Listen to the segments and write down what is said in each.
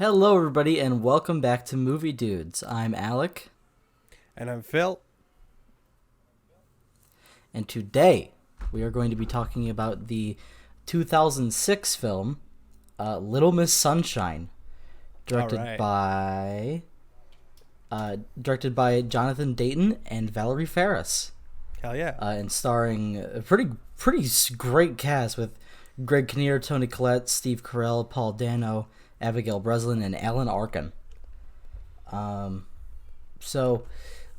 Hello, everybody, and welcome back to Movie Dudes. I'm Alec, And I'm Phil. and today we are going to be talking about the 2006 film Little Miss Sunshine, directed All right. by Jonathan Dayton and Valerie Faris, Hell yeah. and starring a pretty great cast with Greg Kinnear, Toni Collette, Steve Carell, Paul Dano, Abigail Breslin, and Alan Arkin. So,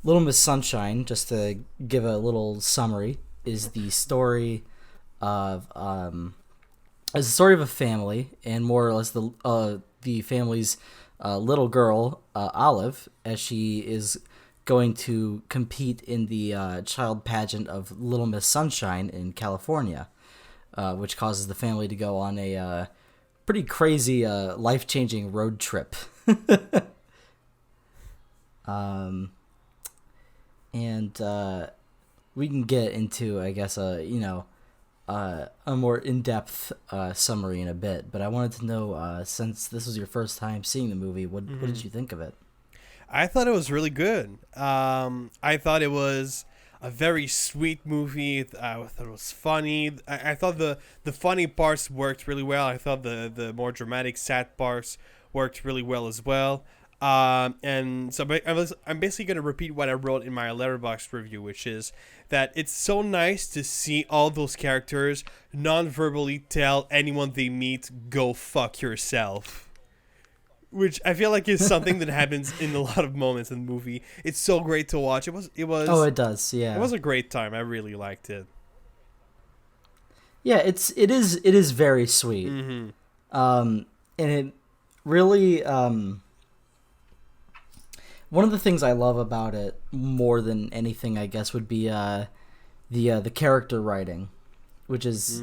Little Miss Sunshine, just to give a little summary, is the story of a family, and more or less the family's little girl, Olive, as she is going to compete in the child pageant of Little Miss Sunshine in California, which causes the family to go on a pretty crazy, life-changing road trip. And we can get into, I guess, a more in-depth summary in a bit. But I wanted to know, since this was your first time seeing the movie, what did you think of it? I thought it was really good. I thought it was a very sweet movie. I thought it was funny. I thought the funny parts worked really well. I thought the more dramatic, sad parts worked really well as well. And so I'm basically going to repeat what I wrote in my Letterboxd review, which is that it's so nice to see all those characters non-verbally tell anyone they meet, go fuck yourself. Which I feel like is something that happens in a lot of moments in the movie. It's so great to watch. It was. Oh, it does, yeah. It was a great time. I really liked it. Yeah, it is very sweet. Mm-hmm. And it really, one of the things I love about it more than anything, I guess, would be the character writing, which is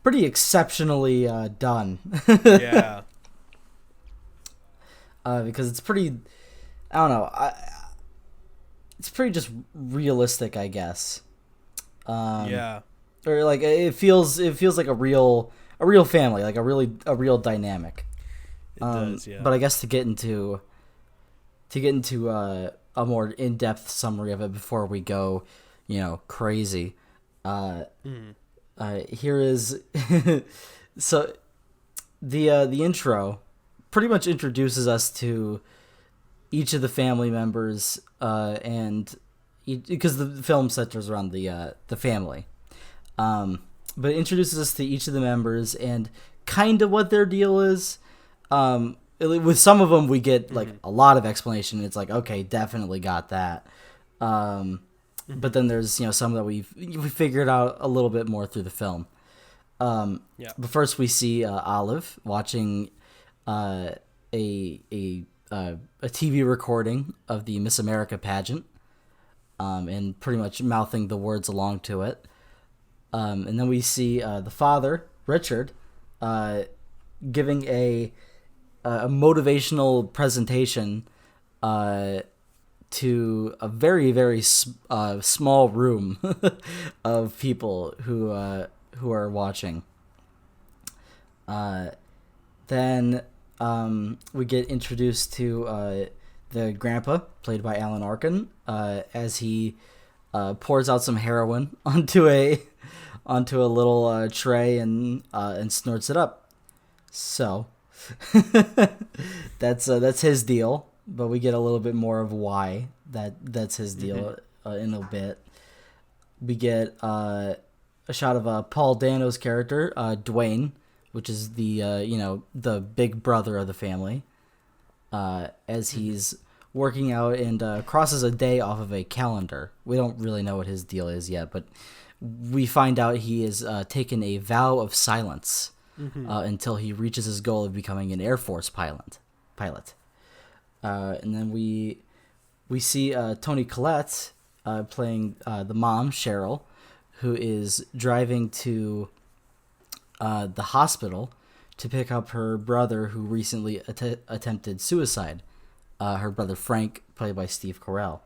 pretty exceptionally done. Yeah. Because it's pretty, I don't know, it's pretty just realistic, I guess. Yeah. Or like it feels like a real family, like a real dynamic. It does. Yeah. But I guess to get into a more in-depth summary of it before we go, crazy. Here is so the intro pretty much introduces us to each of the family members, and because the film centers around the family, but it introduces us to each of the members and kind of what their deal is. With some of them, we get like a lot of explanation. It's like, okay, definitely got that. But then there's some that we figured out a little bit more through the film. But first we see Olive watching a TV recording of the Miss America pageant, and pretty much mouthing the words along to it. And then we see the father, Richard, giving a motivational presentation to a very, very small room of people who are watching. Then we get introduced to the grandpa, played by Alan Arkin, as he pours out some heroin onto a little tray and snorts it up. So that's his deal, but we get a little bit more of why that's his deal in a bit. We get a shot of Paul Dano's character, Dwayne, which is the the big brother of the family, as he's working out and crosses a day off of a calendar. We don't really know what his deal is yet, but we find out he has taken a vow of silence until he reaches his goal of becoming an Air Force pilot. And then we see Toni Collette playing the mom, Cheryl, who is driving to the hospital to pick up her brother who recently attempted suicide. Her brother Frank, played by Steve Carell.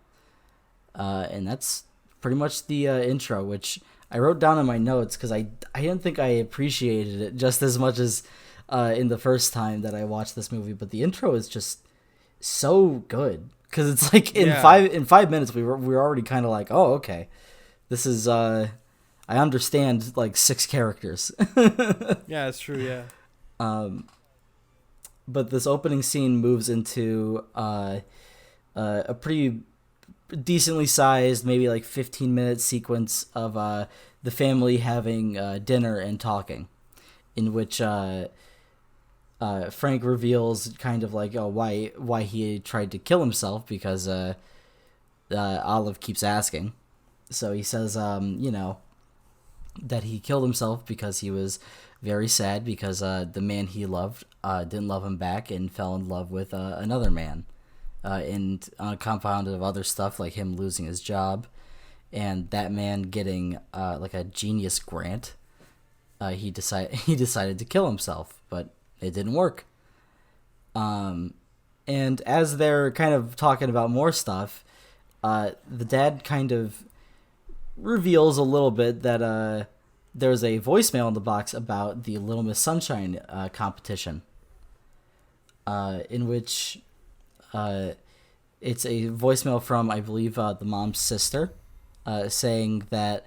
And that's pretty much the intro, which I wrote down in my notes because I didn't think I appreciated it just as much as in the first time that I watched this movie, but the intro is just so good because it's like in 5 minutes we were already kind of like, oh, okay, this is I understand like 6 characters. Yeah, it's true. Yeah. But this opening scene moves into a pretty decently sized, maybe like 15-minute sequence of the family having dinner and talking, in which Frank reveals kind of like why he tried to kill himself, because Olive keeps asking. So he says, that he killed himself because he was very sad because the man he loved didn't love him back and fell in love with another man. And compounded of other stuff like him losing his job and that man getting like a genius grant, he decided to kill himself, but it didn't work. And as they're kind of talking about more stuff, the dad kind of reveals a little bit that there's a voicemail in the box about the Little Miss Sunshine competition, in which it's a voicemail from, I believe, the mom's sister, saying that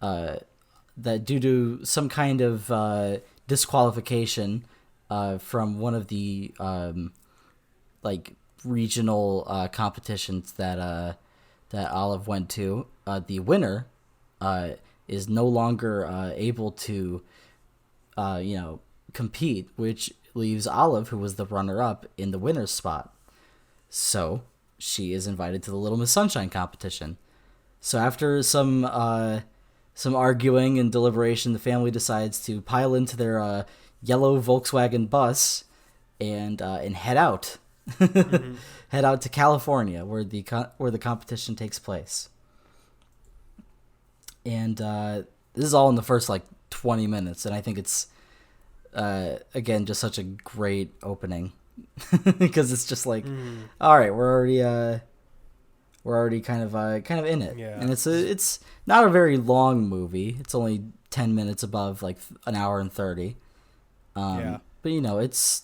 that due to some kind of disqualification from one of the like regional competitions that Olive went to, the winner is no longer able to compete, which leaves Olive, who was the runner-up, in the winner's spot. So she is invited to the Little Miss Sunshine competition. So after some arguing and deliberation, the family decides to pile into their yellow Volkswagen bus and head out, mm-hmm. head out to California, where the competition takes place. And this is all in the first like 20 minutes, and I think it's again just such a great opening. Because it's just like, all right, we're already kind of in it, and it's not a very long movie. It's only 10 minutes above like an hour and 30. But it's,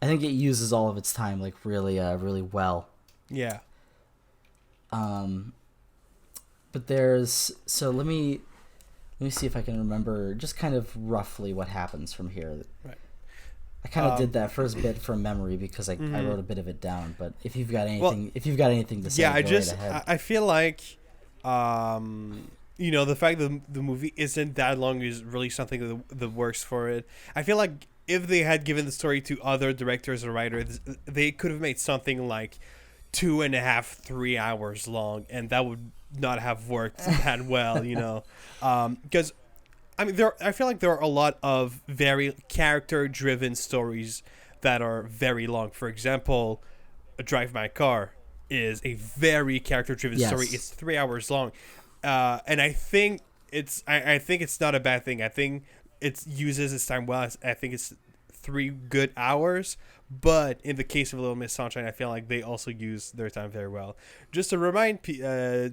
I think it uses all of its time like really well. Yeah. But so let me see if I can remember just kind of roughly what happens from here. Right. I kind of did that first bit from memory because I wrote a bit of it down. But if you've got anything to say, yeah, go right ahead. I feel like, the fact that the movie isn't that long is really something that works for it. I feel like if they had given the story to other directors or writers, they could have made something like 2.5, 3 hours long, and that would not have worked that well, because. I mean, I feel like there are a lot of very character-driven stories that are very long. For example, Drive My Car is a very character-driven story. It's 3 hours long, and I think it's not a bad thing. I think it uses its time well. I think it's 3 good hours. But in the case of Little Miss Sunshine, I feel like they also use their time very well. Just to remind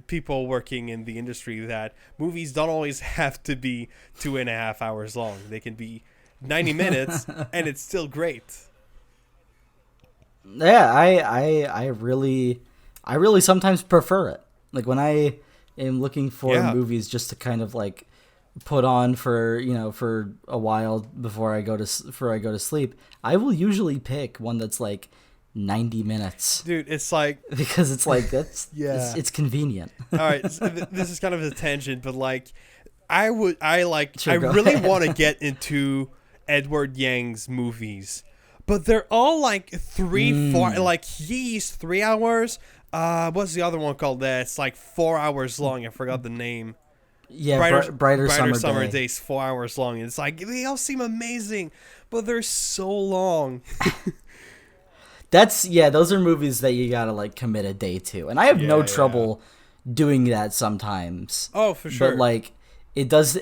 people working in the industry that movies don't always have to be 2.5 hours long. They can be 90 minutes, and it's still great. Yeah, I really sometimes prefer it. Like when I am looking for movies just to kind of like put on for a while before I go to sleep, I will usually pick one that's like 90 minutes. Dude, it's like because it's like that's it's convenient. All right, so this is kind of a tangent, but like I really want to get into Edward Yang's movies, but they're all like 4 like he's 3 hours. What's the other one called? That's like 4 hours long. I forgot the name. Yeah, brighter summer days, 4 hours long. And it's like they all seem amazing, but they're so long. Those are movies that you gotta like commit a day to, and I have no trouble doing that sometimes. Oh, for sure. But like it does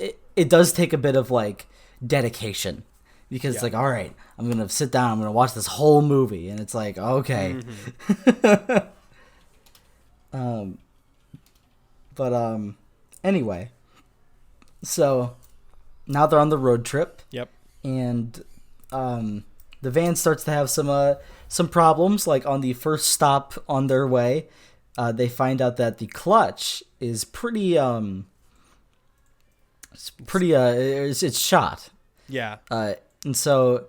take a bit of like dedication, because it's like, all right, I'm gonna sit down, I'm gonna watch this whole movie, and it's like, okay. Anyway. So now they're on the road trip. Yep. and the van starts to have some problems. Like on the first stop on their way, they find out that the clutch is it's shot. Yeah. And so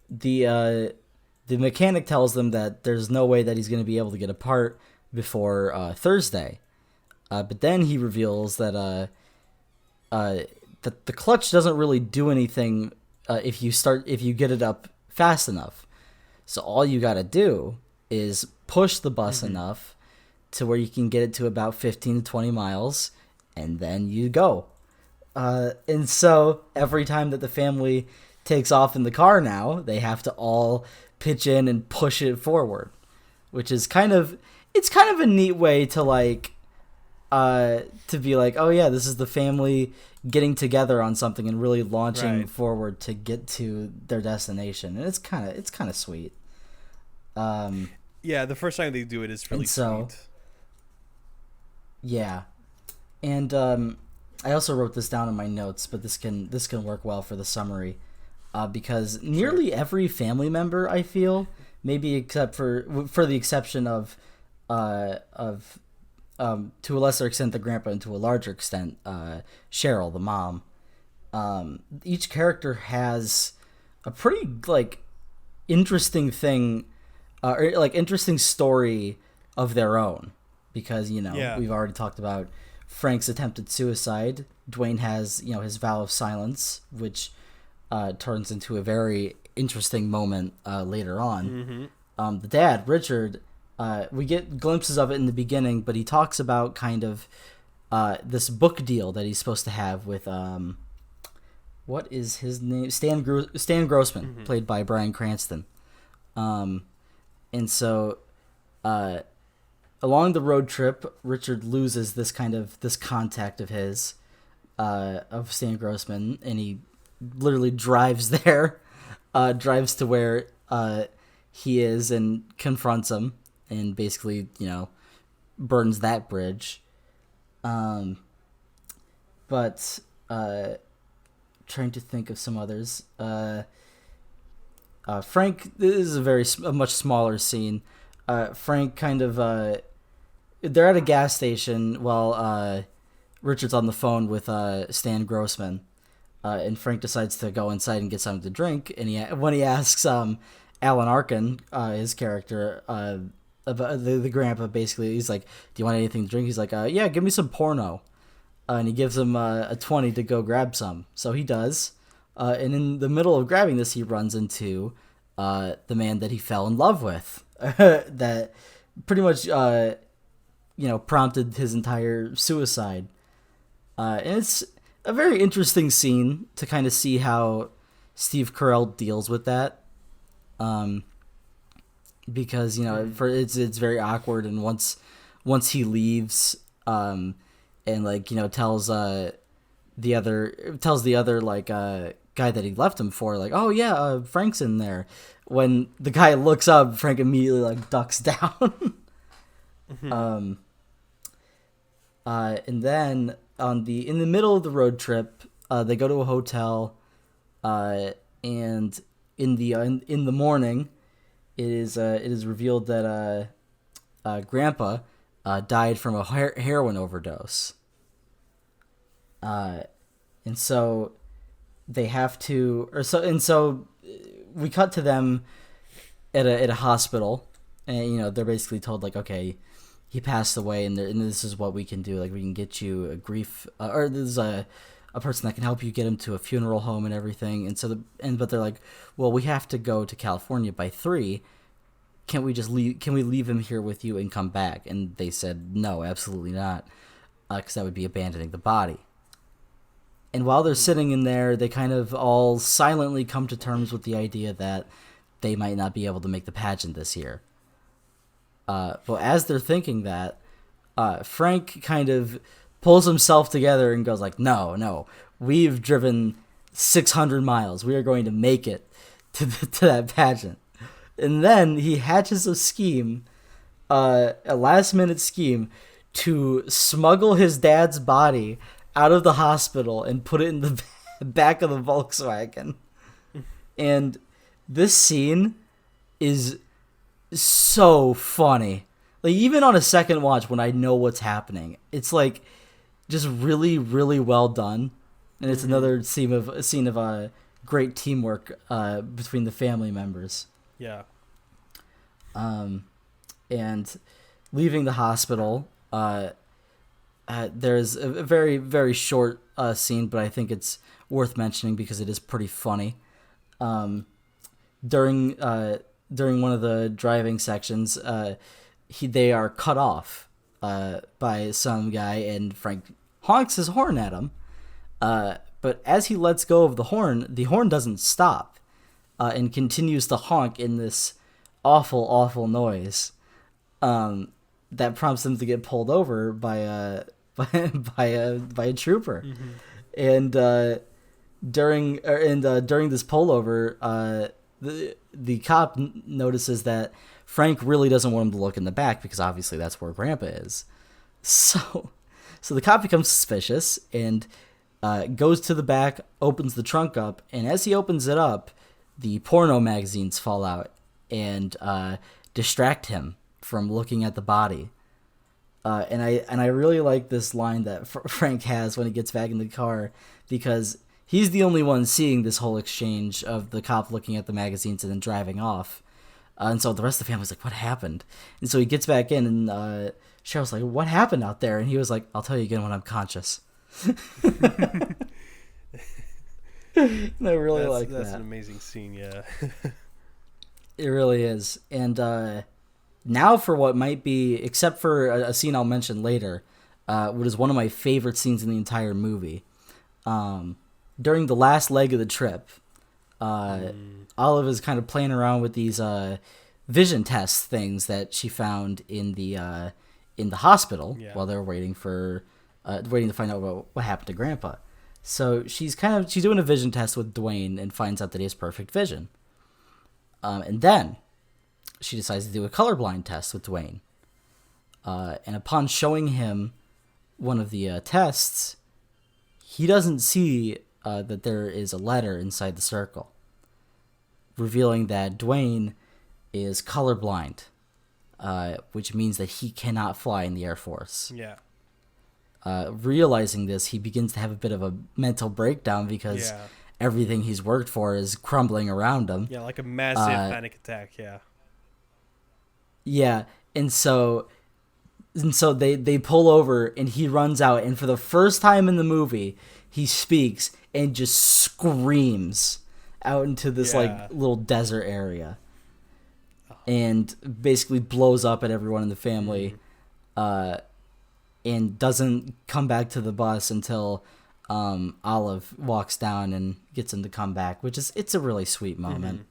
the mechanic tells them that there's no way that he's going to be able to get a part before Thursday. But then he reveals that the clutch doesn't really do anything if you get it up fast enough. So all you got to do is push the bus enough to where you can get it to about 15 to 20 miles, and then you go. And so every time that the family takes off in the car now, they have to all pitch in and push it forward, which is kind of a neat way to to be like, oh yeah, this is the family getting together on something and really launching forward to get to their destination, and it's kind of sweet. Yeah, the first time they do it is really sweet. Yeah, and I also wrote this down in my notes, but this can work well for the summary, because nearly every family member, I feel, maybe except for the exception of to a lesser extent the grandpa, and to a larger extent Cheryl, the mom. Each character has a pretty interesting thing, or interesting story of their own, because we've already talked about Frank's attempted suicide. Dwayne has his vow of silence, which turns into a very interesting moment later on. The dad, Richard, we get glimpses of it in the beginning, but he talks about kind of this book deal that he's supposed to have with what is his name? Stan Grossman, played by Bryan Cranston. And so along the road trip, Richard loses this contact of his, of Stan Grossman, and he literally drives there, drives to where he is and confronts him, and basically, burns that bridge. But trying to think of some others. Frank, this is a much smaller scene. Frank kind of, they're at a gas station while Richard's on the phone with Stan Grossman, and Frank decides to go inside and get something to drink. And when he asks Alan Arkin, his character, about the grandpa, basically, he's like, "Do you want anything to drink?" He's like, "Yeah, give me some porno," and he gives him a 20 to go grab some. So he does, and in the middle of grabbing this, he runs into the man that he fell in love with, that pretty much prompted his entire suicide. And it's a very interesting scene to kind of see how Steve Carell deals with that. Because it's very awkward, and once he leaves, and tells the other guy that he left him for, like, oh yeah, Frank's in there. When the guy looks up, Frank immediately ducks down. And then in the middle of the road trip, they go to a hotel, and in the morning, it is revealed that Grandpa died from a heroin overdose. And so they have to, so we cut to them at a hospital, and they're basically told, like, okay, he passed away, and this is what we can do. Like, we can get you a grief, or there's a person that can help you get him to a funeral home and everything. And so but they're like, well, we have to go to California by 3. Can we leave him here with you and come back? And they said, no, absolutely not, because that would be abandoning the body. And while they're sitting in there, they kind of all silently come to terms with the idea that they might not be able to make the pageant this year. But as they're thinking that, Frank kind of pulls himself together and goes like, no, we've driven 600 miles. We are going to make it to that pageant. And then he hatches a scheme, a last-minute scheme, to smuggle his dad's body out of the hospital and put it in the back of the Volkswagen. And this scene is so funny. Like, even on a second watch when I know what's happening, it's like just really, really well done. And it's another scene of great teamwork between the family members. Yeah. And leaving the hospital, there's a very, very short scene, but I think it's worth mentioning because it is pretty funny. During one of the driving sections, they are cut off by some guy, and Frank honks his horn at him. But as he lets go of the horn doesn't stop, and continues to honk in this awful, awful noise. That prompts him to get pulled over by a trooper. And during this pullover, the cop notices that Frank really doesn't want him to look in the back because obviously that's where Grandpa is. So the cop becomes suspicious and goes to the back, opens the trunk up, and as he opens it up, the porno magazines fall out and distract him from looking at the body. And I really like this line that Frank has when he gets back in the car, because he's the only one seeing this whole exchange of the cop looking at the magazines and then driving off. And so the rest of the family's like, what happened? And so he gets back in, and Cheryl's like, what happened out there? And he was like, I'll tell you again when I'm conscious. And I really like that. That's an amazing scene, yeah. It really is. And now for what might be, except for a scene I'll mention later, what is one of my favorite scenes in the entire movie. During the last leg of the trip, Olive is kind of playing around with these vision test things that she found in the hospital while they're waiting to find out about what happened to Grandpa. So she's doing a vision test with Dwayne and finds out that he has perfect vision. And then she decides to do a colorblind test with Dwayne. And upon showing him one of the tests, he doesn't see that there is a letter inside the circle, revealing that Dwayne is colorblind, which means that he cannot fly in the Air Force. Yeah. Realizing this, he begins to have a bit of a mental breakdown because everything he's worked for is crumbling around him. Yeah, like a massive panic attack, yeah. Yeah, and so they pull over, and he runs out, and for the first time in the movie, he speaks and just screams out into this like little desert area, and basically blows up at everyone in the family, and doesn't come back to the bus until Olive walks down and gets him to come back, it's a really sweet moment.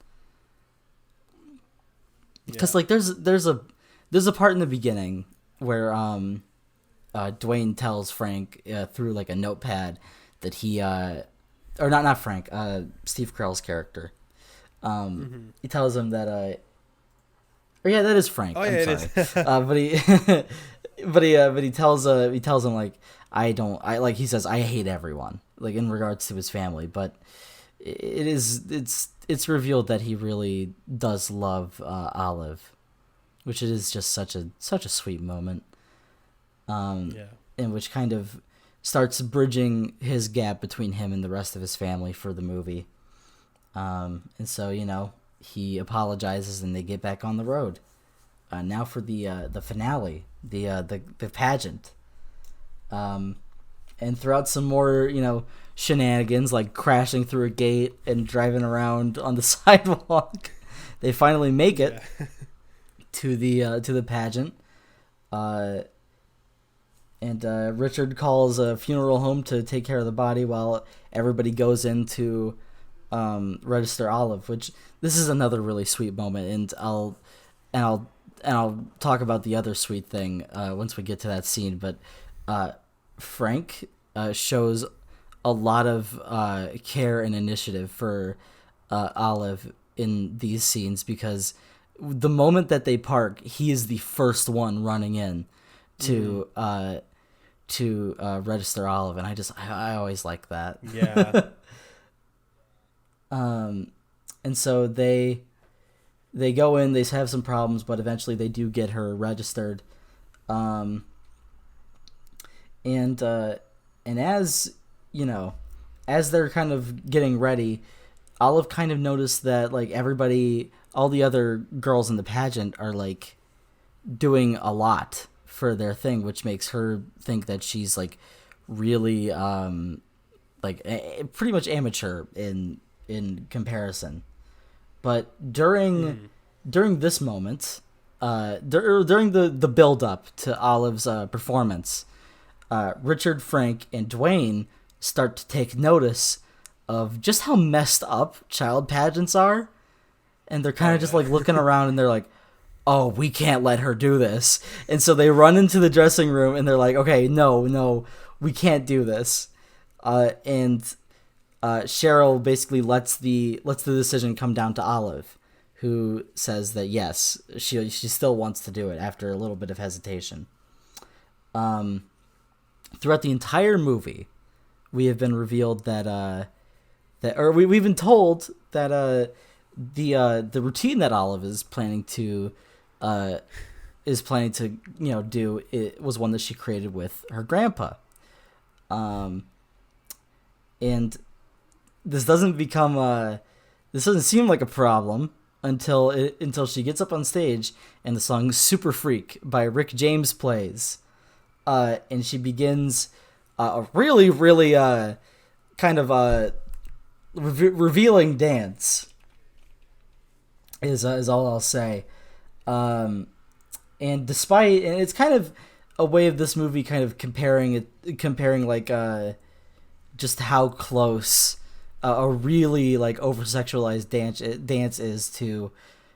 Because like there's a part in the beginning where Dwayne tells Frank through like a notepad that he or not Frank, Steve Carell's character. He tells him that or yeah, that is Frank. Oh, I'm yeah, sorry. But he tells him like he says I hate everyone, like in regards to his family, but it's revealed that he really does love Olive, which is just such a sweet moment. And which kind of starts bridging his gap between him and the rest of his family for the movie. And so, he apologizes and they get back on the road. Now for the finale, the pageant. And throughout some more, shenanigans like crashing through a gate and driving around on the sidewalk, they finally make it to the pageant. And Richard calls a funeral home to take care of the body while everybody goes in to register Olive, which this is another really sweet moment, and I'll talk about the other sweet thing once we get to that scene. But Frank shows a lot of care and initiative for Olive in these scenes, because the moment that they park, he is the first one running in to register Olive, and I always like that. Yeah. and so they go in, they have some problems, but eventually they do get her registered. And as you know, as they're kind of getting ready, Olive kind of noticed that like everybody, all the other girls in the pageant are like doing a lot for their thing, which makes her think that she's like really pretty much amateur in comparison. But during this moment, during the build up to Olive's performance, Richard, Frank, and Dwayne start to take notice of just how messed up child pageants are, and they're kind of just like looking around and they're like, oh, we can't let her do this. And so they run into the dressing room and they're like, okay, no, we can't do this. And Cheryl basically lets the decision come down to Olive, who says that yes, she still wants to do it after a little bit of hesitation. Throughout the entire movie, we have been revealed we've been told that the routine that Olive is planning to do, it was one that she created with her grandpa. And this doesn't seem like a problem until she gets up on stage and the song Super Freak by Rick James plays. And she begins a really, really kind of revealing dance is all I'll say. And it's kind of a way of this movie kind of comparing like just how close a really like over-sexualized dance is to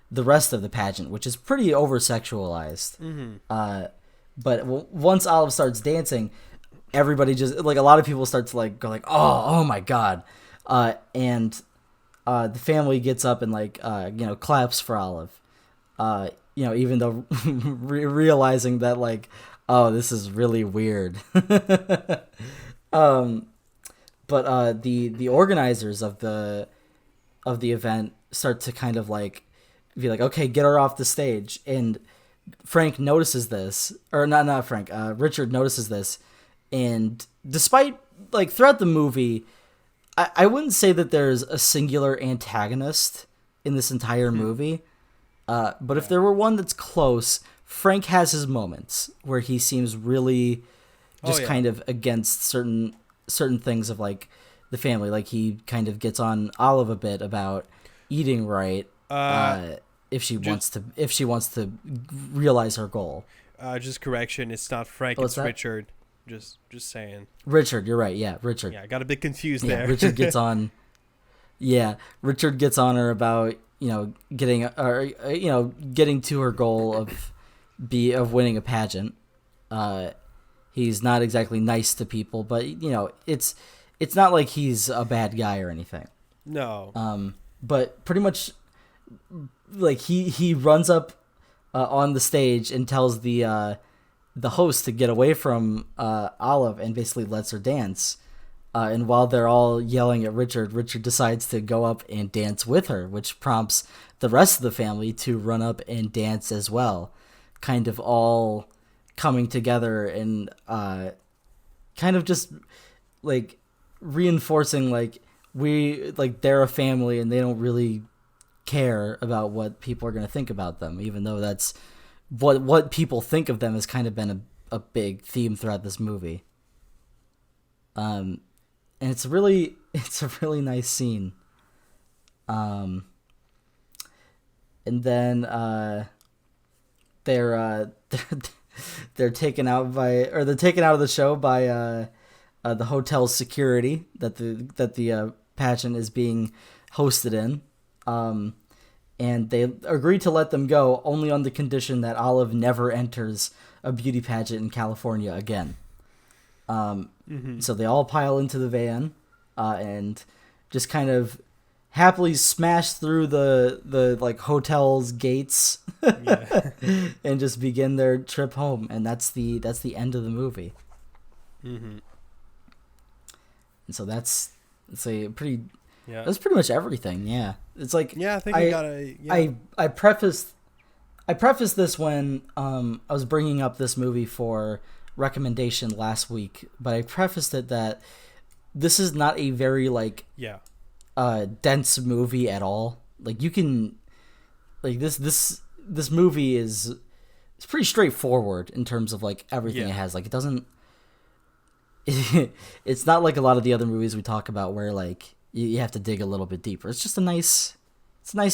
the rest of the pageant, which is pretty over-sexualized. Mm-hmm. But once Olive starts dancing, everybody just like a lot of people start to like go like, oh my god, and the family gets up and like claps for Olive, even though realizing that like, oh, this is really weird. But the organizers of the event start to kind of like be like, okay, get her off the stage. And Frank notices this, or not Frank. Richard notices this, and despite like throughout the movie, I wouldn't say that there's a singular antagonist in this entire movie. But if there were one that's close, Frank has his moments where he seems really just kind of against certain things of like the family. Like he kind of gets on Olive a bit about eating right. If she wants to realize her goal. Just correction, it's not Frank, it's Richard. Just saying. Richard, you're right. Yeah, Richard. Yeah, I got a bit confused there. Richard gets on. Yeah, Richard gets on her about getting to her goal of winning a pageant. He's not exactly nice to people, but it's not like he's a bad guy or anything. No. But pretty much, like he runs up on the stage and tells the host to get away from Olive and basically lets her dance. And while they're all yelling at Richard decides to go up and dance with her, which prompts the rest of the family to run up and dance as well, kind of all coming together and kind of just like reinforcing like they're a family and they don't really care about what people are going to think about them, even though that's what people think of them has kind of been a big theme throughout this movie. And it's a really nice scene. And then they're taken out of the show by the hotel's security that the pageant is being hosted in. And they agree to let them go only on the condition that Olive never enters a beauty pageant in California again. So they all pile into the van and just kind of happily smash through the like hotel's gates and just begin their trip home. And that's the end of the movie. Mm-hmm. And so it's a pretty Yeah. That's pretty much everything. Yeah, it's like Yeah, I think I gotta. Yeah. I prefaced this when I was bringing up this movie for recommendation last week, but I prefaced it that this is not a very like Yeah. dense movie at all. Like you can like this movie is it's pretty straightforward in terms of like everything it has. Like it doesn't it's not like a lot of the other movies we talk about where like you have to dig a little bit deeper. It's just a nice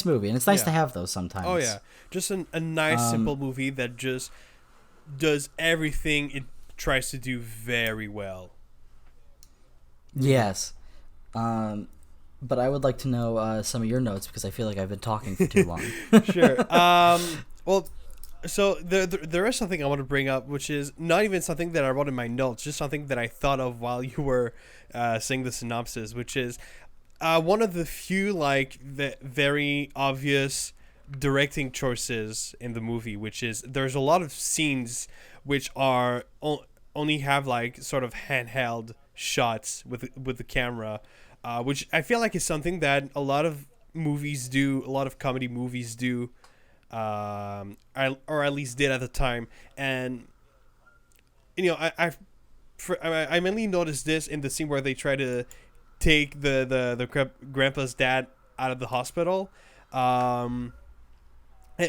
movie, and it's nice to have those sometimes. Oh yeah, just a nice simple movie that just does everything it tries to do very well. Yes. But I would like to know some of your notes because I feel like I've been talking for too long. Sure. Well, so there is something I want to bring up, which is not even something that I wrote in my notes, just something that I thought of while you were saying the synopsis, which is one of the few like the very obvious directing choices in the movie, which is there's a lot of scenes which are only have like sort of handheld shots with the camera. Which I feel like is something that a lot of movies do, a lot of comedy movies do, or at least did at the time. And you know, I mainly noticed this in the scene where they try to take the grandpa's dad out of the hospital,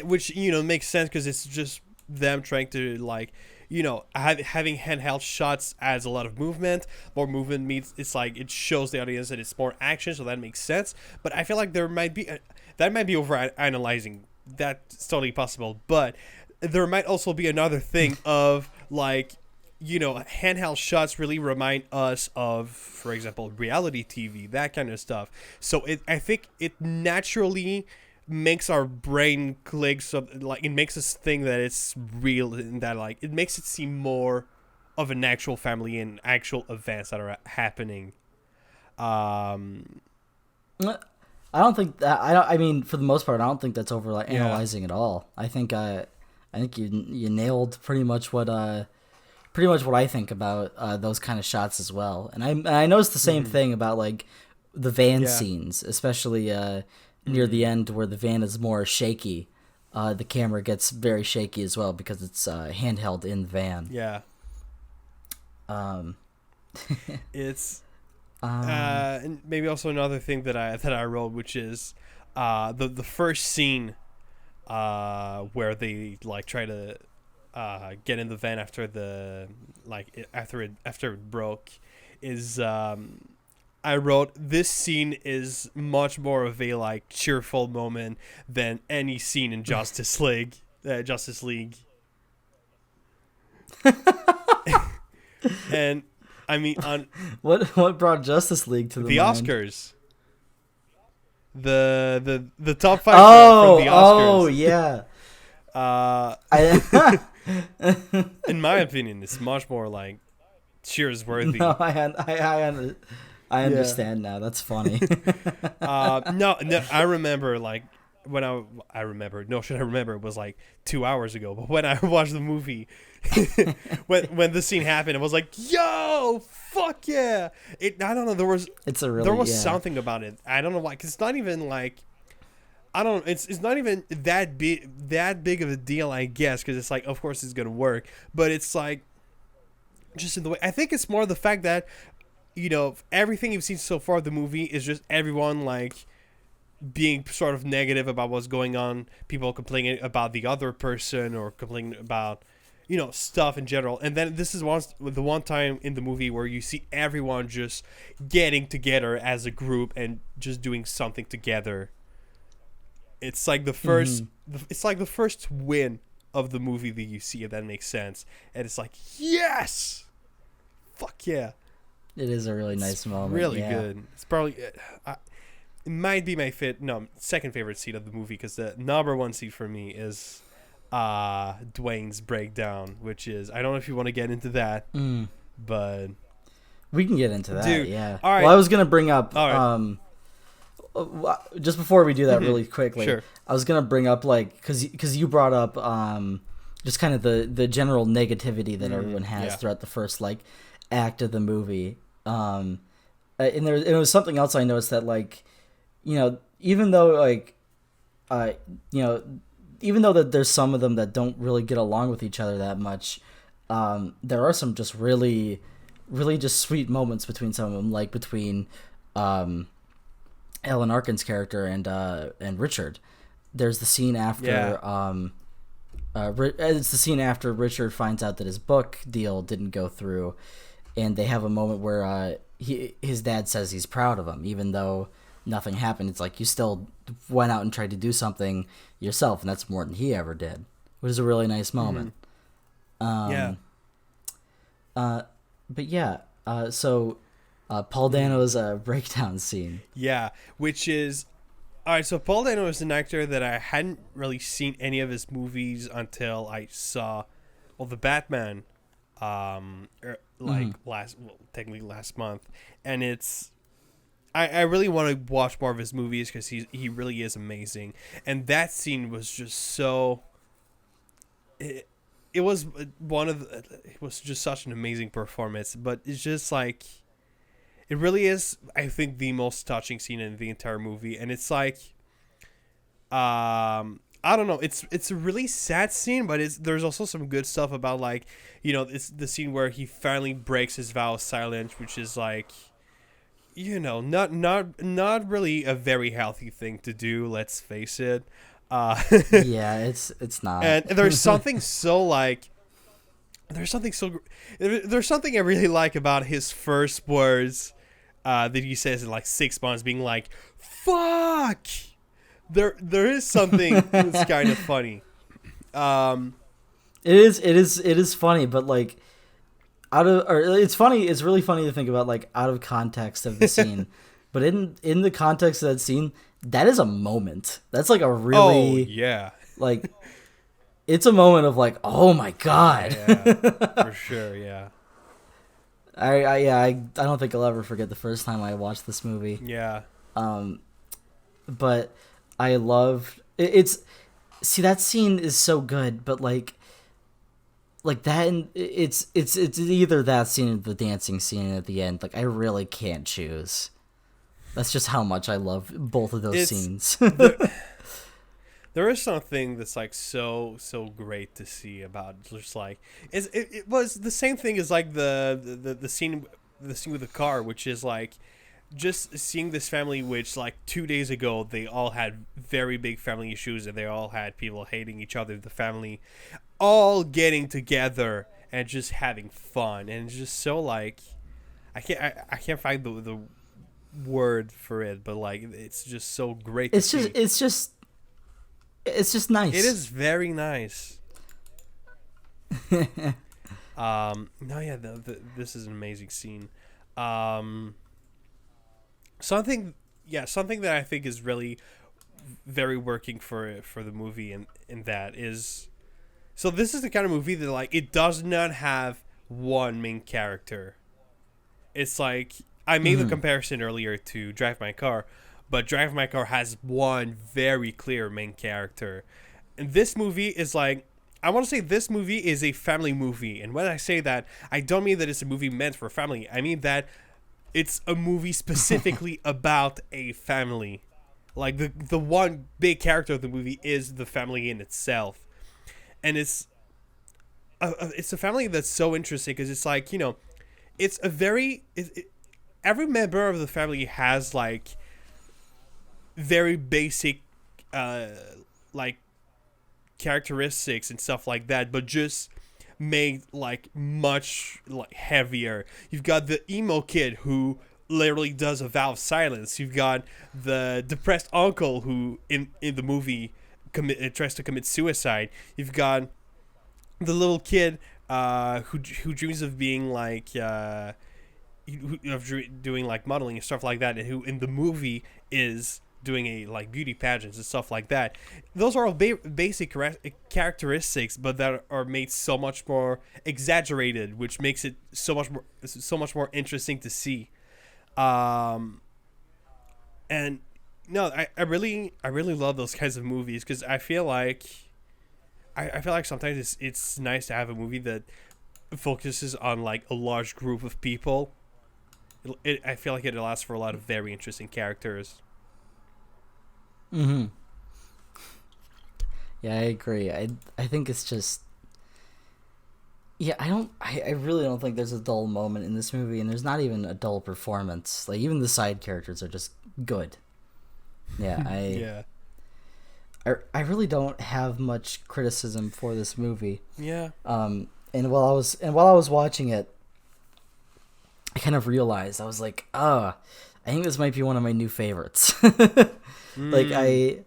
which you know makes sense because it's just them trying to like. You know, having handheld shots adds a lot of movement. More movement means it's like it shows the audience that it's more action, so that makes sense. But I feel like that might be over analyzing. That's totally possible. But there might also be another thing of like, you know, handheld shots really remind us of, for example, reality TV, that kind of stuff. So I think it naturally makes our brain click, so like it makes us think that it's real, and that like it makes it seem more of an actual family and actual events that are happening. I don't think that I mean for the most part I don't think that's over like analyzing at all. I think you nailed pretty much what I think about those kind of shots as well. And I noticed the same thing about like the van scenes, especially near the end where the van is more shaky. The camera gets very shaky as well because it's handheld in the van. Yeah. It's and maybe also another thing that I wrote, which is the first scene where they like try to get in the van after it broke is I wrote this scene is much more of a like cheerful moment than any scene in Justice League. And I mean, on what brought Justice League to the mind? Oscars. The top 5 from the Oscars. Oh yeah. In my opinion, it's much more like cheers worthy. No, I understand now. That's funny. No, I remember like when I remember. No, should I remember? It was like 2 hours ago. But when I watched the movie, when the scene happened, it was like, "Yo, fuck yeah!" I don't know. There was something about it. I don't know why. 'Cause it's not even like. I don't. It's not even that big of a deal, I guess. Because it's like, of course, it's gonna work. But it's like, just in the way. I think it's more the fact that. You know, everything you've seen so far of the movie is just everyone like being sort of negative about what's going on, people complaining about the other person or complaining about, you know, stuff in general. And then this is the one time in the movie where you see everyone just getting together as a group and just doing something together. It's like the first it's like the first win of the movie that you see, if that makes sense. And it's like, yes! Fuck yeah. It is a really nice moment. Really good. It's probably it might be my second favorite scene of the movie, because the number one scene for me is Dwayne's breakdown, which is, I don't know if you want to get into that, but we can get into that. Dude, yeah. All right. Well, I was gonna bring up right. Just before we do that really quickly. Sure. I was gonna bring up like because you brought up just kind of the general negativity that everyone has throughout the first like act of the movie, and and it was something else I noticed that like, even though like, uh, you know, even though that there's some of them that don't really get along with each other that much, there are some just really, really just sweet moments between some of them, like between Alan Arkin's character and Richard. There's the scene after it's the scene after Richard finds out that his book deal didn't go through, and they have a moment where his dad says he's proud of him, even though nothing happened. It's like you still went out and tried to do something yourself, and that's more than he ever did, which is a really nice moment. Yeah. But yeah, so Paul Dano's breakdown scene. Yeah, which is... All right, so Paul Dano is an actor that I hadn't really seen any of his movies until I saw, the Batman, technically last month. And it's... I really want to watch more of his movies because he really is amazing. And that scene was just so... It was just such an amazing performance, but it's just like... It really is, I think, the most touching scene in the entire movie, and it's like, I don't know, it's a really sad scene, but there's also some good stuff about, like, it's the scene where he finally breaks his vow of silence, which is like, not really a very healthy thing to do. Let's face it. Yeah, it's not. And there's something so like. There's something I really like about his first words that he says in like 6 months, being like, "Fuck." There is something that's kind of funny. It is funny, but like it's funny. It's really funny to think about like out of context of the scene, but in the context of that scene, that is a moment. That's like a really like. It's a moment of like, oh my god. Yeah, for sure, yeah. I don't think I'll ever forget the first time I watched this movie. Yeah. But I loved it's. See, that scene is so good, but like that, and it's either that scene or the dancing scene at the end. Like, I really can't choose. That's just how much I love both of those scenes. There is something that's like so great to see about just like it was the same thing as like the scene with the car, which is like just seeing this family, which like 2 days ago they all had very big family issues and they all had people hating each other, the family all getting together and just having fun, and it's just so like I can't find the word for it, but like it's just so great. It's just nice. It is very nice. This is an amazing scene. Something that I think is really very working for the movie, and that is, so this is the kind of movie that like it does not have one main character. It's like I made the comparison earlier to Drive My Car. But Drive My Car has one very clear main character. And this movie is like, I want to say this movie is a family movie. And when I say that, I don't mean that it's a movie meant for family. I mean that it's a movie specifically about a family. Like the one big character of the movie is the family in itself. And it's a family that's so interesting because it's like, it's a very... every member of the family has like... very basic like characteristics and stuff like that, but just made like much like heavier. You've got the emo kid who literally does a vow of silence. You've got the depressed uncle who in the movie tries to commit suicide. You've got the little kid who dreams of being like doing like modeling and stuff like that, and who in the movie is doing a like beauty pageants and stuff like that. Those are all basic characteristics, but that are made so much more exaggerated, which makes it so much more interesting to see. And no, I really love those kinds of movies because I feel like sometimes it's nice to have a movie that focuses on like a large group of people I feel like it allows for a lot of very interesting characters. Mm-hmm. Yeah, I agree. I think it's just. Yeah, I really don't think there's a dull moment in this movie, and there's not even a dull performance. Like, even the side characters are just good. Yeah, Yeah. I really don't have much criticism for this movie. Yeah. And while I was watching it, I kind of realized, I was like, I think this might be one of my new favorites. Like, I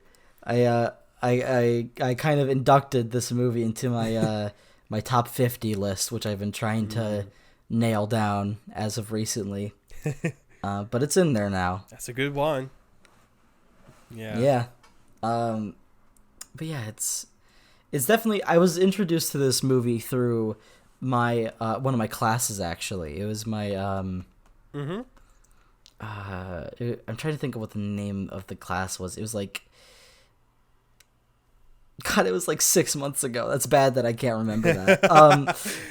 kind of inducted this movie into my my top 50 list, which I've been trying to nail down as of recently. But it's in there now. That's a good one. Yeah. Yeah. But yeah, it's definitely. I was introduced to this movie through my one of my classes. Actually, it was my I'm trying to think of what the name of the class was. It was like, God, it was like 6 months ago. That's bad that I can't remember that.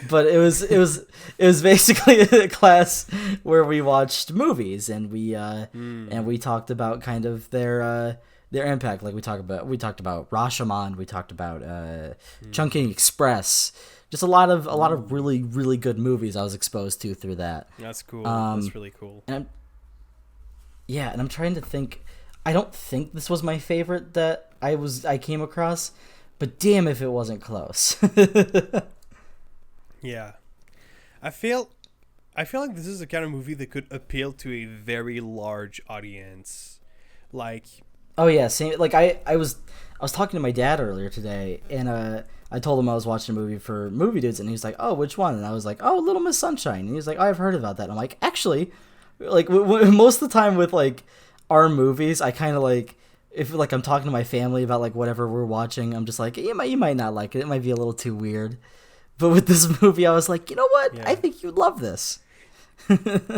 But it was basically a class where we watched movies, and we talked about kind of their impact. Like we talked about Rashomon, we talked about Chungking Express. Just a lot of really, really good movies I was exposed to through that. That's cool. That's really cool. And I'm trying to think. I don't think this was my favorite that I came across, but damn if it wasn't close. Yeah. I feel like this is the kind of movie that could appeal to a very large audience. Like, oh yeah, same. Like I was talking to my dad earlier today, and I told him I was watching a movie for Movie Dudes, and he was like, "Oh, which one?" And I was like, "Oh, Little Miss Sunshine." And he was like, "Oh, I've heard about that." And I'm like, "Actually, like most of the time with like our movies, I kind of like, if like I'm talking to my family about like whatever we're watching, I'm just like, you might not like it. It might be a little too weird." But with this movie, I was like, you know what? Yeah. I think you'd love this.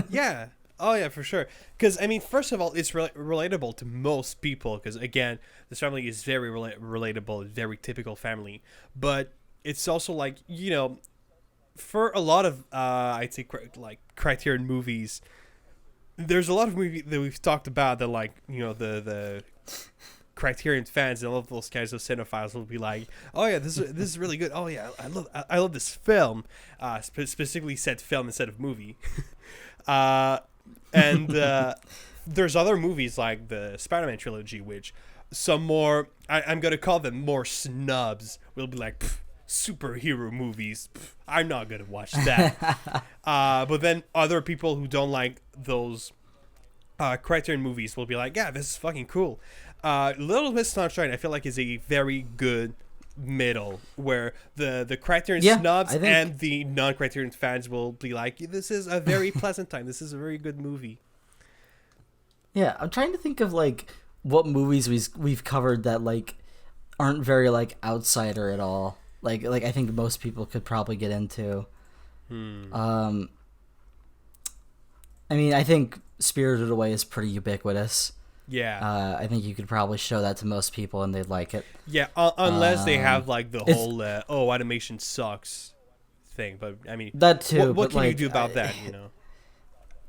yeah. Oh, yeah, for sure. Because, I mean, first of all, it's relatable to most people. Because, again, this family is very relatable, very typical family. But it's also like, for a lot of, I'd say, like, Criterion movies, there's a lot of movies that we've talked about that, like, the Criterion fans and all of those kinds of cinephiles will be like, "Oh yeah, this is really good. Oh yeah, I love this film." Specifically said film instead of movie. And there's other movies like the Spider-Man trilogy, which some more I'm gonna call them more snubs will be like, superhero movies. I'm not gonna watch that. But then other people who don't like those Criterion movies will be like, yeah, this is fucking cool. Little Miss Sunshine, I feel like, is a very good middle where the Criterion snubs and the non-Criterion fans will be like, this is a very pleasant time. This is a very good movie. Yeah, I'm trying to think of like what movies we've covered that like aren't very like outsider at all. Like I think most people could probably get into. I mean, I think Spirited Away is pretty ubiquitous. Yeah. I think you could probably show that to most people and they'd like it. Yeah, unless they have like the whole animation sucks thing. But I mean, that too. What can like, you do about that?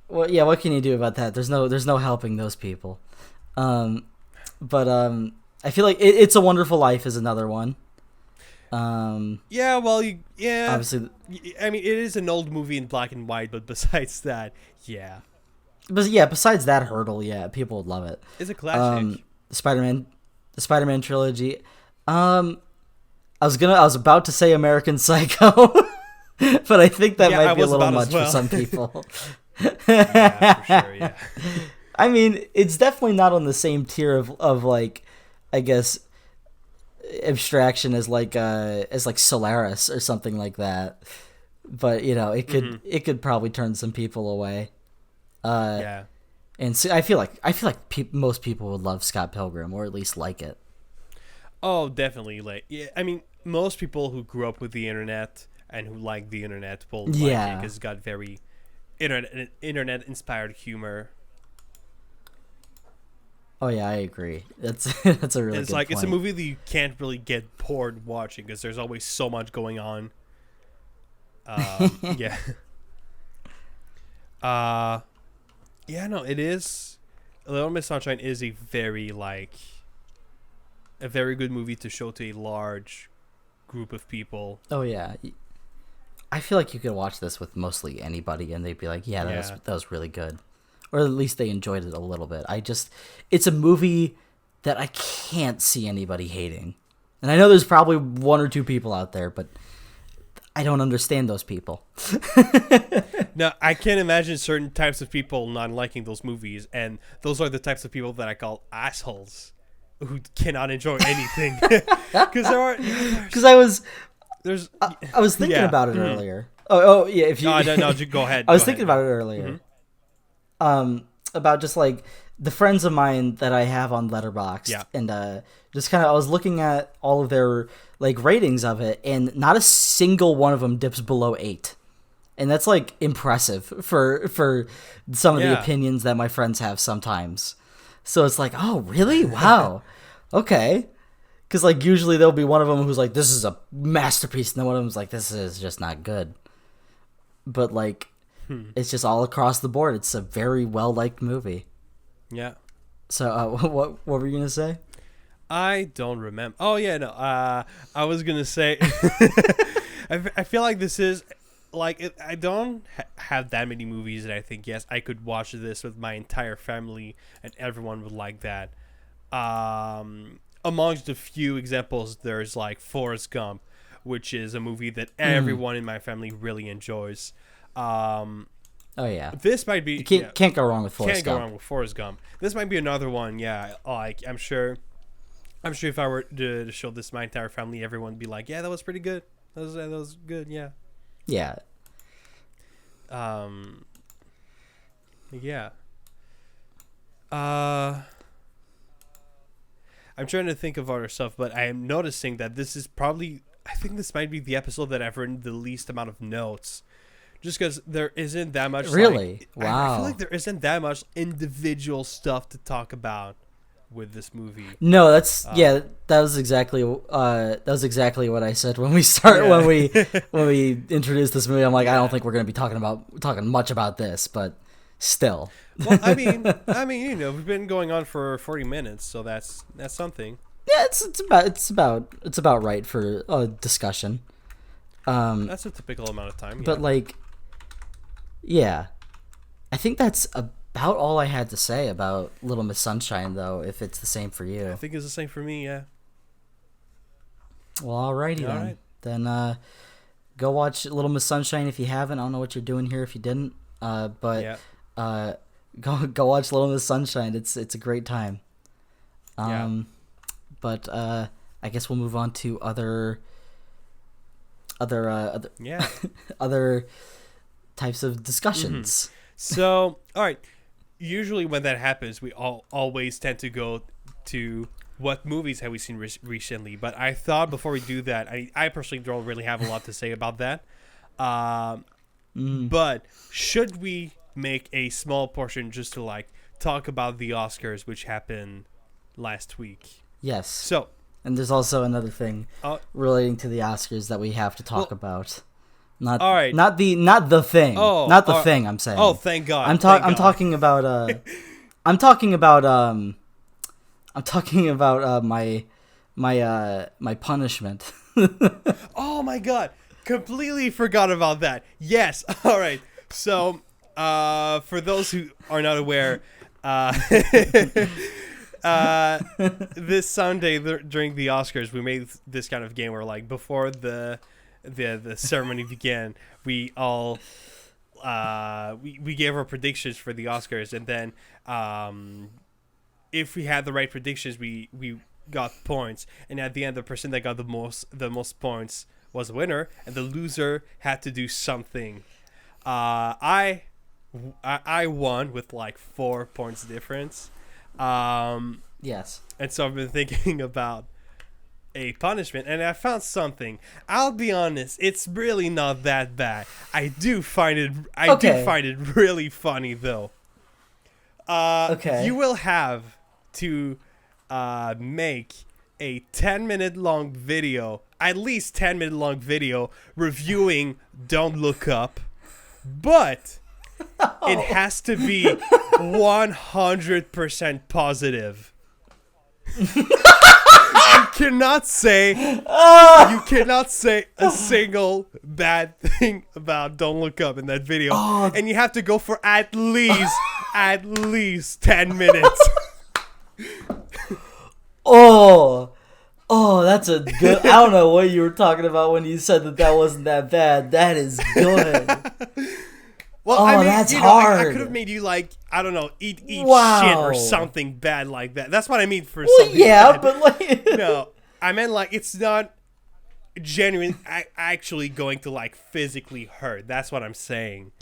Well, yeah. What can you do about that? There's no helping those people. I feel like It's a Wonderful Life is another one. Yeah. Well, obviously. I mean, it is an old movie in black and white, but besides that, yeah. But yeah, besides that hurdle, yeah, people would love it. It's a classic. The Spider-Man trilogy. I was about to say American Psycho, but I think that might be a little much for some people. Yeah, for sure, yeah. I mean, it's definitely not on the same tier of like, I guess, abstraction as like Solaris or something like that. But it could probably turn some people away. Yeah. And so I feel like most people would love Scott Pilgrim, or at least like it. Oh, definitely. Like, yeah, I mean, most people who grew up with the internet and who like the internet will like it because it's got very internet inspired humor. Oh yeah, I agree. That's a really it's good like point. It's a movie that you can't really get bored watching because there's always so much going on. Yeah. Yeah, no, it is. Little Miss Sunshine is a very good movie to show to a large group of people. Oh yeah, I feel like you could watch this with mostly anybody, and they'd be like, "Yeah, that was really good," or at least they enjoyed it a little bit. It's a movie that I can't see anybody hating, and I know there's probably one or two people out there, but I don't understand those people. Now, I can't imagine certain types of people not liking those movies, and those are the types of people that I call assholes, who cannot enjoy anything. Because I was thinking yeah. about it earlier. Oh yeah, if you no, go ahead. I was thinking about it earlier. Mm-hmm. About just like the friends of mine that I have on Letterboxd, Yeah. and just kind of I was looking at all of their like ratings of it, and not a single one of them dips below 8. And that's like impressive for some of the opinions that my friends have sometimes. So it's like, oh, really? Wow. Okay. Because like usually there'll be one of them who's like, this is a masterpiece, and then one of them's like, this is just not good. But like, it's just all across the board. It's a very well liked movie. Yeah. So what were you gonna say? I don't remember. Oh yeah, no. I was gonna say, I feel like this is. Like, I don't have that many movies that I think, yes, I could watch this with my entire family and everyone would like that. Amongst a few examples, there's like Forrest Gump, which is a movie that everyone in my family really enjoys. Oh yeah, this might be can't go wrong with Forrest Gump. Can't go wrong with Forrest Gump. This might be another one. Yeah, like I'm sure if I were to show this to my entire family, everyone would be like, yeah, that was pretty good. That was good. Yeah. Yeah. Yeah. I'm trying to think of other stuff, but I am noticing that this is probably, I think this might be the episode that I've written the least amount of notes. Just because there isn't that much. Really? Wow. I feel like there isn't that much individual stuff to talk about with this movie. No, that was exactly what I said when we when we introduced this movie. I'm like, I don't think we're going to be talking much about this, but still. Well, I mean, we've been going on for 40 minutes, so that's something. Yeah, it's about right for a discussion. That's a typical amount of time. But like, yeah, I think that's about all I had to say about Little Miss Sunshine, though, if it's the same for you. I think it's the same for me, yeah. Well, alrighty then. Right. Then go watch Little Miss Sunshine if you haven't. I don't know what you're doing here if you didn't. But go watch Little Miss Sunshine. It's a great time. But I guess we'll move on to other other types of discussions. Mm-hmm. So, all right. Usually when that happens, we always tend to go to what movies have we seen recently. But I thought before we do that, I personally don't really have a lot to say about that. But should we make a small portion just to like talk about the Oscars, which happened last week? Yes. So, and there's also another thing relating to the Oscars that we have to talk about. Not the thing. Oh, not the thing. I'm saying. Oh, thank God. I'm talking about my punishment. Oh my God. Completely forgot about that. Yes. All right. So, for those who are not aware, this Sunday during the Oscars, we made this kind of game where, like, before the ceremony began, we all we gave our predictions for the Oscars, and then if we had the right predictions, we got points, and at the end, the person that got the most points was the winner, and the loser had to do something. I won with like 4 points difference. Yes. And so I've been thinking about a punishment, and I found something. I'll be honest, it's really not that bad. I do find it really funny though. Okay. You will have to make a 10-minute long video, at least 10-minute long video reviewing Don't Look Up. But It has to be 100% positive. cannot say you cannot say a single bad thing about Don't Look Up in that video, and you have to go for at least 10 minutes. Oh, that's a good. I don't know what you were talking about when you said that wasn't that bad. That is good. Well, I mean, that's I hard. could have made you, like, I don't know, eat Wow. shit or something bad like that. That's what I mean for Well, something yeah, bad. but like, No, I meant, like, it's not genuine, actually going to, like, physically hurt. That's what I'm saying.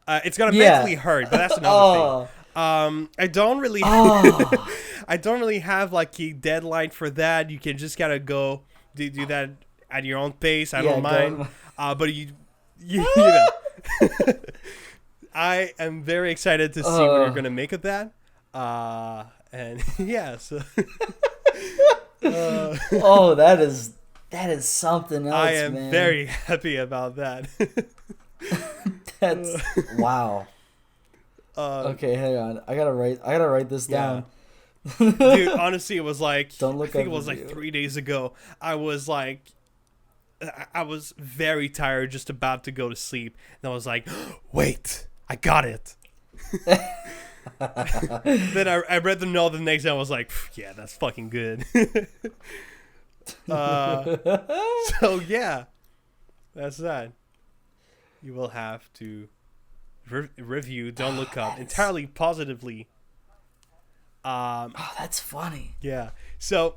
It's gonna mentally hurt, but that's another thing. I don't really, I don't really have, like, a deadline for that. You can just gotta go do that at your own pace. I don't mind. But you know. I am very excited to see what you're gonna make of that, and yeah. So, that is something else. I am man. very happy about that. That's wow. Okay, hang on. I gotta write this down. Dude, honestly, it was like Don't Look I think Up it was like 3 days ago. I was very tired, just about to go to sleep, and I was like, "Wait, I got it." Then I read the note the next day. I was like, "Yeah, that's fucking good." So yeah, that's that. You will have to review Don't Look Up entirely positively. That's funny. Yeah. So.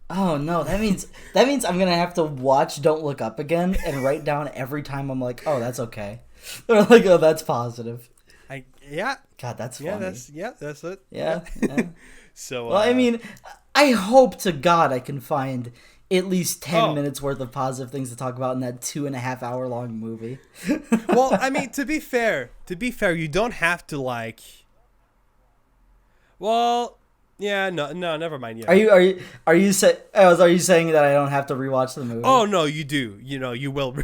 Oh no, that means I'm gonna have to watch Don't Look Up again and write down every time I'm like, oh, that's okay, or like, oh, that's positive. God, that's funny. That's it. Yeah. So. Well, I mean, I hope to God I can find at least 10 minutes worth of positive things to talk about in that 2.5 hour long movie. Well, I mean, to be fair, you don't have to like. Well. Yeah, no, never mind. Yeah. Are you saying that I don't have to rewatch the movie? Oh no, you do. You know, you will.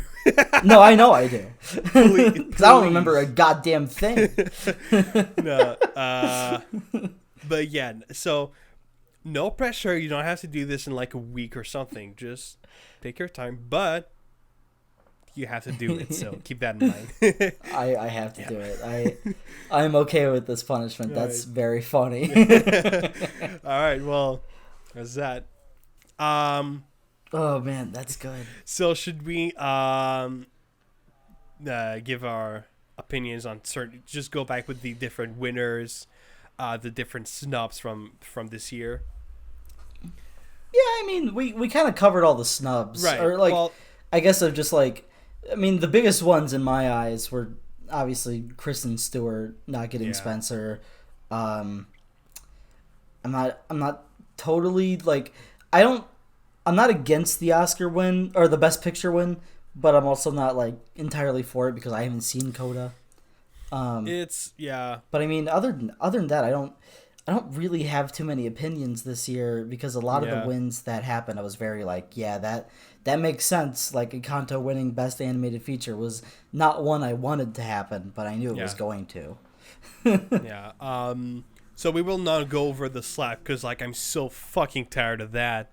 No, I know I do. Because I don't remember a goddamn thing. No. But yeah, so no pressure. You don't have to do this in like a week or something. Just take your time, but you have to do it. So keep that in mind. I have to do it. I'm okay with this punishment. That's very funny. All right. Well, that's that. Oh man, that's good. So should we give our opinions on certain? Just go back with the different winners, the different snubs from this year. Yeah, I mean, we kind of covered all the snubs, right? Or like, I guess of just like. I mean, the biggest ones in my eyes were obviously Kristen Stewart not getting Spencer. I'm not totally like I'm not against the Oscar win or the Best Picture win, but I'm also not like entirely for it because I haven't seen Coda. But I mean, other than that, I don't really have too many opinions this year because a lot of the wins that happened, I was very like, yeah, that makes sense. Like Encanto winning Best Animated Feature was not one I wanted to happen, but I knew it was going to. Yeah. So we will not go over the slap because like I'm so fucking tired of that.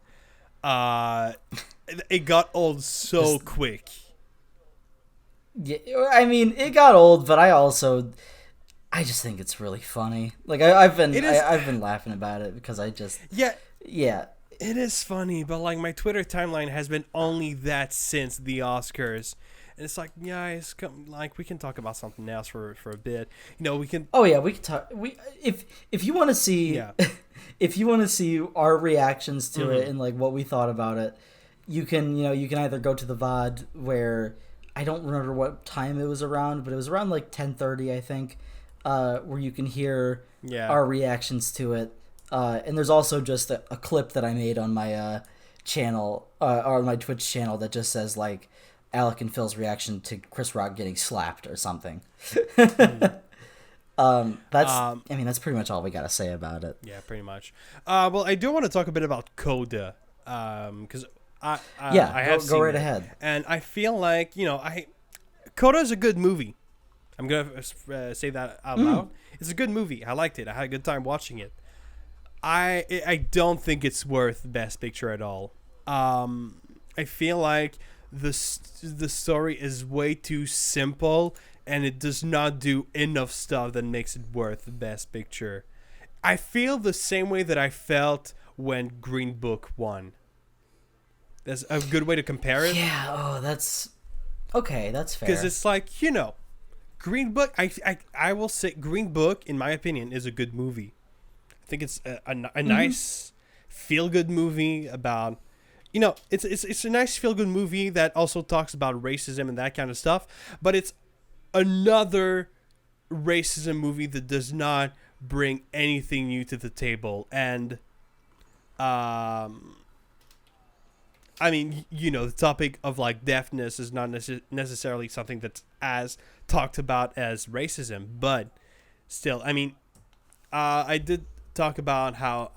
It got old so quick. Yeah, I mean, it got old, but I just think it's really funny. Like I've been laughing about it because I just yeah. It is funny, but like my Twitter timeline has been only that since the Oscars, and it's like, guys, we can talk about something else for a bit. You know, we can. Oh yeah, we can talk. If you want to see, if you want to see our reactions to it and like what we thought about it, you can either go to the VOD where I don't remember what time it was around, but it was around like 10:30, I think, where you can hear our reactions to it. And there's also just a clip that I made on my channel, or on my Twitch channel, that just says like Alec and Phil's reaction to Chris Rock getting slapped or something. That's pretty much all we gotta say about it. Yeah, pretty much. Well, I do want to talk a bit about Coda, because I have go right ahead. and I feel like Coda is a good movie. I'm gonna say that out loud. It's a good movie. I liked it. I had a good time watching it. I don't think it's worth Best Picture at all. I feel like the story is way too simple, and it does not do enough stuff that makes it worth Best Picture. I feel the same way that I felt when Green Book won. That's a good way to compare it. Yeah. Oh, that's okay. That's fair. Because it's like, Green Book. I will say Green Book, in my opinion, is a good movie. I think it's a nice feel good movie about, it's a nice feel good movie that also talks about racism and that kind of stuff. But it's another racism movie that does not bring anything new to the table. And the topic of like deafness is not necessarily something that's as talked about as racism, but still, I did talk about how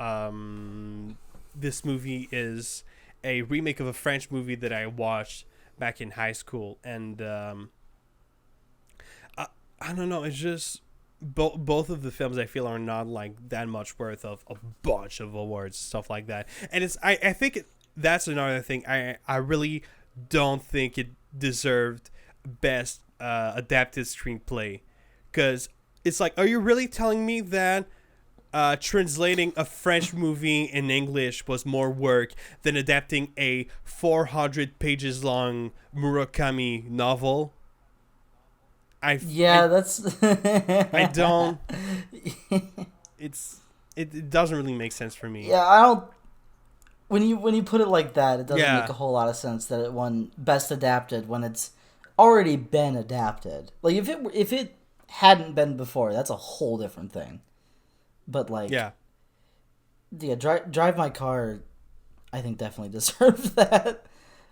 this movie is a remake of a French movie that I watched back in high school, and I don't know, it's just both of the films I feel are not like that much worth of a bunch of awards, stuff like that, and it's I think that's another thing. I really don't think it deserved best adapted screenplay, because it's like, are you really telling me that translating a French movie in English was more work than adapting a 400 pages long Murakami novel? That's I don't. It doesn't really make sense for me. Yeah, I don't. When you put it like that, it doesn't Yeah. make a whole lot of sense that it won Best Adapted when it's already been adapted. Like if it hadn't been before, that's a whole different thing. But like, Yeah. Drive My Car, I think definitely deserved that.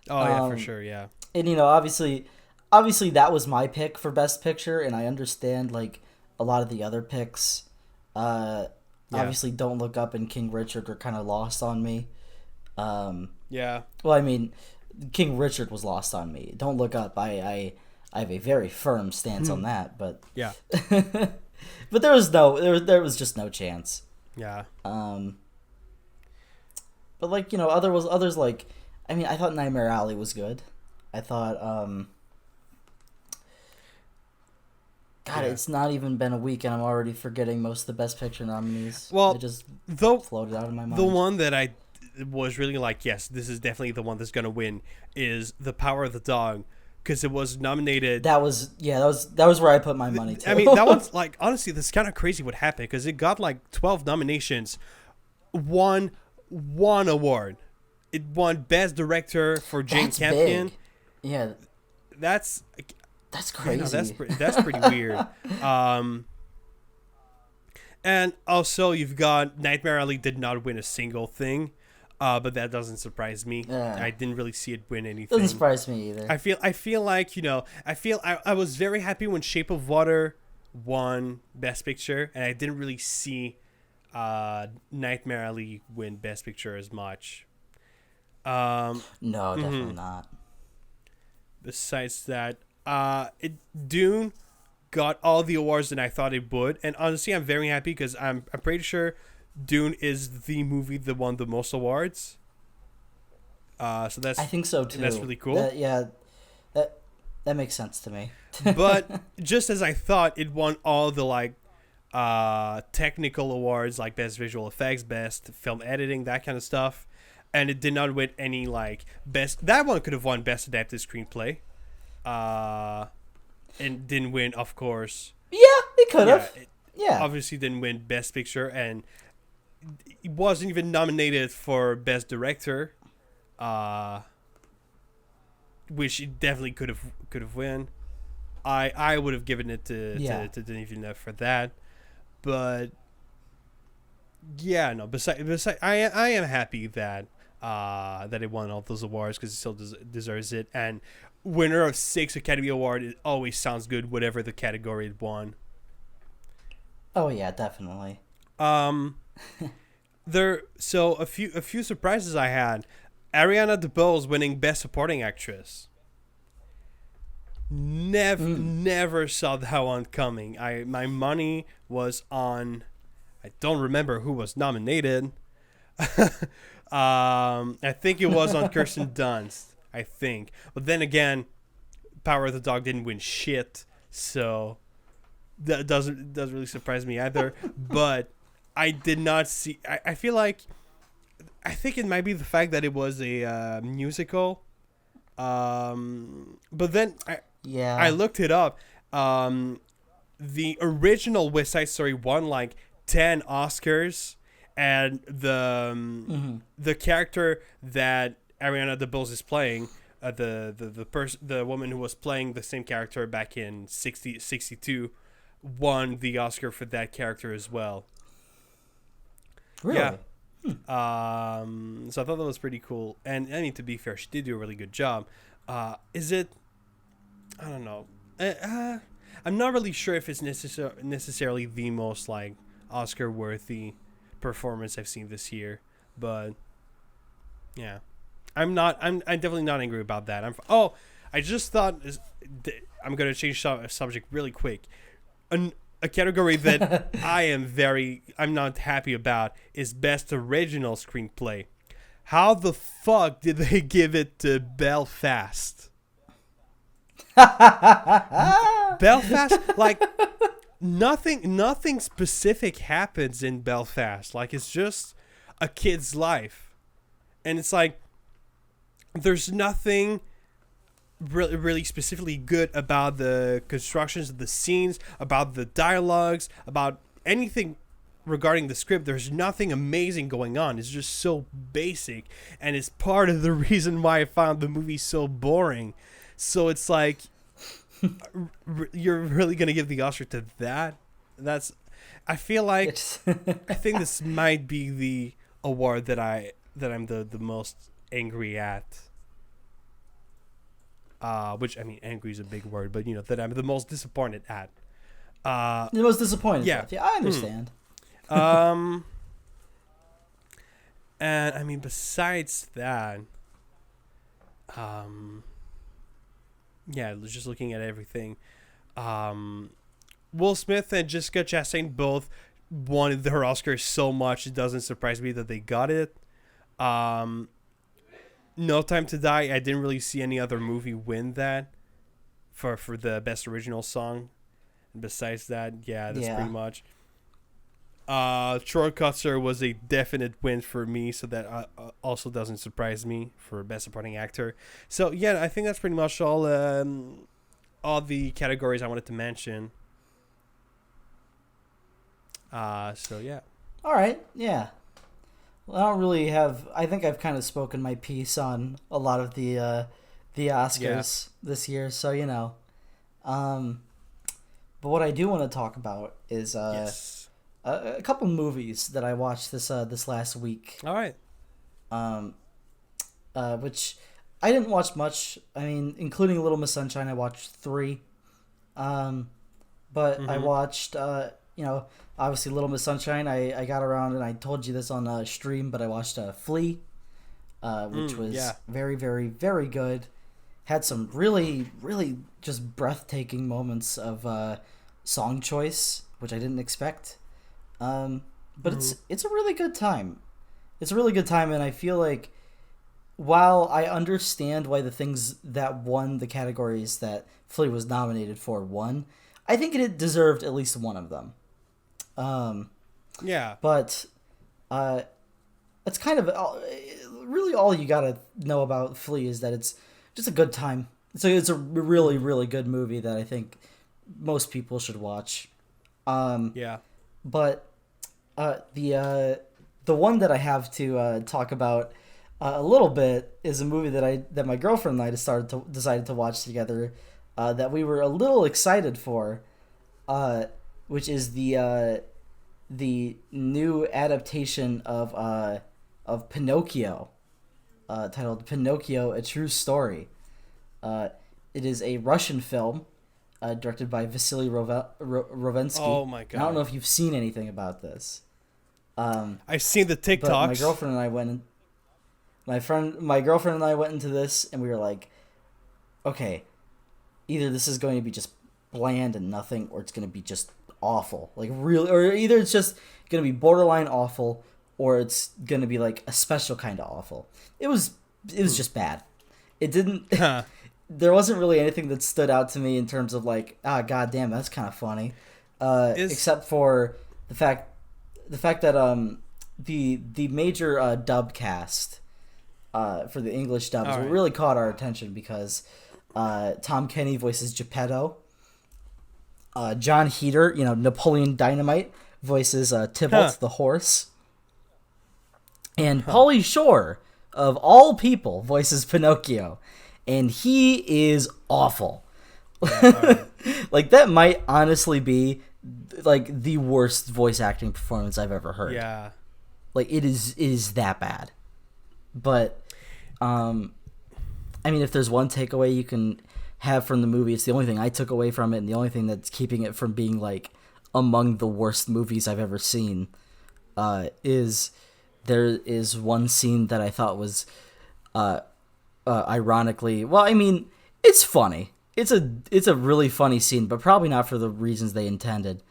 Oh yeah, for sure. Yeah. And obviously that was my pick for Best Picture, and I understand like a lot of the other picks. Obviously, Don't Look Up and King Richard are kind of lost on me. Yeah. Well, King Richard was lost on me. Don't Look Up, I have a very firm stance on that, but Yeah. but there was just no chance. Yeah. But like others like, I thought Nightmare Alley was good. I thought God, it's not even been a week and I'm already forgetting most of the Best Picture nominees. Well, it just though floated out of my mind. the one that I was really like, yes, this is definitely the one that's gonna win, is The Power of the Dog, because it was nominated. That was where I put my money too. That one's like, honestly, this is kind of crazy what happened, because it got like 12 nominations, won one award. It won Best Director for Jane That's Campion. big. Yeah, That's crazy. That's pretty weird. And also you've got Nightmare Alley did not win a single thing, but that doesn't surprise me. I didn't really see it win anything. Doesn't surprise me either. I feel like I was very happy when Shape of Water won Best Picture, and I didn't really see Nightmare Alley win Best Picture as much. No, definitely not. Besides that, Dune got all the awards that I thought it would, and honestly, I'm very happy because I'm pretty sure Dune is the movie that won the most awards. So that's, I think so too. That's really cool. That makes sense to me. But just as I thought, it won all the technical awards, like Best Visual Effects, Best Film Editing, that kind of stuff. And it did not win any best. That one could have won Best Adapted Screenplay. And didn't win, of course. Yeah, it could have. Yeah. Obviously didn't win Best Picture, and it wasn't even nominated for Best Director. Which it definitely could have won. I would have given it to Denis Villeneuve for that. But yeah, no. Besides, I am happy that it won all those awards, because it still deserves it. And winner of 6 Academy Award, it always sounds good, whatever the category it won. Oh yeah, definitely. So a few surprises I had. Ariana DeBose winning Best Supporting Actress. Never saw that one coming. My money was on. I don't remember who was nominated. I think it was on Kirsten Dunst. I think, but then again, Power of the Dog didn't win shit, so that doesn't really surprise me either. But I did not see. I feel like I think it might be the fact that it was a musical. But then I looked it up. The original West Side Story won like 10 Oscars, and the character that Ariana DeBose is playing, the woman who was playing the same character back in 62, won the Oscar for that character as well. Really? Yeah. So I thought that was pretty cool, and I mean, to be fair, she did do a really good job. Is it? I don't know. I'm not really sure if it's necessarily the most like Oscar-worthy performance I've seen this year, but yeah, I'm definitely not angry about that. I just thought I'm gonna change subject really quick. A category that I'm not happy about is Best Original Screenplay. How the fuck did they give it to Belfast? Belfast, like nothing specific happens in Belfast. Like, it's just a kid's life, and it's like there's nothing really specifically good about the constructions of the scenes, about the dialogues, about anything regarding the script. There's nothing amazing going on. It's just so basic, and it's part of the reason why I found the movie so boring. So it's like, you're really gonna give the Oscar to that? I feel like I think this might be the award that I'm the most angry at. Which, I mean, angry is a big word, but that I'm the most disappointed at. The most disappointed. Yeah, I understand. And I mean, besides that, just looking at everything, Will Smith and Jessica Chastain both wanted their Oscars so much, it doesn't surprise me that they got it. No Time to Die, I didn't really see any other movie win that for the best original song. And besides that, that's pretty much. Troy Kotsur was a definite win for me, so that also doesn't surprise me for best supporting actor. So I think that's pretty much all the categories I wanted to mention. All right, yeah. Well, I don't really have. I think I've kind of spoken my piece on a lot of the Oscars this year. So but what I do want to talk about is a couple movies that I watched this last week. All right. Which I didn't watch much. I mean, including Little Miss Sunshine, I watched 3. But I watched obviously Little Miss Sunshine. I got around and I told you this on stream, but I watched Flea, which was very, very, very good. Had some really, really just breathtaking moments of song choice, which I didn't expect. But it's a really good time. It's a really good time, and I feel like while I understand why the things that won the categories that Flea was nominated for won, I think it deserved at least one of them. But it's kind of really all you gotta know about Flea is that it's just a good time. So it's a really, really good movie that I think most people should watch. But the one that I have to talk about a little bit is a movie that my girlfriend and I decided to watch together, that we were a little excited for, which is the new adaptation of Pinocchio, titled Pinocchio: A True Story. It is a Russian film, directed by Vasily Rovensky. Oh my god! I don't know if you've seen anything about this. I've seen the TikToks. But my girlfriend and I went. My girlfriend and I went into this, and we were like, "Okay, either this is going to be just bland and nothing, or it's going to be just awful, like really, or either it's just going to be borderline awful, or it's going to be like a special kind of awful. It was just bad. It didn't. There wasn't really anything that stood out to me in terms of like, goddamn, that's kind of funny, except for the fact that the major dub cast for the English dubs really caught our attention because Tom Kenny voices Geppetto. John Heder, Napoleon Dynamite, voices Tybalt the horse. And Pauly Shore, of all people, voices Pinocchio. And he is awful. Like, that might honestly be, like, the worst voice acting performance I've ever heard. Yeah. Like, it is that bad. But, I mean, if there's one takeaway you can have from the movie, it's the only thing I took away from it, and the only thing that's keeping it from being, like, among the worst movies I've ever seen, is there is one scene that I thought was, ironically, well, I mean, it's funny. It's a really funny scene, but probably not for the reasons they intended.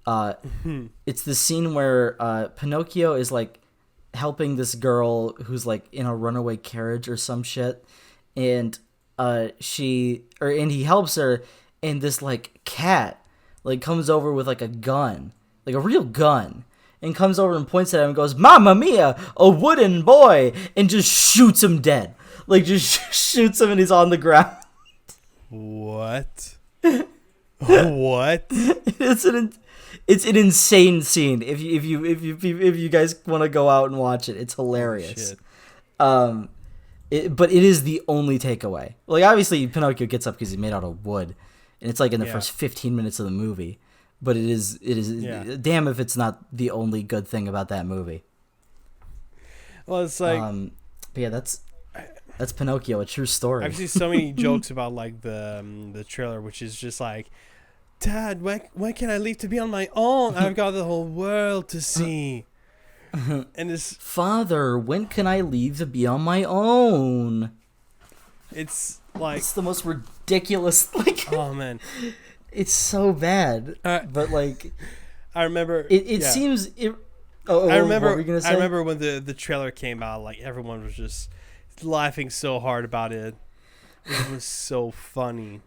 It's the scene where Pinocchio is, like, helping this girl who's, like, in a runaway carriage or some shit, and he helps her, and this, like, cat, like, comes over with, like, a gun, like a real gun, and comes over and points at him and goes, "Mamma mia, a wooden boy," and just shoots him dead. Like, just shoots him and he's on the ground. What? What? It's an insane scene. If you guys want to go out and watch it, it's hilarious. But it is the only takeaway. Like, obviously Pinocchio gets up because he's made out of wood, and it's like in the first 15 minutes of the movie. But it is damn if it's not the only good thing about that movie. Well, it's like, but yeah, that's Pinocchio, a true story. I've seen so many jokes about, like, the trailer, which is just like, "Dad, when can I leave to be on my own? I've got the whole world to see." And this, "Father, when can I leave to be on my own?" It's like, it's the most ridiculous. Like, oh man, it's so bad. But like, I remember it seems. I remember. What were you gonna say? I remember when the trailer came out. Like, everyone was just laughing so hard about it. It was so funny.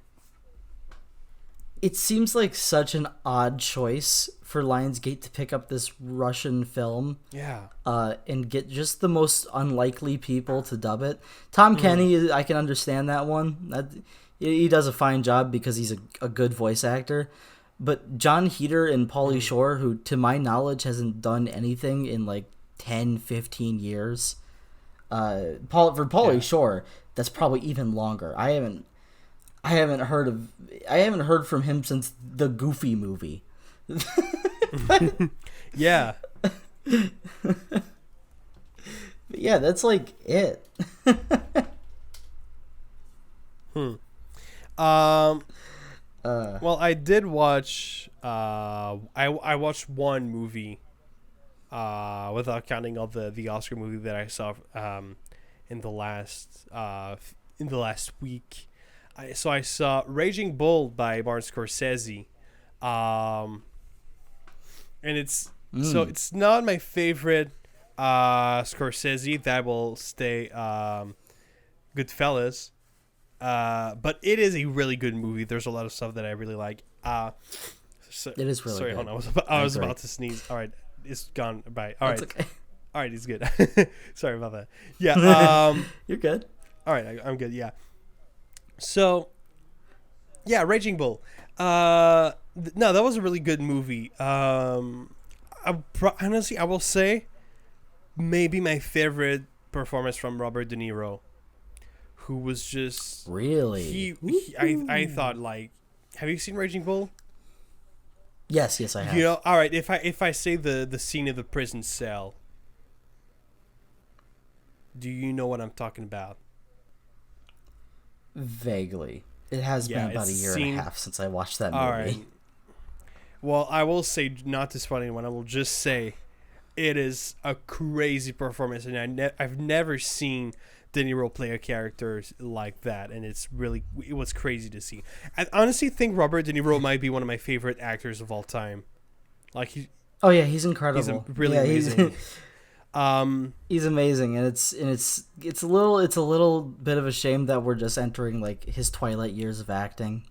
It seems like such an odd choice for Lionsgate to pick up this Russian film, and get just the most unlikely people to dub it. Tom Kenny, I can understand that one. He does a fine job because he's a good voice actor. But John Heder and Pauly Shore, who, to my knowledge, hasn't done anything in like 10, 15 years. For Pauly Shore, that's probably even longer. I haven't heard from him since the Goofy movie. Yeah. Yeah, that's like it. Well, I did watch. I watched one movie. Without counting all the Oscar movie that I saw in the last week. I saw Raging Bull by Martin Scorsese, and it's not my favorite Scorsese. That will stay Goodfellas, but it is a really good movie. There's a lot of stuff that I really like. It is really sorry, good. hold on. I was about to sneeze. All right, it's gone. Bye. All right, okay. All right, it's good. Sorry about that. Yeah, You're good. All right, I'm good. Yeah. So, yeah, Raging Bull. No, that was a really good movie. Honestly, I will say maybe my favorite performance from Robert De Niro, who was just really. I thought, like, have you seen Raging Bull? Yes, I have. All right. If I say the scene of the prison cell, do you know what I'm talking about? Vaguely. It has been about a year and a half since I watched that movie. All right. Well, I will say not this funny one. I will just say it is a crazy performance, and I've never seen De Niro play a character like that, and it was crazy to see. I honestly think Robert De Niro might be one of my favorite actors of all time. Like Oh yeah, he's incredible. he's really amazing. He's amazing, and it's a little bit of a shame that we're just entering like his twilight years of acting,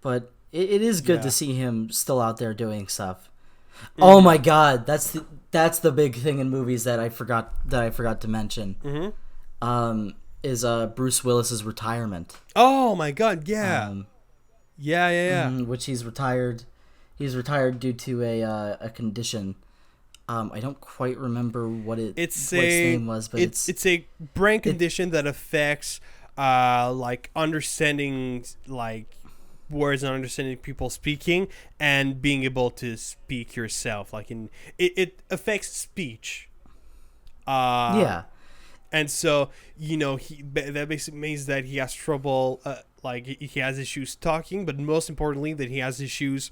but it is good to see him still out there doing stuff. Mm-hmm. Oh my God, that's the big thing in movies that I forgot to mention. Mm-hmm. Is Bruce Willis's retirement. Oh my God, yeah. Yeah. Which he's retired. He's retired due to a condition. I don't quite remember what its name was, but it's a brain condition that affects like understanding like words and understanding people speaking and being able to speak yourself. Like it affects speech. Yeah. And so, that basically means that he has trouble, like he has issues talking, but most importantly that he has issues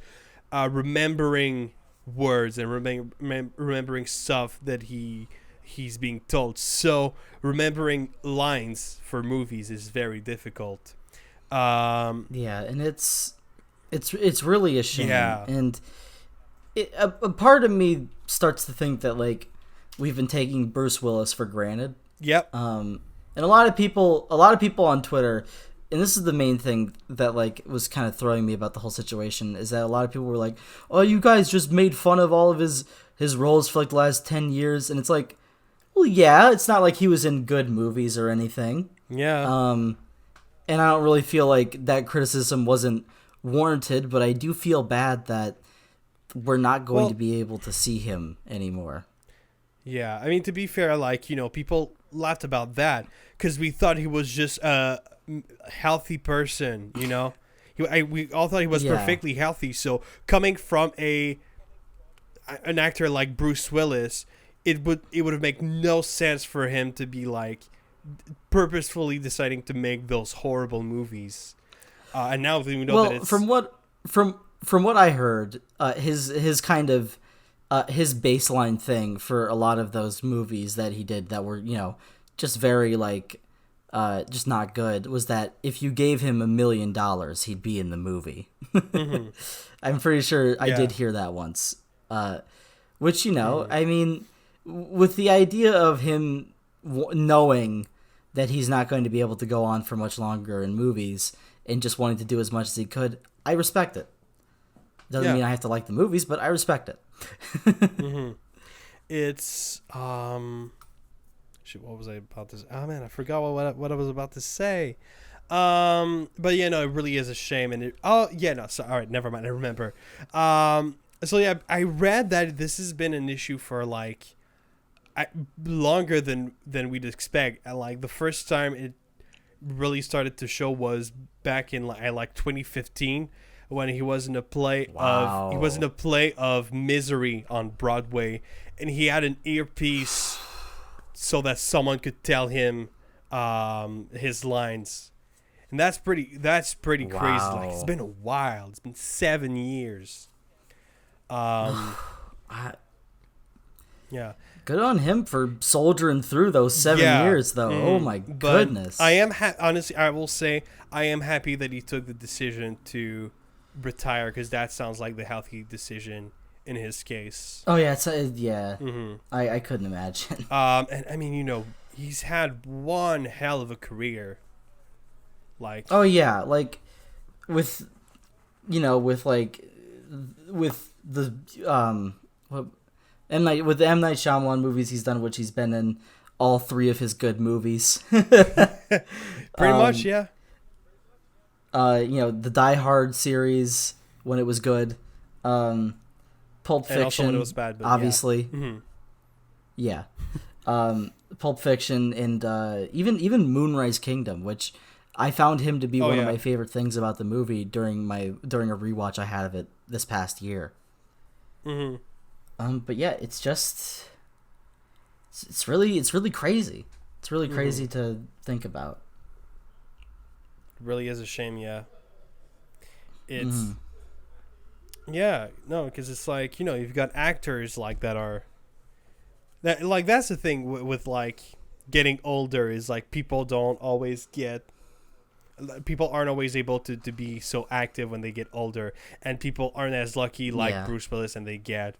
remembering words and remembering stuff that he's being told. So remembering lines for movies is very difficult. Yeah, and it's really a shame. Yeah. And a part of me starts to think that like we've been taking Bruce Willis for granted. Yep. And a lot of people on Twitter, and this is the main thing that like was kind of throwing me about the whole situation, is that a lot of people were like, "Oh, you guys just made fun of all of his roles for like the last 10 years." And it's like, well, yeah, it's not like he was in good movies or anything. Yeah. And I don't really feel like that criticism wasn't warranted, but I do feel bad that we're not going to be able to see him anymore. Yeah, I mean, to be fair, like, people laughed about that because we thought he was just a healthy person, we all thought he was perfectly healthy. So coming from an actor like Bruce Willis, it would have made no sense for him to be like purposefully deciding to make those horrible movies. And now we know that it's from what I heard, his kind of his baseline thing for a lot of those movies that he did that were just very like just not good was that if you gave him $1 million, he'd be in the movie. Mm-hmm. I'm pretty sure I did hear that once. Which I mean, with the idea of him knowing that he's not going to be able to go on for much longer in movies and just wanting to do as much as he could, I respect it. Doesn't mean I have to like the movies, but I respect it. Mm-hmm. It's shoot, what was I about to say? Oh man, I forgot what I was about to say. But it really is a shame. And all right, never mind, I remember. So yeah, I read that this has been an issue for like longer than we'd expect. And like the first time it really started to show was back in like 2015 when he was in a play of Misery on Broadway, and he had an earpiece so that someone could tell him his lines. And that's pretty crazy. Like, it's been a while. It's been 7 years. Yeah. Good on him for soldiering through those 7 years, though. Oh my goodness! I am honestly, I will say, I am happy that he took the decision to retire, because that sounds like the healthy decision in his case. Oh yeah, Mm-hmm. I couldn't imagine. And I mean, he's had one hell of a career. Like, oh yeah, like with the M. Night Shyamalan movies he's done, which he's been in all 3 of his good movies. Pretty much, yeah. The Die Hard series when it was good, Pulp Fiction, and also when it was bad, but obviously, yeah. Pulp Fiction, and even Moonrise Kingdom, which I found him to be one of my favorite things about the movie during a rewatch I had of it this past year. Mm-hmm. But yeah, it's really crazy. It's really crazy to think about. It really is a shame, yeah. It's because it's like, you've got actors like that's the thing with like getting older is like people aren't always able to be so active when they get older, and people aren't as lucky like Yeah. Bruce Willis, and they get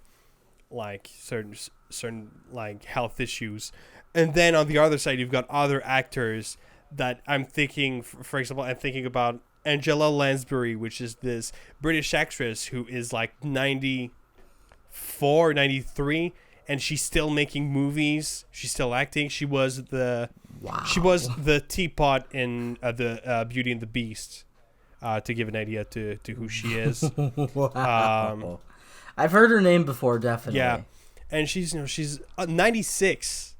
like certain like health issues. And then on the other side, you've got other actors that I'm thinking, for example, I'm thinking about Angela Lansbury, which is this British actress who is like 94, 93, and she's still making movies. She's still acting. She was the teapot in the Beauty and the Beast, to give an idea to who she is. Wow. I've heard her name before, definitely. Yeah, and she's 96,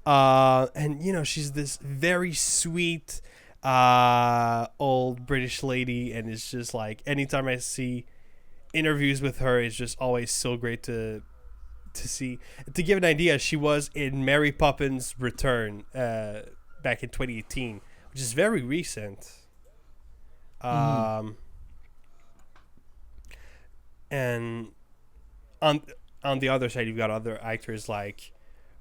and she's this very sweet old British lady, and it's just like anytime I see interviews with her, it's just always so great to see. To give an idea, she was in Mary Poppins Return back in 2018, which is very recent. And on the other side, you've got other actors like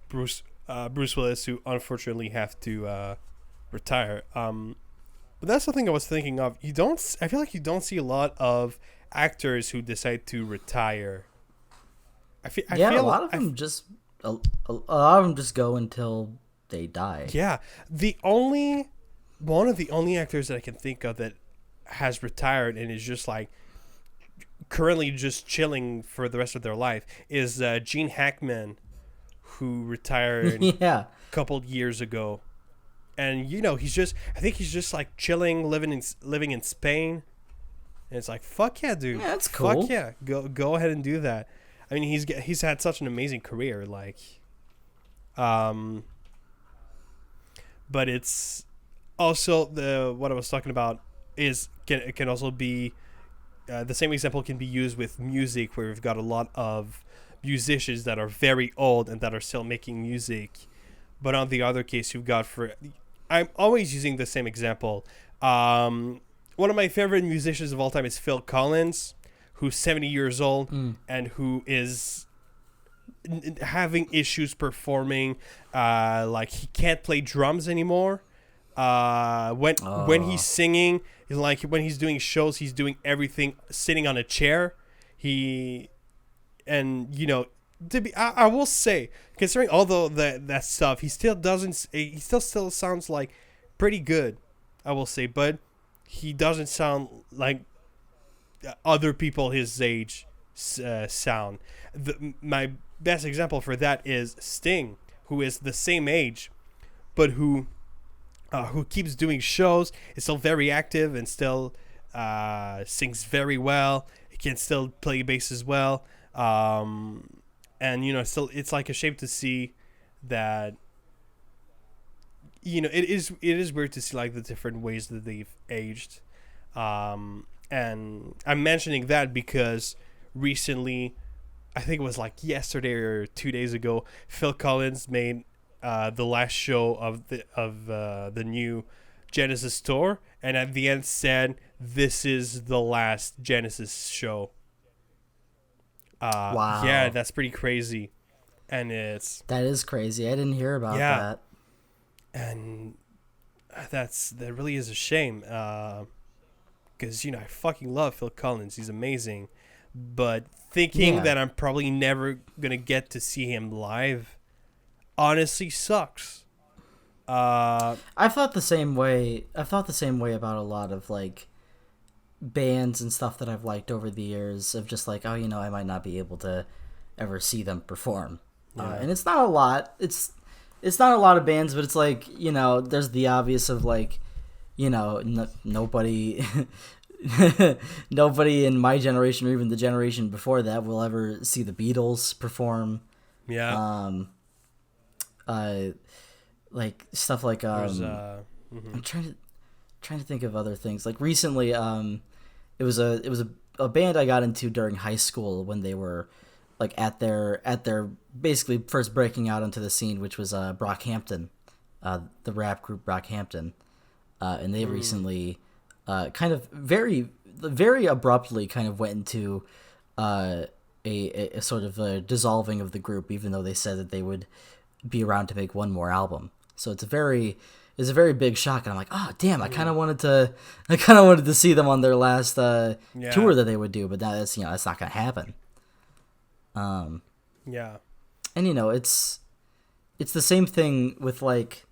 Bruce Willis, who unfortunately have to retire. But that's the thing I was thinking of. I feel like you don't see a lot of actors who decide to retire. I feel a lot of them just a lot of them just go until they die. Yeah, one of the only actors that I can think of that has retired and is just like currently just chilling for the rest of their life is Gene Hackman, who retired Yeah. a couple years ago. And I think he's just like chilling, living in Spain. And it's like, fuck yeah, dude. Yeah, that's cool. Fuck yeah, go ahead and do that. I mean, he's had such an amazing career, like, but it's also what I was talking about can also be the same example can be used with music, where we've got a lot of musicians that are very old and that are still making music. But on the other case, you've got I'm always using the same example. One of my favorite musicians of all time is Phil Collins, who's 70 years old and who is having issues performing. Like he can't play drums anymore. When he's singing, like when he's doing shows, he's doing everything sitting on a chair. I will say, considering all that stuff, he still sounds like pretty good, I will say, but he doesn't sound like other people his age sound. My best example for that is Sting, who is the same age, but who keeps doing shows, is still very active and still sings very well. He can still play bass as well. And still, it's like a shame to see that. It is weird to see like the different ways that they've aged. And I'm mentioning that because recently, I think it was like yesterday or 2 days ago, Phil Collins made the last show of the new Genesis tour, and at the end said, "This is the last Genesis show." Wow. Yeah, that's pretty crazy, and that is crazy. I didn't hear about that. And that really is a shame. Because I fucking love Phil Collins. He's amazing. But thinking that I'm probably never gonna get to see him live honestly sucks. I've thought the same way. I've thought the same way about a lot of like bands and stuff that I've liked over the years, of just like, I might not be able to ever see them perform. And it's not a lot. It's not a lot of bands, but it's like, there's the obvious of like, nobody nobody in my generation or even the generation before that will ever see the Beatles perform. Like stuff like I'm trying to think of other things. Like recently, it was a band I got into during high school when they were like at their basically first breaking out into the scene, which was Brockhampton, the rap group Brockhampton. And they recently kind of very, very abruptly kind of went into a sort of a dissolving of the group, even though they said that they would be around to make one more album. So it's a very big shock, and I'm like, oh damn, I kind of wanted to see them on their last tour that they would do, but that's that's not gonna happen. Yeah. And it's the same thing with like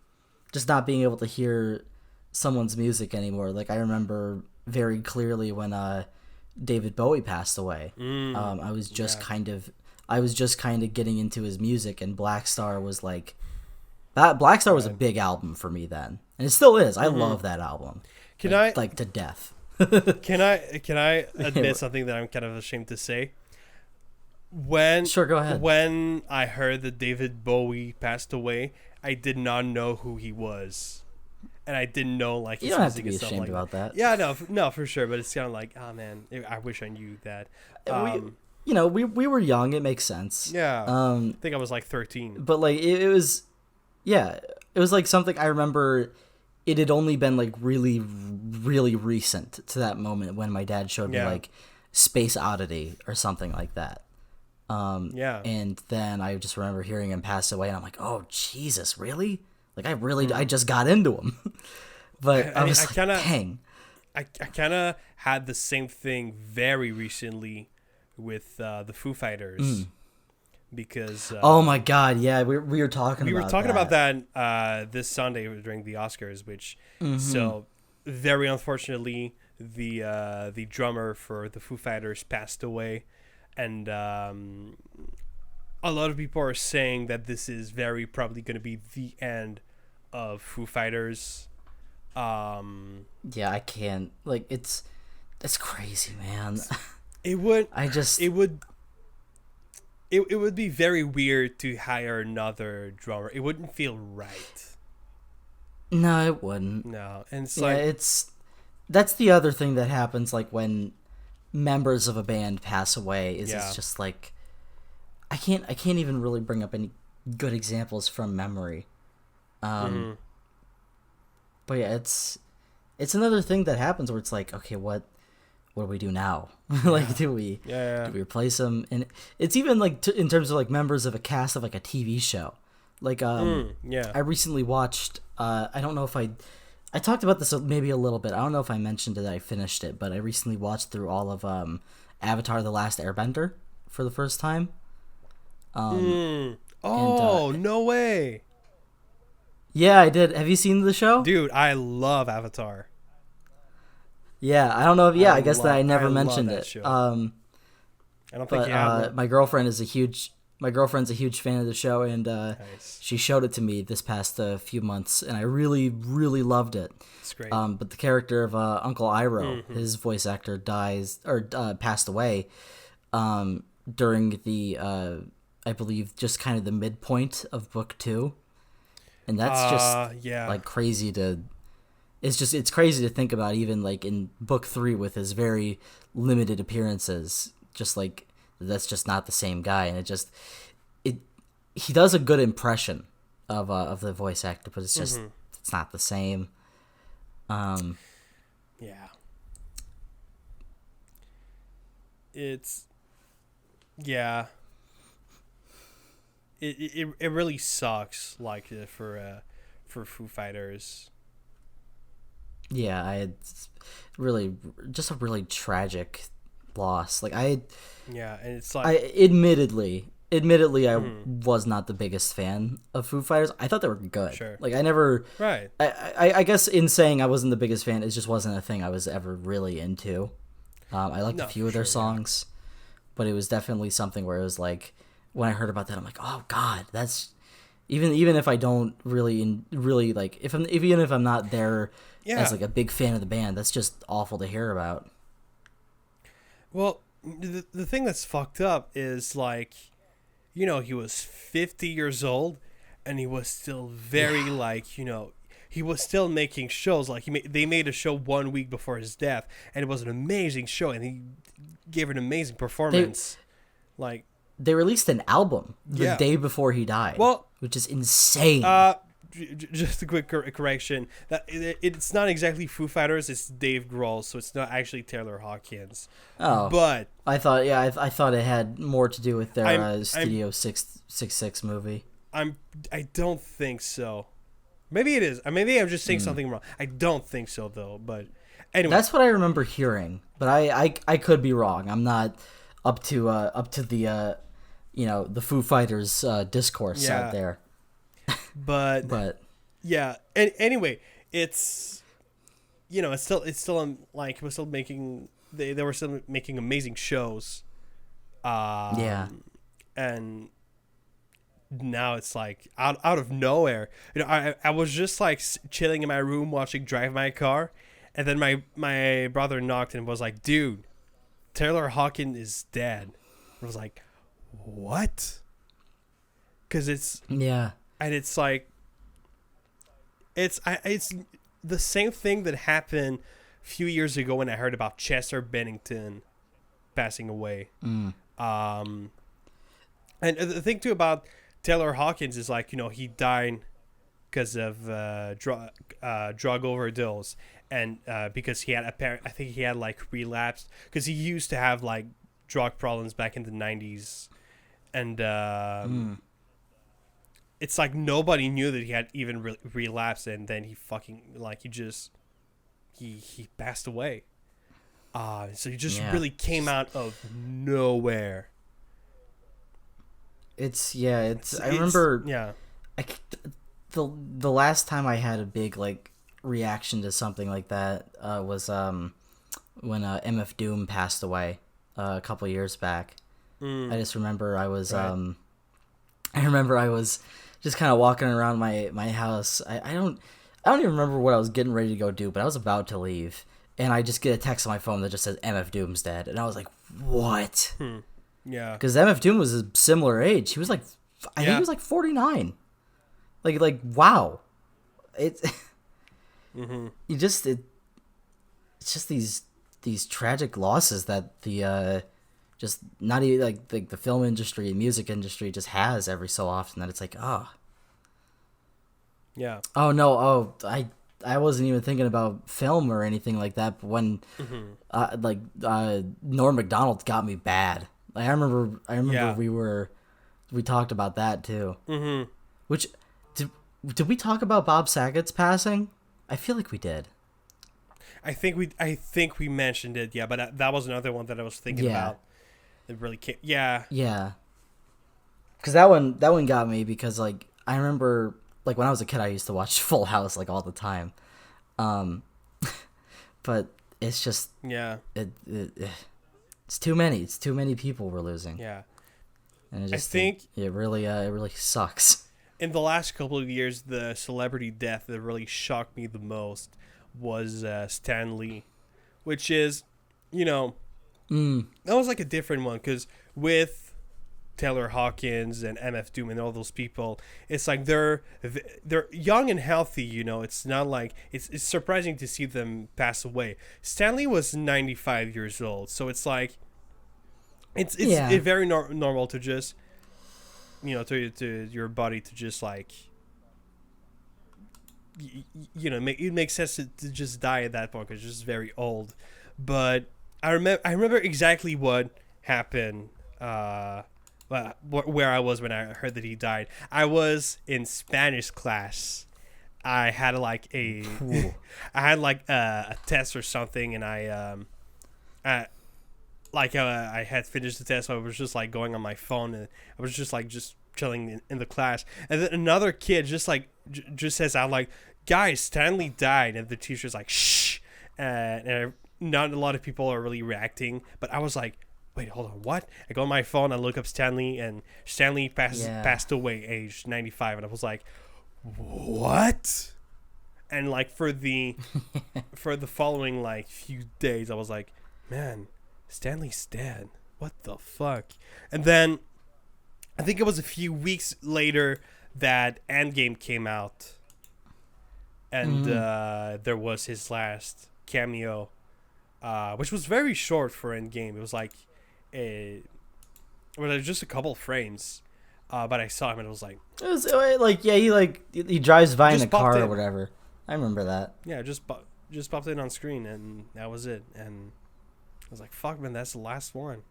just not being able to hear someone's music anymore. Like I remember very clearly when David Bowie passed away. I was just kind of getting into his music, and Black Star was like that. Black Star was a big album for me then, and it still is. I love that album. Like to death. Can I admit something that I'm kind of ashamed to say? Sure, go ahead. When I heard that David Bowie passed away, I did not know who he was, and I didn't know like his you don't have to be music and stuff ashamed like about that. Yeah, no, for sure. But it's kind of like, oh man, I wish I knew that. We were young. It makes sense. Yeah. I think I was like 13. But like it was, it was like something I remember. It had only been like really, really recent to that moment when my dad showed me like Space Oddity or something like that. And then I just remember hearing him pass away, and I'm like, oh Jesus, really? Like I just got into him. But I was dang. I kind of had the same thing very recently with the Foo Fighters. Because oh my god, yeah, we were talking about that this Sunday during the Oscars, which so very unfortunately the drummer for the Foo Fighters passed away, and a lot of people are saying that this is very probably going to be the end of Foo Fighters. Yeah, I can't, like, it's crazy, man. It would be very weird to hire another drummer. It wouldn't feel right. No, it wouldn't. No, and it's that's the other thing that happens, like when members of a band pass away. It's just like I can't even really bring up any good examples from memory. But yeah, it's another thing that happens where it's like, okay, what do we do now? Like, do we replace them? And it's even like in terms of like members of a cast of like a TV show. Like, I recently watched. I don't know if I talked about this maybe a little bit. I don't know if I mentioned it. I finished it, but I recently watched through all of Avatar: The Last Airbender for the first time. No way! Yeah, I did. Have you seen the show? Dude, I love Avatar. Yeah, I don't know if I guess that I never mentioned it. Show. I don't think you have. My girlfriend's a huge fan of the show, and nice. She showed it to me this past few months, and I really, really loved it. It's great. But the character of Uncle Iroh, his voice actor, passed away during the I believe just kind of the midpoint of book 2, and that's just like crazy to. It's crazy to think about, even like in book 3 with his very limited appearances, just like that's just not the same guy, and he does a good impression of the voice actor, but it's just it's not the same. It really sucks, like for Foo Fighters. Yeah, it's really just a really tragic loss. Like and it's like admittedly I was not the biggest fan of Foo Fighters. I thought they were good. Sure. Like I never right. I guess in saying I wasn't the biggest fan, it just wasn't a thing I was ever really into. I liked a few of their songs, but it was definitely something where it was like when I heard about that, I'm like, oh god, that's even if I don't really like even if I'm not there as like a big fan of the band, that's just awful to hear about. Well, the thing that's fucked up is, like, he was 50 years old, and he was still very he was still making shows. Like they made a show 1 week before his death, and it was an amazing show, and he gave an amazing performance. They released an album the day before he died, which is insane. Just a quick correction. That it's not exactly Foo Fighters. It's Dave Grohl, so it's not actually Taylor Hawkins. Oh, but I thought it had more to do with their Studio 666 movie. I don't think so. Maybe it is. Maybe I'm just saying something wrong. I don't think so though. But anyway, That's what I remember hearing, but I could be wrong. I'm not up to the the Foo Fighters discourse out there. but yeah. And anyway, it's it's still like we're still making they were still making amazing shows. And now it's like out of nowhere. I was just like chilling in my room watching Drive My Car, and then my brother knocked and was like, "Dude, Taylor Hawkins is dead." I was like, "What?" Because it's and it's like it's the same thing that happened a few years ago when I heard about Chester Bennington passing away. And the thing too about Taylor Hawkins is like, he died because of drug overdose, and because he had I think he had like relapsed because he used to have like drug problems back in the 90s, and it's like nobody knew that he had even relapsed, and then he fucking like he passed away. So he just really came out of nowhere. I remember the last time I had a big like reaction to something like that was when MF Doom passed away a couple years back. I just remember I was just kind of walking around my house. I don't even remember what I was getting ready to go do, but I was about to leave, and I just get a text on my phone that just says MF Doom's dead, and I was like, what? Yeah, because MF Doom was a similar age. He was like, I think he was like 49. Like wow, it's it's just these tragic losses that the just not even like the film industry and music industry just has every so often, that it's like, oh no, I wasn't even thinking about film or anything like that, but when Norm Macdonald got me bad. Like, I remember we talked about that too. Which did we talk about Bob Saget's passing? I feel like we did. I think we mentioned it, but that was another one that I was thinking about. It really came, because that one got me, because like I remember like when I was a kid I used to watch Full House like all the time, but it's just it's too many people we're losing, and it just it really sucks. In the last couple of years, the celebrity death that really shocked me the most was Stan Lee, which is, that was like a different one, because with Taylor Hawkins and MF Doom and all those people, it's like they're young and healthy, it's not like it's surprising to see them pass away. Stan Lee was 95 years old, so it's like it's very normal to just to your body to just like it makes sense to just die at that point because it's just very old. But I remember exactly what happened where I was when I heard that he died. I was in Spanish class. I had a test or something, and I had finished the test, so I was just like going on my phone, and I was just chilling in the class, and then another kid just says out like, "Guys, Stanley died," and the teacher's like, "Shh," and not a lot of people are really reacting, but I was like, wait, hold on, what? I go on my phone, I look up Stanley, and Stanley passed away, aged 95, and I was like, what? And like for the following like few days, I was like, man, Stanley's dead. What the fuck? And then I think it was a few weeks later that Endgame came out, and there was his last cameo, which was very short for Endgame. It was like just a couple frames, but I saw him and it was like, he drives by in a car or whatever. I remember that. Yeah, just popped in on screen, and that was it. And I was like, fuck, man, that's the last one.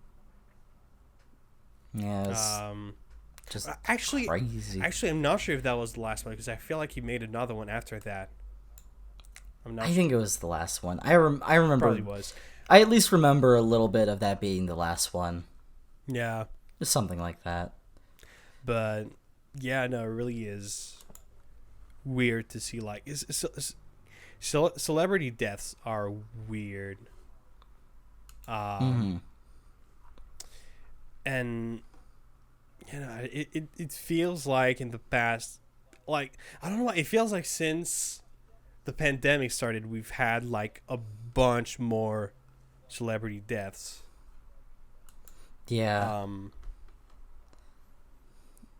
Yeah. Just Actually, crazy. I'm not sure if that was the last one because I feel like he made another one after that. I'm not I sure. think it was the last one. I remember. Probably was. I at least remember a little bit of that being the last one. Yeah, Just something like that. but yeah, no, it really is weird to see. Like, celebrity deaths are weird. Mm-hmm. And it feels like in the past, like, I don't know why, it feels like since the pandemic started we've had like a bunch more celebrity deaths. Yeah.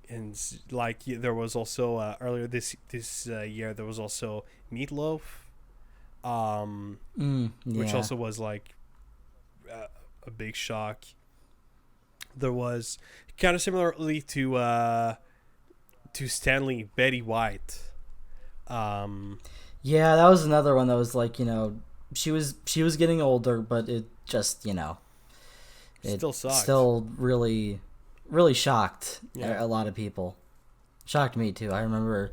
And like there was also earlier this year there was also Meatloaf, which Yeah. also was like a big shock. There was kind of similarly to Stanley, Betty White. Yeah, that was another one that was like, she was getting older, but it just, it Still sucked. still really, really shocked Yeah. a lot of people. Shocked me too. I remember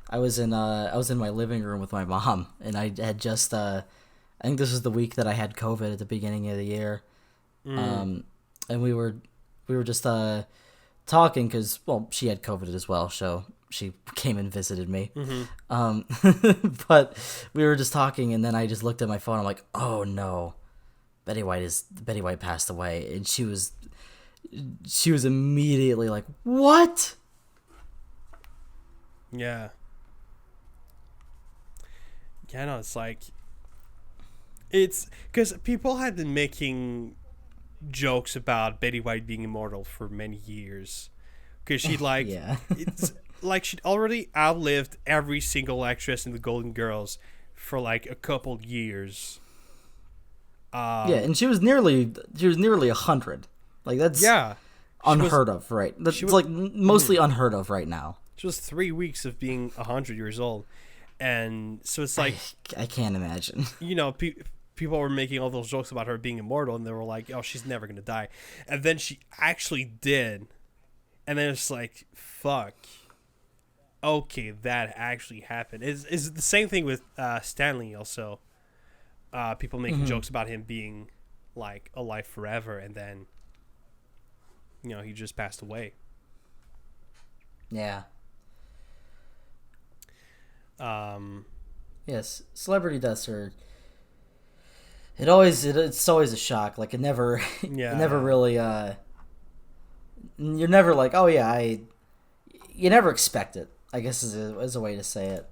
I was in my living room with my mom, and I had just I think this was the week that I had COVID at the beginning of the year. And we were just talking because, well, she had COVID as well, so she came and visited me. But we were just talking, and then I just looked at my phone. I'm like, oh no, Betty White passed away, and she was immediately like, what? Yeah. Yeah, no, it's like it's because people had been making jokes about Betty White being immortal for many years because she'd like Yeah. it's like she'd already outlived every single actress in the Golden Girls for like a couple years. Yeah, and she was nearly 100. Like, that's Yeah, unheard of, right? That's was- like mostly unheard of right now. she was 3 weeks of being 100 years old, and so it's like I can't imagine. people were making all those jokes about her being immortal, and they were like, "Oh, she's never gonna die," and then she actually did, and then it's like, "Fuck." Okay, that actually happened. Is the same thing with Stanley also. People making jokes about him being like alive forever, and then he just passed away. Yeah. Um, Yes, celebrity deaths are. It's always a shock. Like, it never Yeah. it never really you're never like, oh yeah, you never expect it, I guess is a way to say it.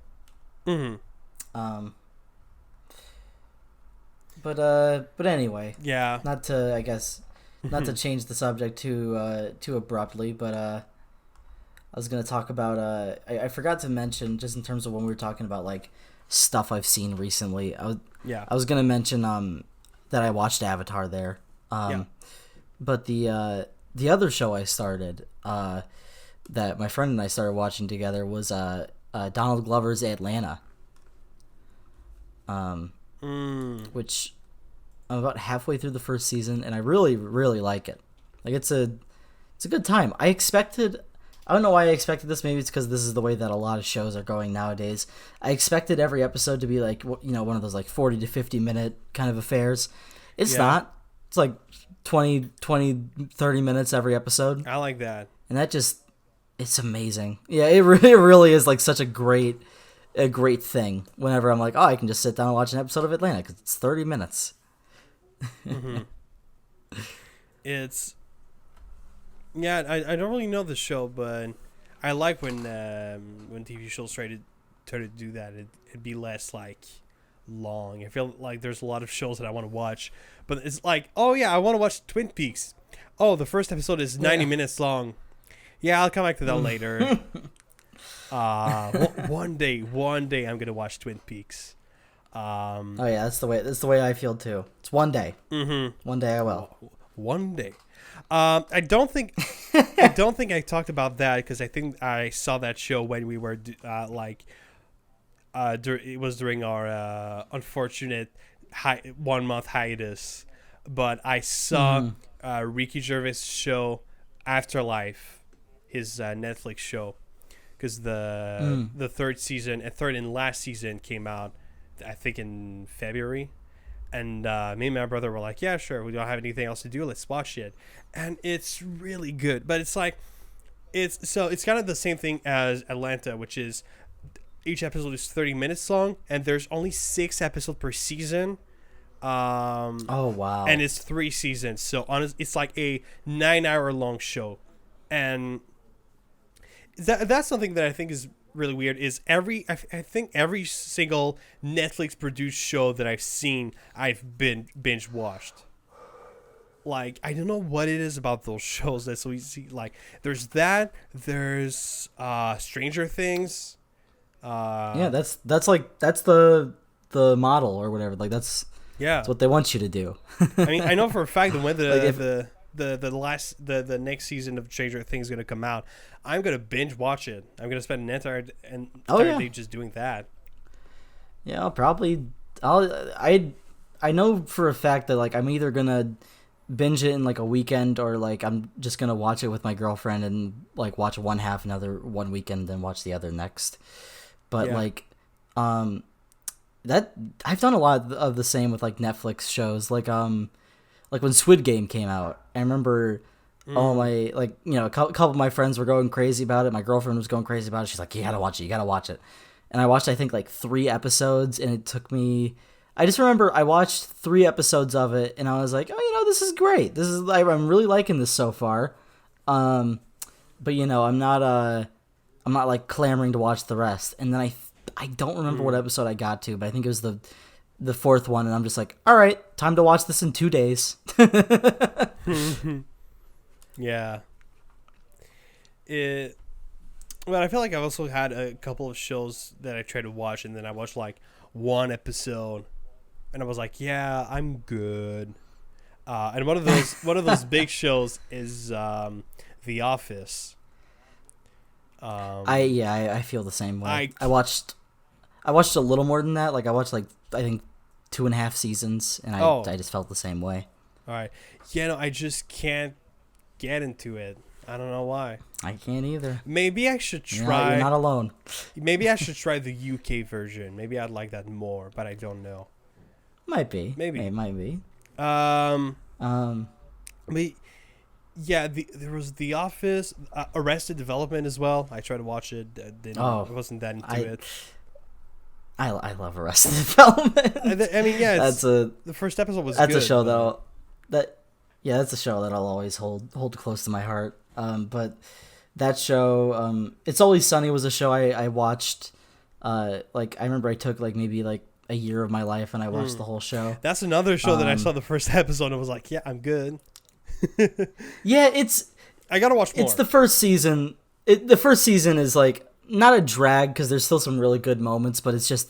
But anyway, yeah. not to change the subject too abruptly, but I was gonna talk about I forgot to mention, just in terms of when we were talking about like stuff I've seen recently. I was gonna mention that I watched Avatar there. But the other show I started that my friend and I started watching together was Donald Glover's Atlanta. Which I'm about halfway through the first season, and I really, really like it. Like, it's a good time. I don't know why I expected this. Maybe it's because this is the way that a lot of shows are going nowadays. I expected every episode to be like, one of those like 40 to 50 minute kind of affairs. It's not. It's like 20, 30 minutes every episode. I like that. And that it's amazing. Yeah, it really is like such a great thing. Whenever I'm like, oh, I can just sit down and watch an episode of Atlanta because it's 30 minutes. It's I don't really know the show, but I like when TV shows try to do that. It'd be less like long. I feel like there's a lot of shows that I want to watch, but it's like, oh yeah, I want to watch Twin Peaks. Oh, the first episode is 90 minutes long. Yeah, I'll come back to that later. One day I'm gonna watch Twin Peaks. Oh yeah, that's the way I feel too. It's one day. One day I will. One day. I don't think I talked about that because I think I saw that show when we were it was during our unfortunate 1 month hiatus. But I saw Ricky Gervais' show Afterlife, his Netflix show, because the third and last season came out, I think in February, and me and my brother were like, yeah, sure, we don't have anything else to do, let's watch it, and it's really good. But it's like it's kind of the same thing as Atlanta, which is each episode is 30 minutes long, and there's only 6 episodes per season. Oh wow! And it's 3 seasons, so it's like a 9-hour long show, and that's something that I think is really weird. Is I think every single Netflix produced show that I've seen, I've been binge watched. Like, I don't know what it is about those shows that's so easy. Like, there's Stranger Things. Yeah, that's the model or whatever. Like that's what they want you to do. I mean, I know for a fact that when the next season of Stranger Things is gonna come out, I'm gonna binge watch it. I'm gonna spend an entire day just doing that. Yeah, I know for a fact that like I'm either gonna binge it in like a weekend, or like I'm just gonna watch it with my girlfriend and like watch one half another one weekend, then watch the other next. But that I've done a lot of the same with like Netflix shows, like when Squid Game came out. I remember all my a couple of my friends were going crazy about it. My girlfriend was going crazy about it. She's like, you gotta watch it. And I watched, I think, like 3 episodes, and it took me. I just remember I watched 3 episodes of it, and I was like, oh, this is great. I'm really liking this so far. But I'm not like clamoring to watch the rest. And then I don't remember what episode I got to, but I think it was the 4th one, and I'm just like, all right, time to watch this in 2 days. Yeah. But I feel like I've also had a couple of shows that I tried to watch, and then I watched like 1 episode, and I was like, yeah, I'm good. And one of those big shows is The Office. I feel the same way. I watched a little more than that. Like I watched I think 2.5 seasons, and I just felt the same way. All right. Yeah, no, I just can't get into it. I don't know why. I can't either. Maybe I should try. You're not alone. Maybe I should try the UK version. Maybe I'd like that more, but I don't know. Might be. Maybe. It might be. But yeah, there was The Office, Arrested Development as well. I tried to watch it. I wasn't that into it. I love Arrested Development. I mean, yeah, the first episode was good. That's a show that's a show that I'll always hold close to my heart. But that show, It's Always Sunny was a show I watched. I remember I took maybe a year of my life, and I watched the whole show. That's another show that I saw the first episode and was like, yeah, I'm good. Yeah, I gotta watch more. It's the first season. The first season is not a drag because there's still some really good moments, but it's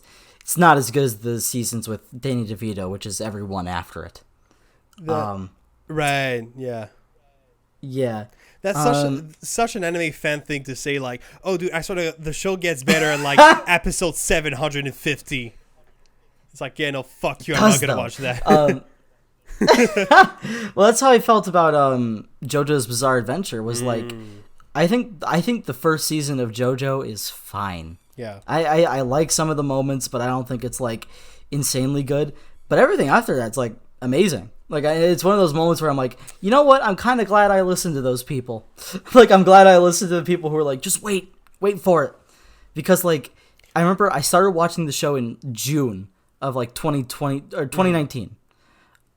not as good as the seasons with Danny DeVito, which is every one after it. Right. Yeah. Yeah. That's such an anime fan thing to say. Like, oh, dude, I saw the show gets better at episode 750. It's like, yeah, no, fuck you. I'm not gonna watch that. Well, that's how I felt about JoJo's Bizarre Adventure. Was I think the first season of JoJo is fine. Yeah. I like some of the moments, but I don't think it's insanely good. But everything after that's amazing. It's one of those moments where I'm like, you know what? I'm kind of glad I listened to those people. I'm glad I listened to the people who were just wait for it, because I remember I started watching the show in June of 2020 or 2019.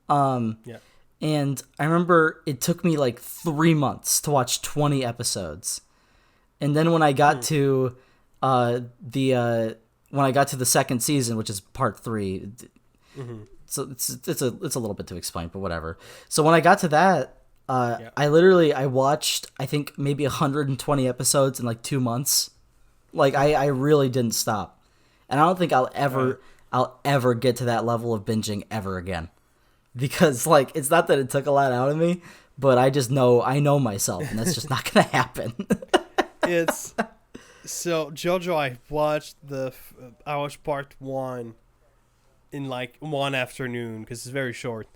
Yeah. And I remember it took me 3 months to watch 20 episodes. And then when I got to the second season, which is part 3, so it's a little bit to explain, but whatever. So when I got to that, I watched, I think, maybe 120 episodes in 2 months. I really didn't stop. And I don't think I'll ever get to that level of binging ever again. Because it's not that it took a lot out of me, but I know myself, and that's just not gonna happen. So JoJo, I watched part 1 in one afternoon because it's very short.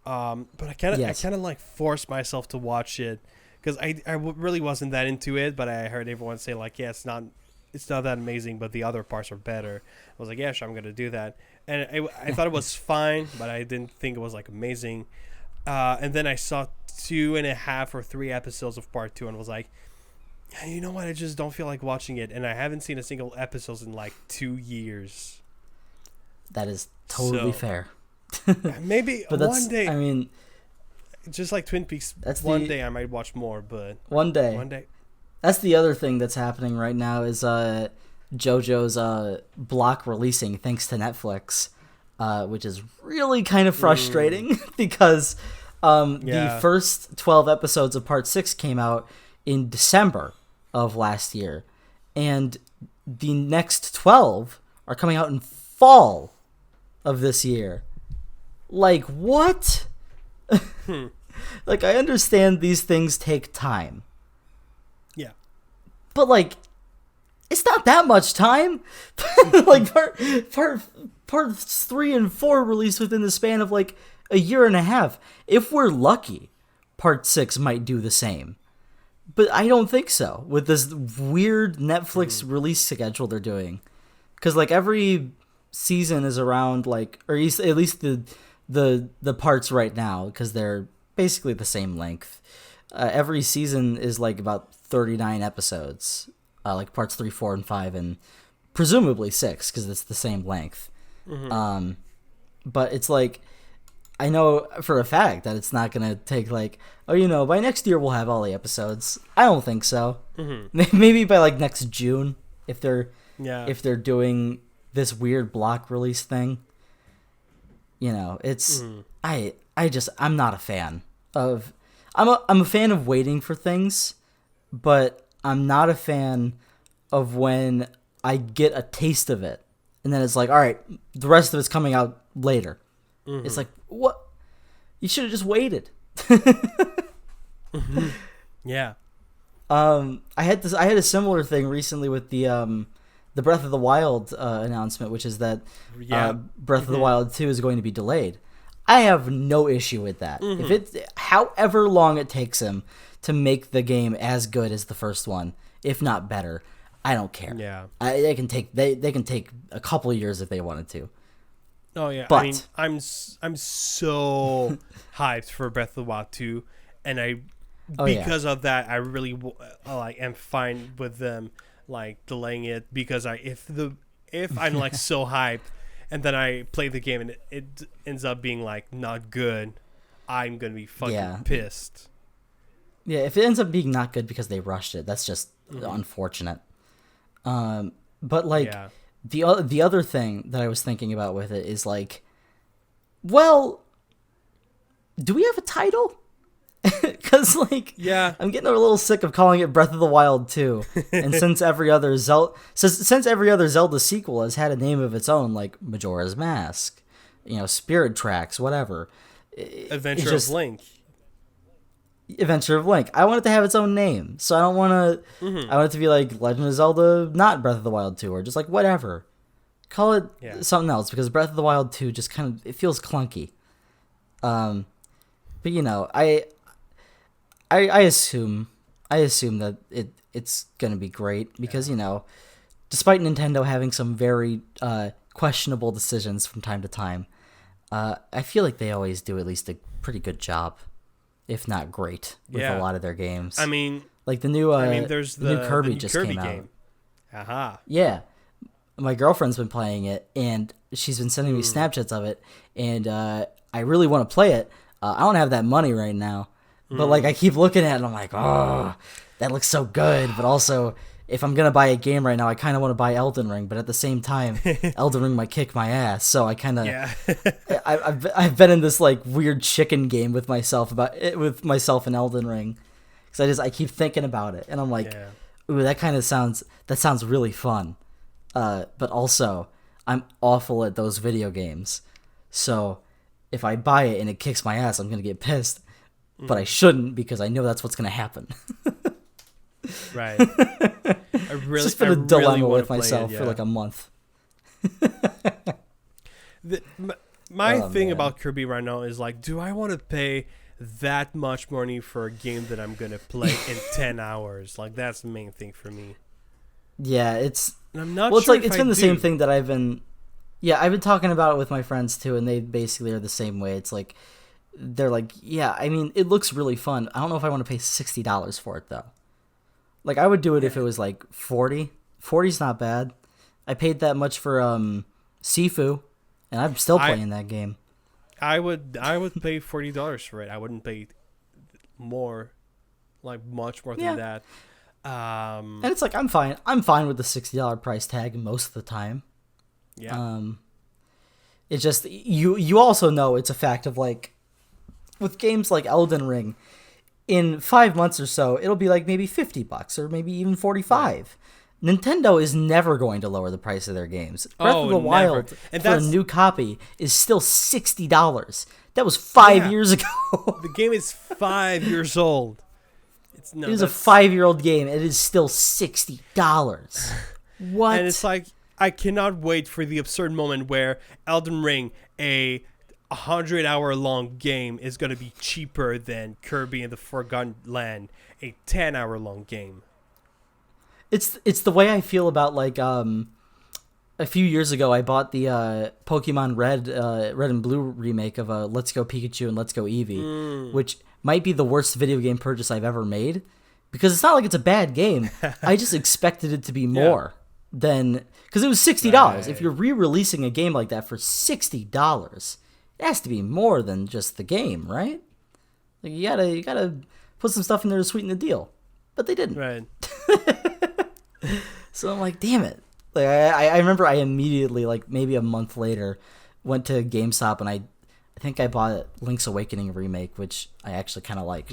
But I kind of forced myself to watch it because really wasn't that into it, but I heard everyone say like, yeah, it's not that amazing, but the other parts are better. I was like, yeah, sure, I'm gonna do that, and I thought it was fine, but I didn't think it was like amazing. And then I saw 2.5 or 3 episodes of part 2 and was like, you know what? I just don't feel like watching it, and I haven't seen a single episode in like 2 years. That is totally fair. Maybe but one day. I mean, just like Twin Peaks. One day I might watch more, but one day. That's the other thing that's happening right now is JoJo's block releasing thanks to Netflix, which is really kind of frustrating because the first 12 episodes of Part 6 came out in December of last year, and the next 12 are coming out in fall of this year. Like, what? Like, I understand these things take time. Yeah. But, like, it's not that much time. Like, parts 3 and 4 released within the span of, like, a year and a half. If we're lucky, part 6 might do the same. But I don't think so, with this weird Netflix release schedule they're doing. Because, like, every season is around, like, or at least the parts right now, because they're basically the same length. Every season is, like, about 39 episodes. Like, parts 3, 4, and 5, and presumably 6, because it's the same length. But it's, like, I know for a fact that it's not going to take, like, oh, by next year we'll have all the episodes. I don't think so. Maybe by, like, next June, if they're doing this weird block release thing. It's I'm not a fan of I'm a fan of waiting for things, but I'm not a fan of when I get a taste of it and then it's like, all right, the rest of it's coming out later. It's like, what? You should have just waited. Yeah. I had a similar thing recently with the Breath of the Wild announcement, which is that Breath of the Wild 2 is going to be delayed. I have no issue with that. If it's however long it takes him to make the game as good as the first one, if not better, I don't care. Yeah. They can take a couple of years if they wanted to. Oh yeah, but, I mean, I'm so hyped for Breath of the Wild 2, and because of that, I really am fine with them like delaying it, because if I'm like so hyped and then I play the game and it ends up being like not good, I'm gonna be fucking pissed. Yeah, if it ends up being not good because they rushed it, that's just unfortunate. But like. Yeah. The other thing that I was thinking about with it is like, well, do we have a title? Because like, I'm getting a little sick of calling it Breath of the Wild 2, and since every other Zelda sequel has had a name of its own, like Majora's Mask, Spirit Tracks, whatever. Adventure of Link. Adventure of Link. I want it to have its own name, so I don't want to. I want it to be like Legend of Zelda, not Breath of the Wild 2, or just like whatever. Call it something else, because Breath of the Wild 2 just kind of it feels clunky. But I assume that it's gonna be great because despite Nintendo having some very questionable decisions from time to time, I feel like they always do at least a pretty good job, if not great, with a lot of their games. I mean, like the new there's the new Kirby just came game. out. Aha. Yeah. My girlfriend's been playing it, and she's been sending me Snapchats of it, and I really want to play it. I don't have that money right now, but like I keep looking at it, and I'm like, oh, that looks so good. But also, if I'm gonna buy a game right now, I kind of want to buy Elden Ring, but at the same time, Elden Ring might kick my ass. So I kind of, I've been in this like weird chicken game with myself and Elden Ring, because I keep thinking about it, and I'm like, ooh, that sounds really fun. But also, I'm awful at those video games. So if I buy it and it kicks my ass, I'm going to get pissed. But I shouldn't, because I know that's what's going to happen. Right. It's just been a dilemma with myself for like a month. My thing about Kirby right now is like, do I want to pay that much money for a game that I'm gonna play in 10 hours. Like, that's the main thing for me. Yeah, it's... And I'm not Well, sure it's been the same thing that I've been... Yeah, I've been talking about it with my friends, too, and they basically are the same way. It's like... They're like, yeah, I mean, it looks really fun. I don't know if I want to pay $60 for it, though. Like, I would do it if it was, like, 40. 40's not bad. I paid that much for Sifu, and I'm still playing that game. I would pay $40 for it. I wouldn't pay more, like, much more than that. And it's like, I'm fine with the $60 price tag most of the time. Yeah. It's just, you also know it's a fact of, like, with games like Elden Ring, in 5 months or so, it'll be like maybe $50 or maybe even $45. Right. Nintendo is never going to lower the price of their games. Breath of the Wild for a new copy is still $60. That was 5 years ago. The game is 5 years old. It is a 5-year-old game. It is still $60. What? And it's like, I cannot wait for the absurd moment where Elden Ring, a 100-hour-long game, is going to be cheaper than Kirby and the Forgotten Land, a 10-hour-long game. It's the way I feel about, like, a few years ago I bought the Pokemon Red and Blue remake of Let's Go Pikachu and Let's Go Eevee, which might be the worst video game purchase I've ever made, because it's not like it's a bad game. I just expected it to be more than, because it was $60. Right. If you're re-releasing a game like that for $60, it has to be more than just the game, right? Like, you gotta put some stuff in there to sweeten the deal, but they didn't. Right. So I'm like, damn it. Like, I remember I immediately, like, maybe a month later, went to GameStop and I think I bought Link's Awakening remake, which I actually kind of liked.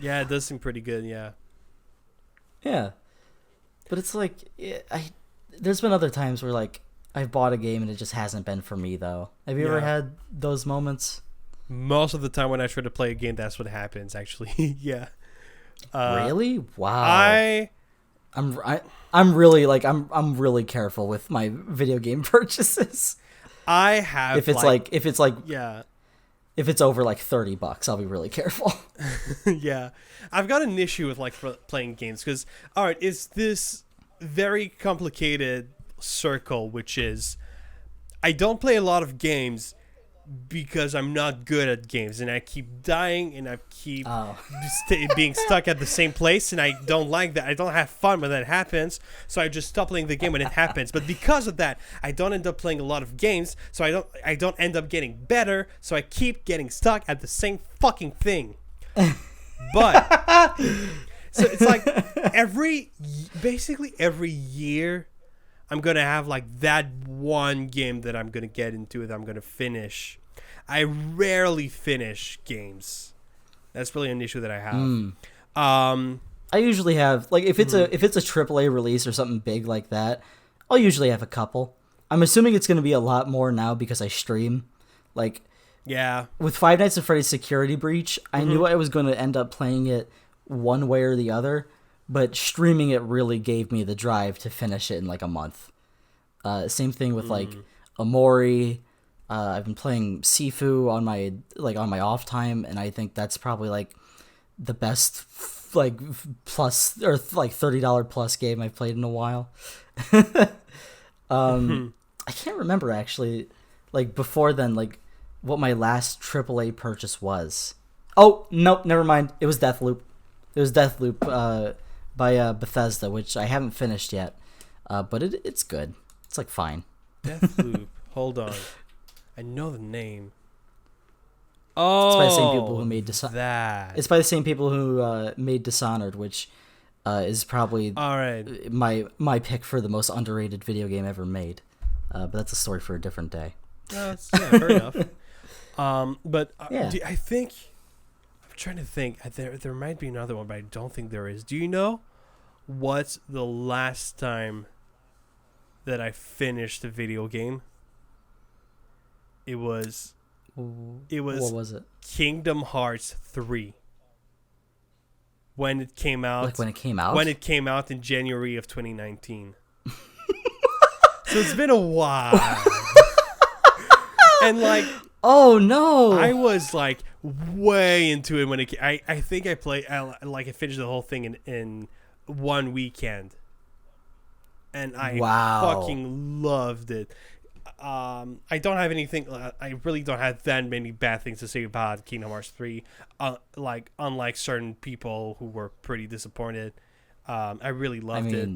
Yeah, it does seem pretty good. Yeah. Yeah, but it's like, there's been other times where, like, I've bought a game and it just hasn't been for me, though. Have you ever had those moments? Most of the time when I try to play a game, that's what happens, actually. Yeah. Really? Wow. I'm really, like, I'm really careful with my video game purchases. I have, if it's over like $30, I'll be really careful. Yeah, I've got an issue with, like, playing games because, all right, it's this very complicated circle, which is I don't play a lot of games because I'm not good at games, and I keep dying, and I keep being stuck at the same place, and I don't like that. I don't have fun when that happens, so I just stop playing the game when it happens. But because of that, I don't end up playing a lot of games, so I don't end up getting better, so I keep getting stuck at the same fucking thing. But so it's like basically every year I'm going to have, like, that one game that I'm going to get into that I'm going to finish. I rarely finish games. That's really an issue that I have. I usually have, like, if it's a AAA release or something big like that, I'll usually have a couple. I'm assuming it's going to be a lot more now because I stream. Like, yeah, with Five Nights at Freddy's Security Breach, I knew I was going to end up playing it one way or the other, but streaming it really gave me the drive to finish it in, like, a month. Same thing with, like, Amori. I've been playing Sifu on my off time, and I think that's probably, like, the best plus or like $30 plus game I've played in a while. I can't remember actually, like, before then, like, what my last AAA purchase was. Oh, nope, never mind. It was Deathloop. It was Deathloop by Bethesda, which I haven't finished yet, but it's good. It's, like, fine. Deathloop. Hold on. I know the name. Oh, it's by the same people who made that. It's by the same people who made Dishonored, which is probably all right. My pick for the most underrated video game ever made. But that's a story for a different day. Yeah, fair enough. But yeah. I think I'm trying to think. There might be another one, but I don't think there is. Do you know what's the last time that I finished a video game? It was what was it? Kingdom Hearts 3. When it came out. Like when it came out? When it came out in January of 2019. So it's been a while. And, like, oh no, I was, like, way into it when I think I finished the whole thing in one weekend, and I fucking loved it. I don't have anything. I really don't have that many bad things to say about Kingdom Hearts 3. Unlike certain people who were pretty disappointed, I really loved it.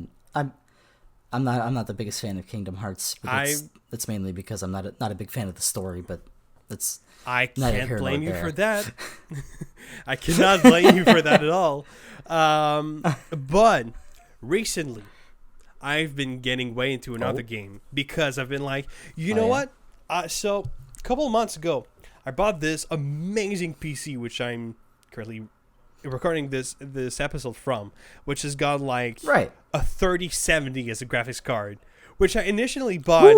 I'm not the biggest fan of Kingdom Hearts. But that's mainly because I'm not a big fan of the story. But I can't blame you for that. I cannot blame you for that at all. But recently, I've been getting way into another game because I've been like, you know what? So a couple of months ago, I bought this amazing PC, which I'm currently recording this episode from, which has got like a 3070 as a graphics card, which I initially bought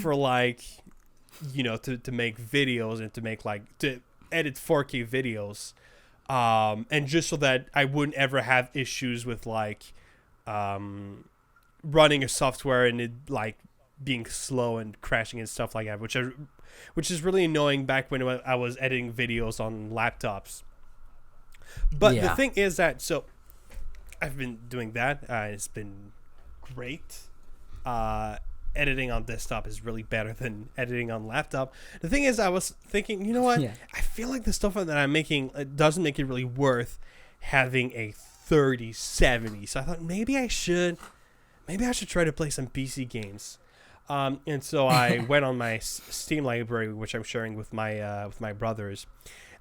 for like, to make videos and to edit 4K videos, and just so that I wouldn't ever have issues with like running a software and it like being slow and crashing and stuff like that, which is really annoying back when I was editing videos on laptops. But the thing is that, so I've been doing that. It's been great. Editing on desktop is really better than editing on laptop. The thing is, I was thinking, you know what? Yeah. I feel like the stuff that I'm making doesn't make it really worth having a 3070. So I thought maybe I should try to play some PC games. And so I went on my Steam library, which I'm sharing with my brothers.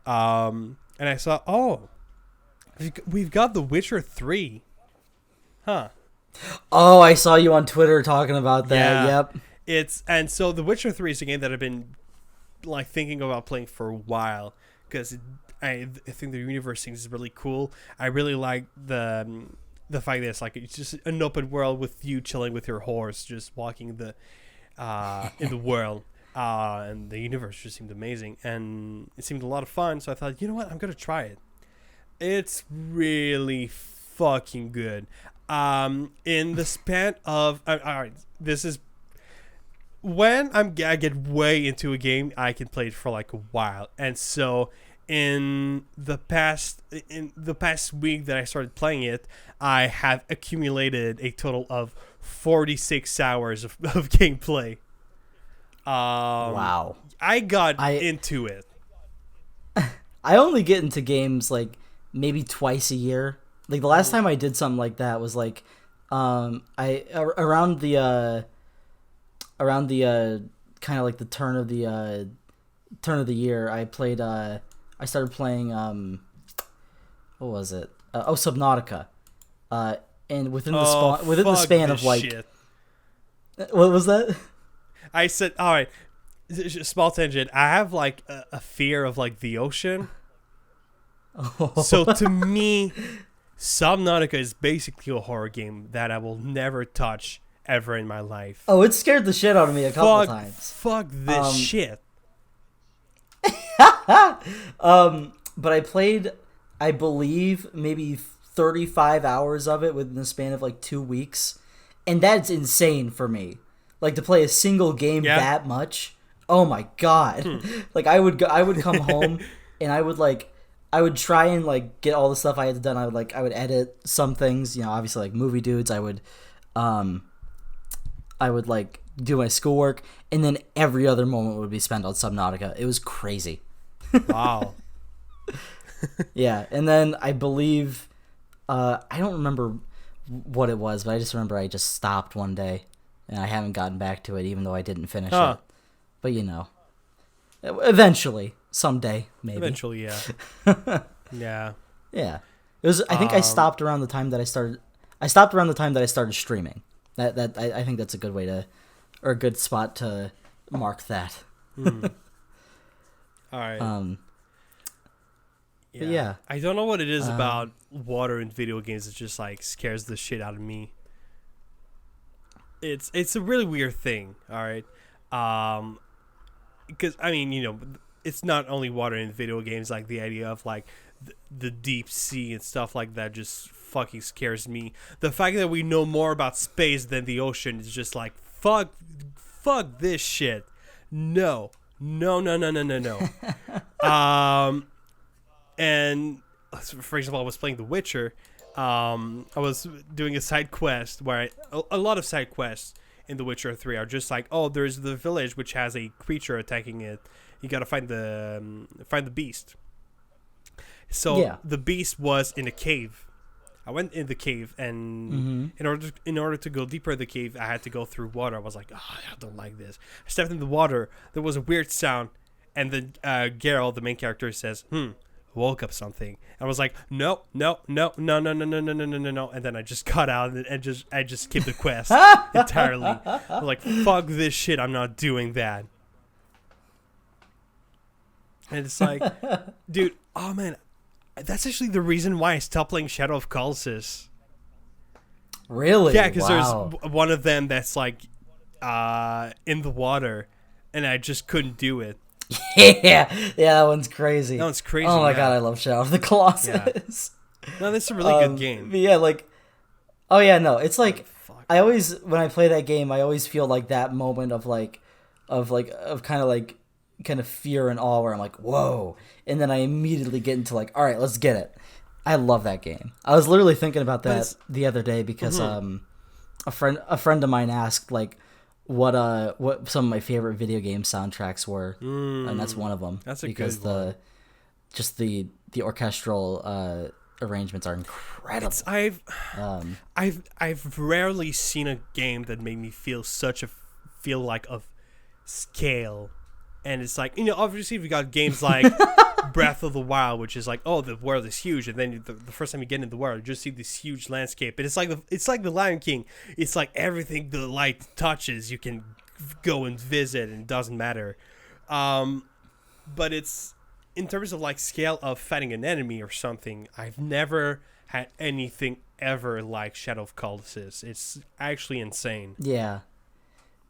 And I saw, we've got The Witcher 3. Huh. Oh, I saw you on Twitter talking about that. Yeah. Yep. And so The Witcher 3 is a game that I've been like thinking about playing for a while because I think the universe thing is really cool. I really like the fact that it's just an open world with you chilling with your horse, just walking in the world. And the universe just seemed amazing, and it seemed a lot of fun. So I thought, you know what, I'm gonna try it. It's really fucking good. In the span of all right, this is when I get way into a game, I can play it for like a while, and so in the past week that I started playing it, I have accumulated a total of 46 hours of gameplay. Wow. I got into it. I only get into games like maybe twice a year. Like the last time I did something like that was like around the kind of like the turn of the year, I started playing what was it? Subnautica. And within the span of like shit. What was that? I said, all right, small tangent. I have like a fear of like the ocean. Oh. So to me, Subnautica is basically a horror game that I will never touch ever in my life. Oh, it scared the shit out of me a couple times. Fuck this shit. But I played, I believe, maybe 35 hours of it within the span of like 2 weeks. And that's insane for me. Like to play a single game that much. Oh my god. Like I would come home and I would try and like get all the stuff I had done. I would edit some things, obviously like movie dudes. I would like do my schoolwork, and then every other moment would be spent on Subnautica. It was crazy. Wow. Yeah, and then I believe I don't remember what it was, but I just remember I just stopped one day, and I haven't gotten back to it, even though I didn't finish it. But eventually, someday, maybe. Eventually, yeah. Yeah. Yeah. It was. I think I stopped around the time that I started. I stopped around the time that I started streaming. I think that's a good way to, or a good spot to mark that. All right. Yeah. I don't know what it is about water in video games that just like scares the shit out of me. It's a really weird thing, all right? Because I mean, it's not only water in video games. Like the idea of like the deep sea and stuff like that just fucking scares me. The fact that we know more about space than the ocean is just like fuck this shit. No. And for example, I was playing The Witcher. I was doing a side quest where a lot of side quests in The Witcher 3 are just like, oh, there's the village which has a creature attacking it. You gotta find the beast. So the beast was in a cave. I went in the cave, and in order to go deeper in the cave, I had to go through water. I was like, oh, I don't like this. I stepped in the water. There was a weird sound, and then Gerald, the main character, says, woke up something. I was like, no. And then I just got out and I just skipped the quest entirely. I was like, fuck this shit. I'm not doing that. And it's like, dude, oh man, that's actually the reason why I stopped playing Shadow of Colossus. Really? Yeah, because there's one of them that's like in the water, and I just couldn't do it. Yeah, that one's crazy. That one's crazy. Oh my god, I love Shadow of the Colossus. Yeah. No, that's a really good game. But yeah, like, oh yeah, no, it's like I always when I play that game, I always feel like that moment of kind of fear and awe where I'm like, whoa, and then I immediately get into like, all right, let's get it. I love that game. I was literally thinking about that the other day because a friend of mine asked like what some of my favorite video game soundtracks were, and that's one of them. That's a because good one. the orchestral arrangements are incredible. I've rarely seen a game that made me feel like of scale. And it's like, obviously we got games like Breath of the Wild, which is like, oh, the world is huge, and then the first time you get into the world, you just see this huge landscape. And it's like the Lion King. It's like everything the light touches, you can go and visit, and it doesn't matter. But it's in terms of like scale of fighting an enemy or something. I've never had anything ever like Shadow of Colossus. It's actually insane. Yeah.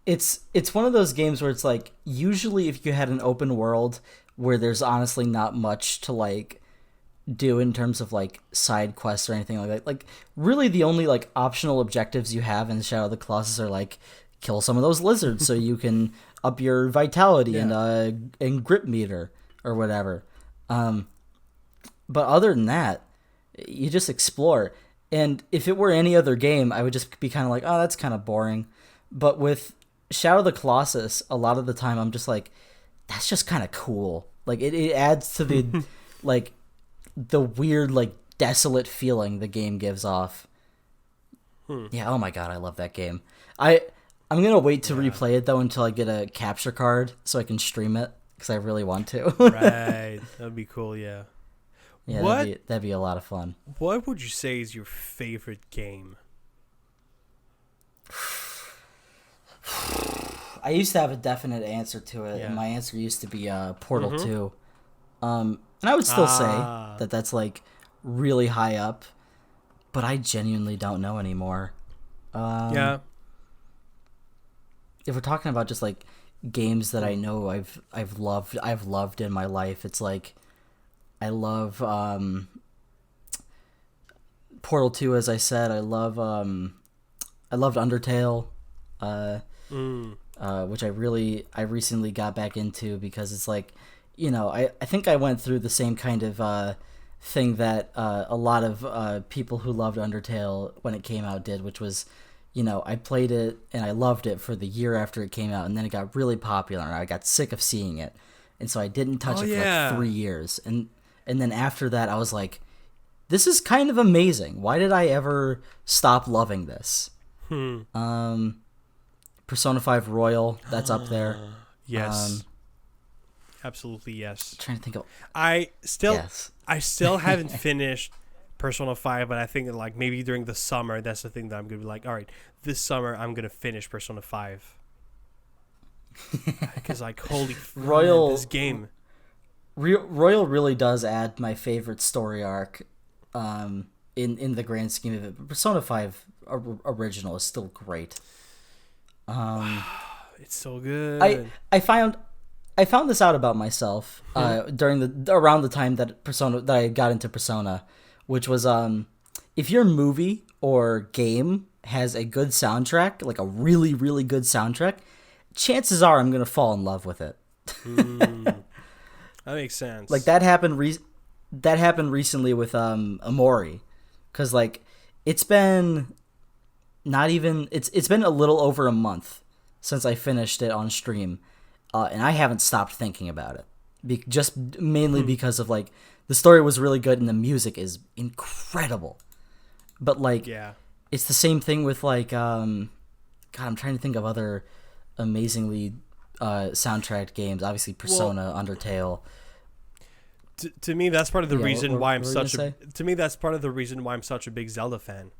It's one of those games where it's like, usually if you had an open world where there's honestly not much to like do in terms of like side quests or anything like that, like really the only like optional objectives you have in Shadow of the Colossus are like kill some of those lizards so you can up your vitality and grip meter or whatever. But other than that, you just explore. And if it were any other game, I would just be kind of like, oh, that's kind of boring. But with Shadow of the Colossus, a lot of the time I'm just like, that's just kind of cool. Like it adds to the like the weird like desolate feeling the game gives off. Yeah, oh my god, I love that game. I'm gonna wait to replay it though until I get a capture card so I can stream it because I really want to. Right, that'd be cool. Yeah. Yeah, that'd be a lot of fun. What would you say is your favorite game? I used to have a definite answer to it, and my answer used to be Portal 2. And I would still say that that's like really high up, but I genuinely don't know anymore. If we're talking about just like games that I know I've loved in my life, it's like I love Portal 2, as I said. I loved Undertale. Which I recently got back into because it's like, I think I went through the same kind of thing that a lot of people who loved Undertale when it came out did, which was, I played it and I loved it for the year after it came out, and then it got really popular and I got sick of seeing it, and so I didn't touch it for like 3 years, and then after that I was like, this is kind of amazing. Why did I ever stop loving this? Persona 5 Royal, that's up there. Yes. Absolutely, yes. Trying to think of... I still haven't finished Persona 5, but I think that like maybe during the summer, that's the thing that I'm going to be like, all right, this summer I'm going to finish Persona 5. Because like, holy Royal, this game. Royal really does add my favorite story arc in the grand scheme of it. But Persona 5 original is still great. It's so good. I found this out about myself around the time that I got into Persona, which was if your movie or game has a good soundtrack, like a really really good soundtrack, chances are I'm gonna fall in love with it. That makes sense. Like that happened that happened recently with Amori, because like it's been not even it's been a little over a month since I finished it on stream, and I haven't stopped thinking about it. Just mainly because of like the story was really good and the music is incredible, but like Yeah. it's the same thing with like God, I'm trying to think of other amazingly soundtracked games. Obviously, Persona, Undertale. To me, that's part of the reason why I'm what were you such gonna a. To me, that's part of the reason why I'm such a big Zelda fan.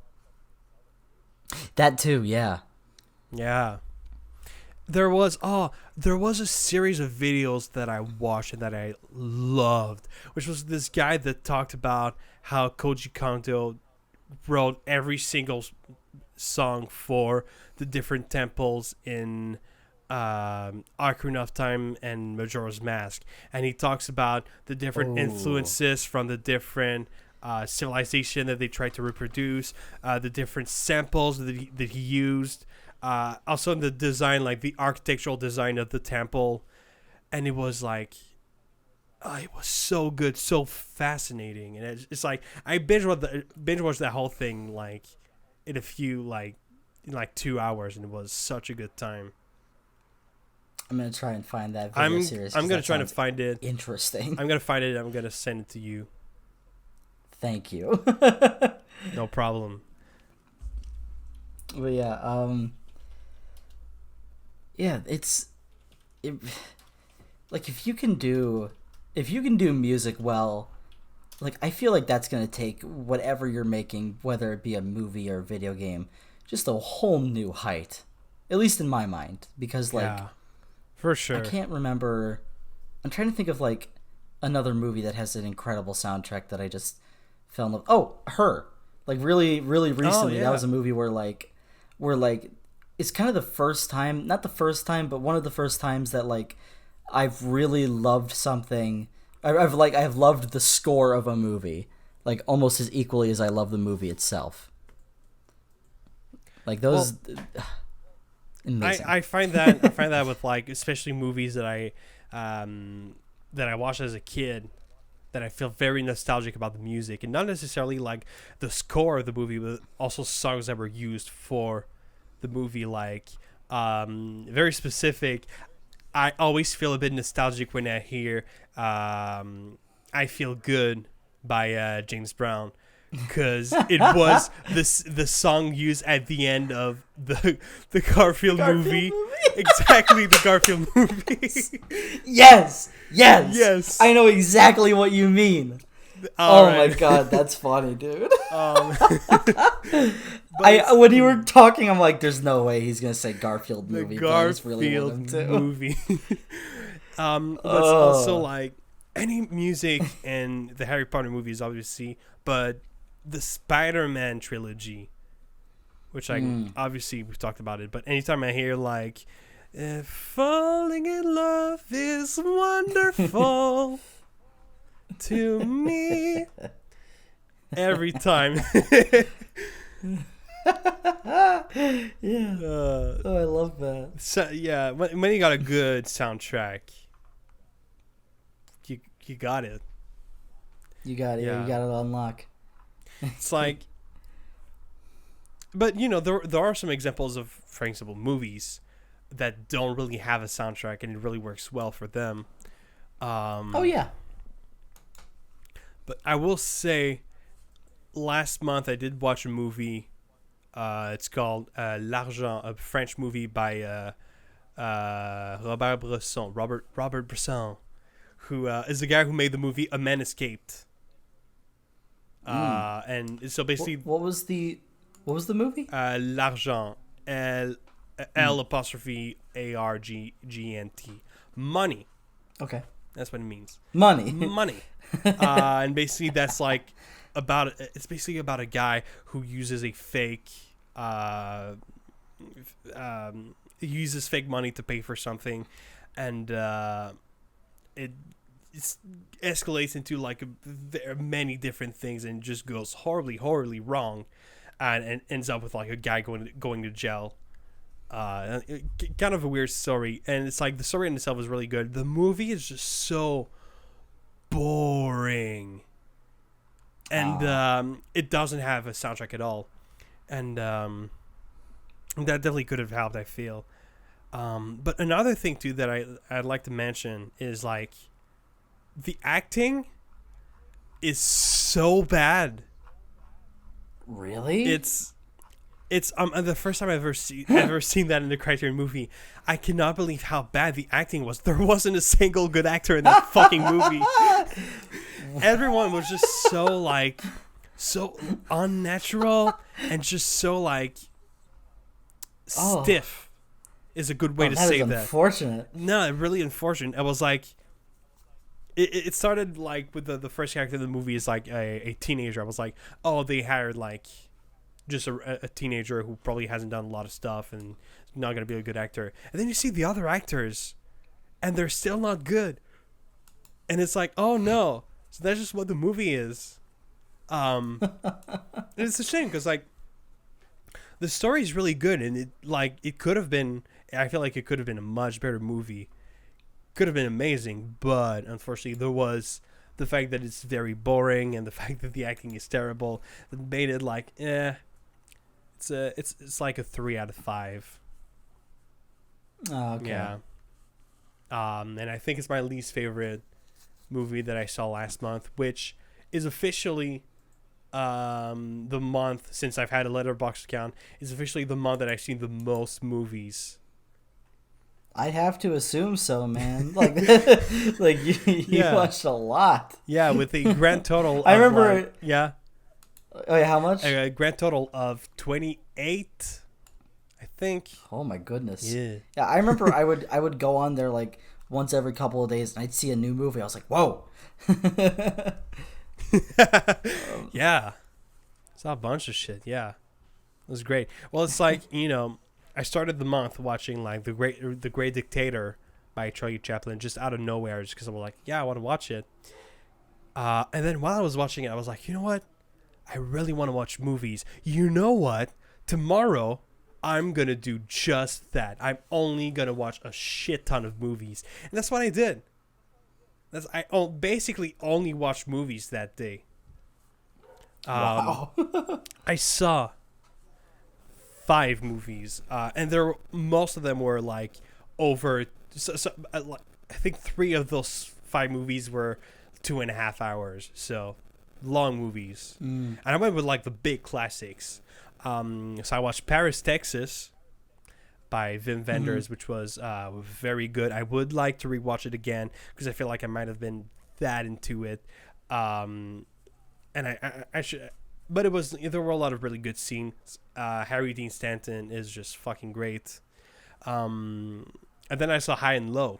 That too, yeah. Yeah. There was a series of videos that I watched and that I loved, which was this guy that talked about how Koji Kondo wrote every single song for the different temples in Ocarina of Time and Majora's Mask, and he talks about the different influences from the different civilization that they tried to reproduce, the different samples that he used. Also in the design, like the architectural design of the temple, and it was like, it was so good, so fascinating, and it's like I binge watched that whole thing like in 2 hours, and it was such a good time. I'm gonna try and find that video series. I'm gonna try to find it. Interesting. I'm gonna find it. I'm gonna send it to you. Thank you. No problem. But yeah, like if you can do music well, like I feel like that's gonna take whatever you're making, whether it be a movie or a video game, just a whole new height. At least in my mind, because like for sure. I can't remember. I'm trying to think of like another movie that has an incredible soundtrack that I just fell in love. Oh, Her. Like really, really recently, that was a movie where it's kind of the first time, not the first time, but one of the first times that like I've really loved something. I have loved the score of a movie like almost as equally as I love the movie itself. Like those. Amazing. I find that with like especially movies that I watched as a kid, that I feel very nostalgic about the music, and not necessarily like the score of the movie, but also songs that were used for the movie. Like very specific. I always feel a bit nostalgic when I hear "I Feel Good" by James Brown. Because it was the song used at the end of the Garfield movie. Exactly, the Garfield movie. Yes. I know exactly what you mean. My god, that's funny, dude. When you were talking, I'm like, there's no way he's gonna say Garfield movie. The Garfield movie. But also like any music in the Harry Potter movies, obviously, but the Spider-Man trilogy, which obviously we've talked about it, but anytime I hear like falling in love is wonderful to me, every time. I love that. So yeah, when you got a good soundtrack, you got it. You got it. Yeah. You got it on lock. It's like, but there are some examples of, for example, movies that don't really have a soundtrack and it really works well for them. Oh yeah. But I will say, last month I did watch a movie. It's called L'Argent, a French movie by Robert Bresson, who is the guy who made the movie A Man Escaped. And so basically, what was the movie? L'Argent, L apostrophe ARGENT, money. Okay, that's what it means. Money. And basically, that's like it's basically about a guy who uses a fake, he uses fake money to pay for something, and it escalates into like many different things and just goes horribly wrong, and ends up with like a guy going to jail. Kind of a weird story, and it's like the story in itself is really good. The movie is just so boring. and it doesn't have a soundtrack at all, and that definitely could have helped, I feel. But another thing too that I'd like to mention is like the acting is so bad. Really? It's the first time I've ever seen that in a Criterion movie. I cannot believe how bad the acting was. There wasn't a single good actor in that fucking movie. Everyone was just so unnatural and just so like stiff is a good way to say that. Unfortunate. No, really unfortunate. It was like it started like with the first character of the movie is like a teenager. I was like, oh, they hired like just a teenager who probably hasn't done a lot of stuff and not going to be a good actor. And then you see the other actors and they're still not good. And it's like, oh no. So that's just what the movie is. And it's a shame because like the story is really good and it could have been, I feel like it could have been a much better movie. Could have been amazing, but unfortunately there was the fact that it's very boring and the fact that the acting is terrible that made it like it's like a 3 out of 5. Oh, okay. Yeah. And I think it's my least favorite movie that I saw last month, which is officially the month since I've had a Letterboxd account is officially the month that I've seen the most movies. I'd have to assume so, man. Like, like you watched a lot. Yeah, with a grand total. I remember. Like, yeah. Oh yeah, how much? A grand total of 28, I think. Oh my goodness. Yeah. Yeah, I remember. I would go on there like once every couple of days, and I'd see a new movie. I was like, whoa. Yeah. Saw a bunch of shit. Yeah. It was great. Well, it's like I started the month watching like the Great Dictator by Charlie Chaplin just out of nowhere, just because I was like, yeah, I want to watch it. And then while I was watching it, I was like, you know what? I really want to watch movies. You know what? Tomorrow, I'm gonna do just that. I'm only gonna watch a shit ton of movies, and that's what I did. I basically only watched movies that day. Wow. I saw 5 movies, and most of them were like over. I think 3 of those 5 movies were 2.5 hours, so long movies. And I went with like the big classics. So I watched Paris, Texas, by Wim Wenders, which was very good. I would like to rewatch it again because I feel like I might have been that into it. And I should. But there were a lot of really good scenes. Harry Dean Stanton is just fucking great. And then I saw High and Low,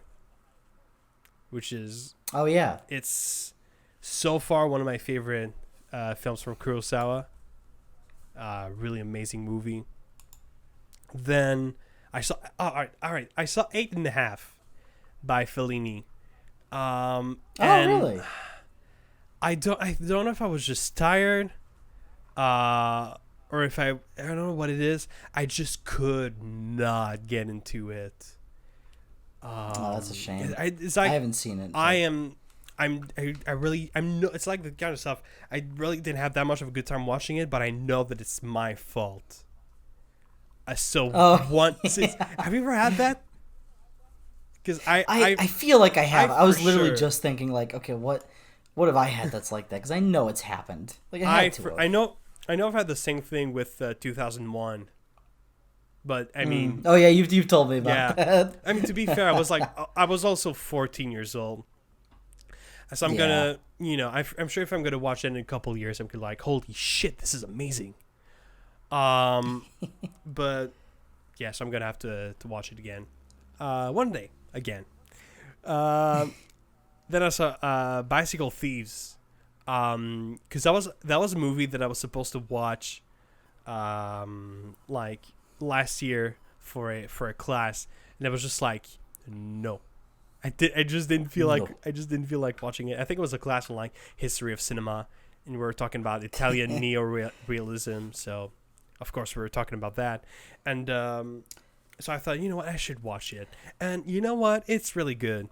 which is... Oh, yeah. It's so far one of my favorite films from Kurosawa. Really amazing movie. Then I saw... all right. I saw 8.5 by Fellini. Really? I don't know if I was just tired... or if I don't know what it is. I just could not get into it. That's a shame. It's like, I haven't seen it. It's like the kind of stuff. I really didn't have that much of a good time watching it, but I know that it's my fault. Have you ever had that? Because I feel like I have. I was literally sure. just thinking like, okay, what have I had that's like that? Because I know it's happened. Like I had to. I know I've had the same thing with 2001. But I mean, oh yeah, you've told me about that. I mean, to be fair, I was also 14 years old, so I'm gonna, I'm sure if I'm gonna watch it in a couple of years, I'm gonna like, holy shit, this is amazing. But yeah, so I'm gonna have to watch it again, one day again. Then I saw Bicycle Thieves, because that was a movie that I was supposed to watch, like last year for a class, and I was just like, no, I just didn't feel like watching it. I think it was a class on like history of cinema, and we were talking about Italian neo-realism, so of course we were talking about that, and so I thought, you know what, I should watch it, and you know what, it's really good.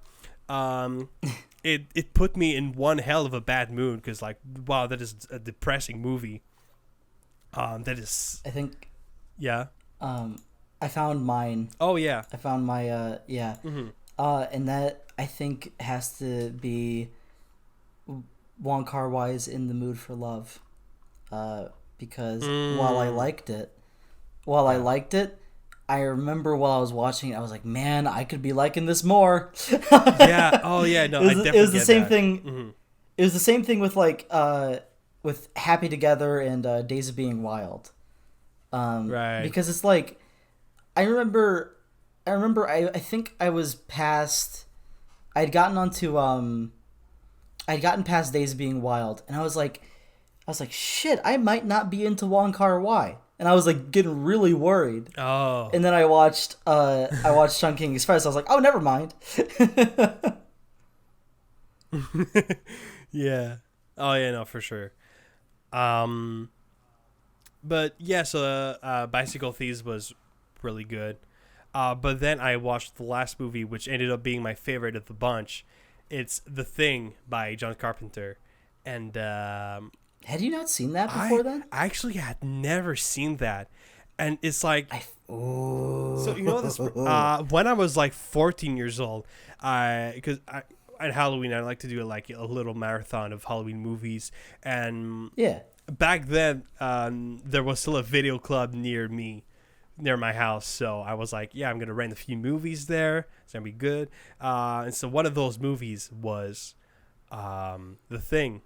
it put me in one hell of a bad mood because like wow, that is a depressing movie. That is I think yeah. I found mine. Oh yeah. I found my yeah. Mm-hmm. And that I think has to be Wong Kar-wai's In the Mood for Love. Because while I liked it, I remember while I was watching it, I was like, man, I could be liking this more. Yeah. Oh yeah. No, I definitely it was the get same that. thing. Mm-hmm. It was the same thing with like with Happy Together and Days of Being Wild. Right. Because it's like I remember I think I was past I'd gotten past Days of Being Wild, and I was like shit, I might not be into Wong Kar-wai. And I was like getting really worried. Oh. And then I watched Chungking Express. I was like, oh, never mind. Yeah. Oh yeah, no, for sure. But yeah, so Bicycle Thieves was really good. But then I watched the last movie, which ended up being my favorite of the bunch. It's The Thing by John Carpenter, and Had you not seen that before then? I actually had never seen that, and it's like so you know this when I was like 14 years old, because at Halloween I like to do like a little marathon of Halloween movies, and Yeah. back then there was still a video club near my house, so I was like, yeah, I'm gonna rent a few movies there, it's gonna be good. And so one of those movies was The Thing,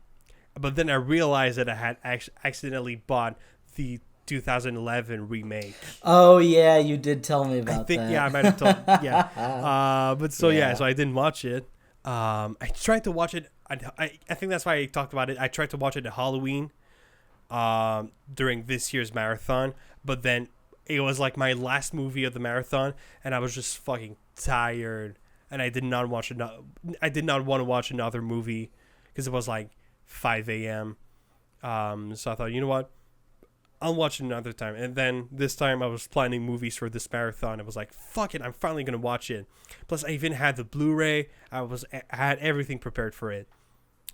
but then I realized that I had accidentally bought the 2011 remake. Oh yeah, you did tell me about that. I think yeah, I might have told yeah. But so yeah, Yeah. so I didn't watch it. I tried to watch it. I think that's why I talked about it. I tried to watch it at Halloween during this year's marathon, but then it was like my last movie of the marathon, and I was just fucking tired, and I did not want to watch another movie because it was like 5 a.m. So I thought, you know what, I'll watch it another time. And then this time I was planning movies for this marathon. I was like, fuck it, I'm finally gonna watch it. Plus I even had the Blu-ray. I had everything prepared for it.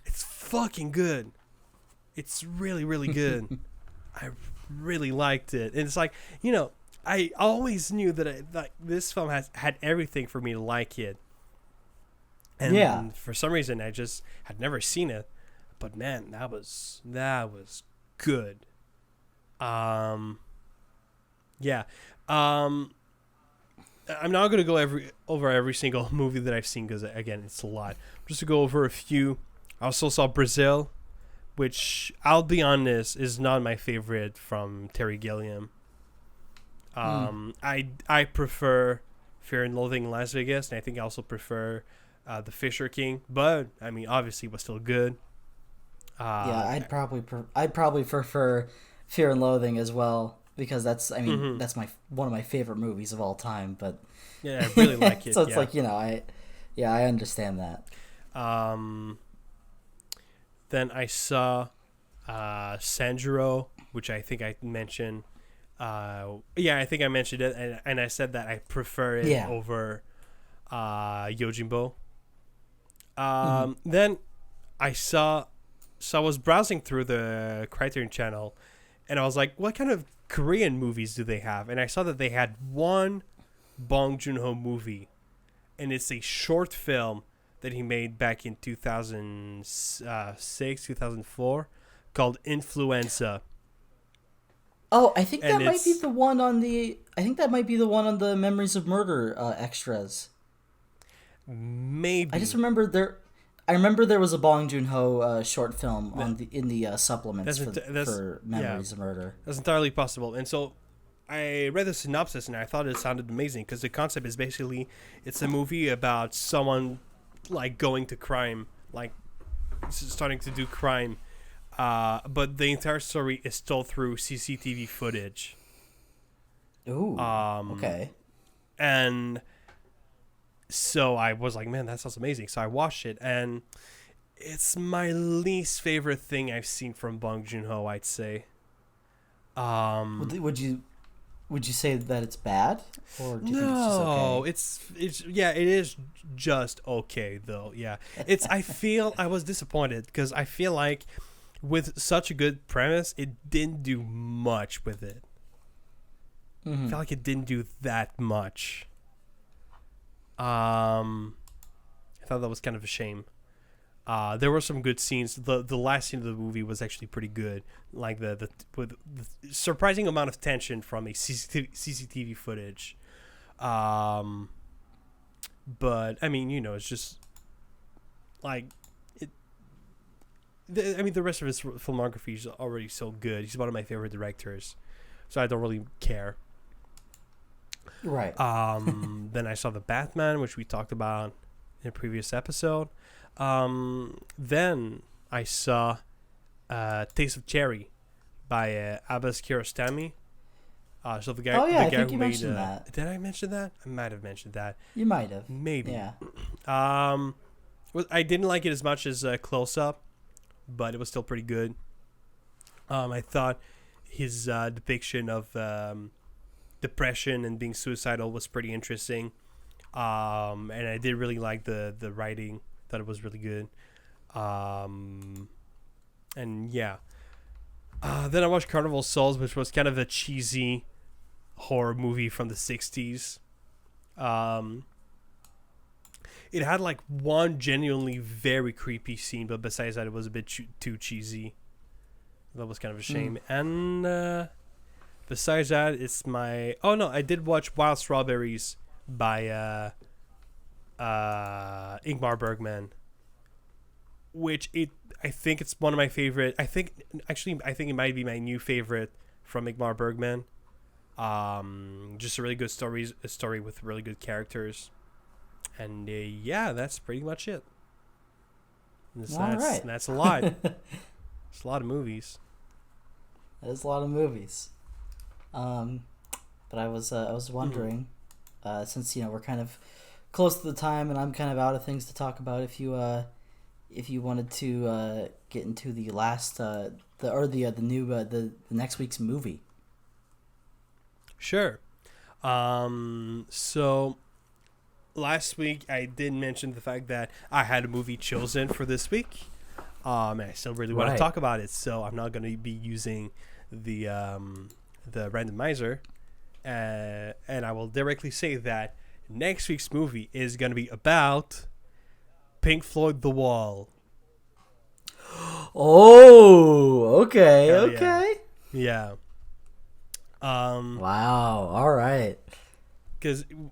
It's fucking good. It's really, really good. I really liked it. And it's like, you know, I always knew that this film had everything for me to like it. And Yeah. for some reason, I just had never seen it. But man, that was good. Yeah. I'm not gonna go over every single movie that I've seen because again, it's a lot. Just to go over a few. I also saw Brazil, which I'll be honest is not my favorite from Terry Gilliam. I prefer Fear and Loathing in Las Vegas, and I think I also prefer The Fisher King. But I mean, obviously, it was still good. Yeah, I'd probably prefer Fear and Loathing as well, because that's that's one of my favorite movies of all time. But yeah, I really like it. So it's yeah. like, I understand that. Then I saw Sanjuro, which I think I mentioned. I think I mentioned it, and I said that I prefer it over Yojimbo. Then I was browsing through the Criterion channel, and I was like, what kind of Korean movies do they have? And I saw that they had one Bong Joon-ho movie, and it's a short film that he made back in 2006, 2004, called Influenza. Oh, I think And that might be the one on the. I think that might be the one on the Memories of Murder extras. Maybe. I just remember there. I remember there was a Bong Joon-ho short film in the supplements for Memories of Murder. That's entirely possible. And so I read the synopsis and I thought it sounded amazing because the concept is basically it's a movie about someone like going to crime, like starting to do crime, but the entire story is told through CCTV footage. Ooh. Okay. And so I was like, man, that sounds amazing. So I watched it, and it's my least favorite thing I've seen from Bong Joon-ho, I'd say. Would would you say that it's bad, or do you think No, it's just okay? it's yeah, it is just okay though. Yeah, it's. I feel I was disappointed because I feel like with such a good premise, it didn't do much with it. I felt like it didn't do that much. I thought that was kind of a shame. There were some good scenes. The last scene of the movie was actually pretty good. Like with the surprising amount of tension from a CCTV footage. But I mean, it's just like it. The rest of his filmography is already so good. He's one of my favorite directors, so I don't really care. Right. Then I saw the Batman, which we talked about in a previous episode. Then I saw Taste of Cherry by Abbas Kiarostami. So the guy, Oh yeah, the I guy think who you made. mentioned that. Did I mention that? I might have mentioned that. You might have. Maybe. Yeah. I didn't like it as much as Close Up, but it was still pretty good. I thought his depiction of depression and being suicidal was pretty interesting. And I did really like the writing. Thought it was really good. And yeah. Then I watched Carnival of Souls, which was kind of a cheesy horror movie from the 60s. It had like one genuinely very creepy scene, but besides that, it was a bit too cheesy. That was kind of a shame. And besides that, it's my... Oh no, I did watch Wild Strawberries by Ingmar Bergman, which I think it's one of my favorite. I think it might be my new favorite from Ingmar Bergman. Just a really good story with really good characters, and yeah, that's pretty much it. That's a lot. It's a lot of movies. That is a lot of movies. But I was wondering, since we're kind of close to the time and I'm kind of out of things to talk about, if you wanted to get into the last the next week's movie. Sure. So last week I did mention the fact that I had a movie chosen for this week. And I still really want to talk about it, so I'm not going to be using the randomizer. And I will directly say that next week's movie is going to be about Pink Floyd The Wall. Oh, okay, okay. Yeah. Wow. All right.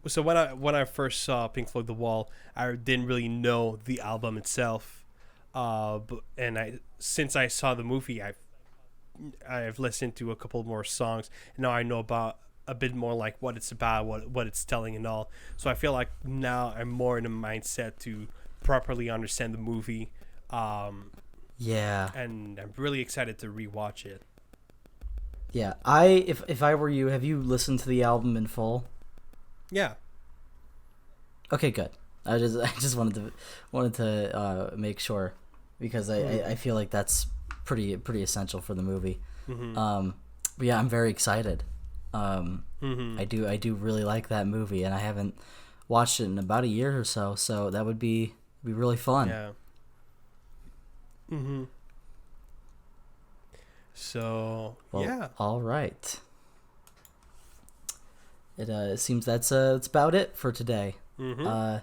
So when I first saw Pink Floyd The Wall, I didn't really know the album itself. Since I saw the movie, I've listened to a couple more songs, and now I know about a bit more like what it's about, what it's telling and all. So I feel like now I'm more in a mindset to properly understand the movie. Yeah. And I'm really excited to rewatch it. Yeah. If I were you, have you listened to the album in full? Yeah. Okay, good. I just wanted to make sure, because I feel like that's pretty essential for the movie. Mm-hmm. But yeah, I'm very excited. Mm-hmm. I do really like that movie, and I haven't watched it in about a year or so. So that would be really fun. Yeah. Mm-hmm. So Well, yeah. All right. It seems that's about it for today. Mm-hmm.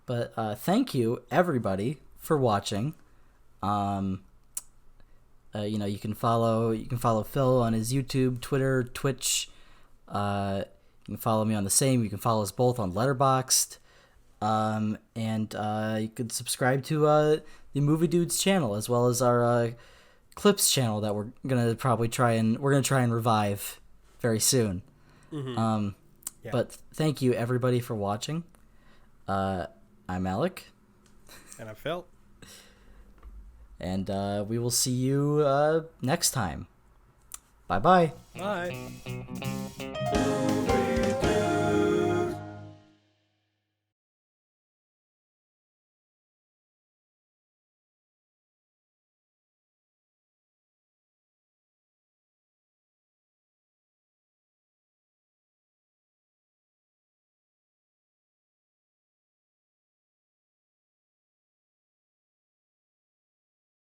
But thank you everybody for watching. You can follow Phil on his YouTube, Twitter, Twitch. You can follow me on the same. You can follow us both on Letterboxd. And you could subscribe to the Movie Dudes channel, as well as our Clips channel that we're gonna try and revive very soon. Mm-hmm. Yeah. But thank you everybody for watching. I'm Alec. And I'm Phil. And we will see you next time. Bye-bye. Bye.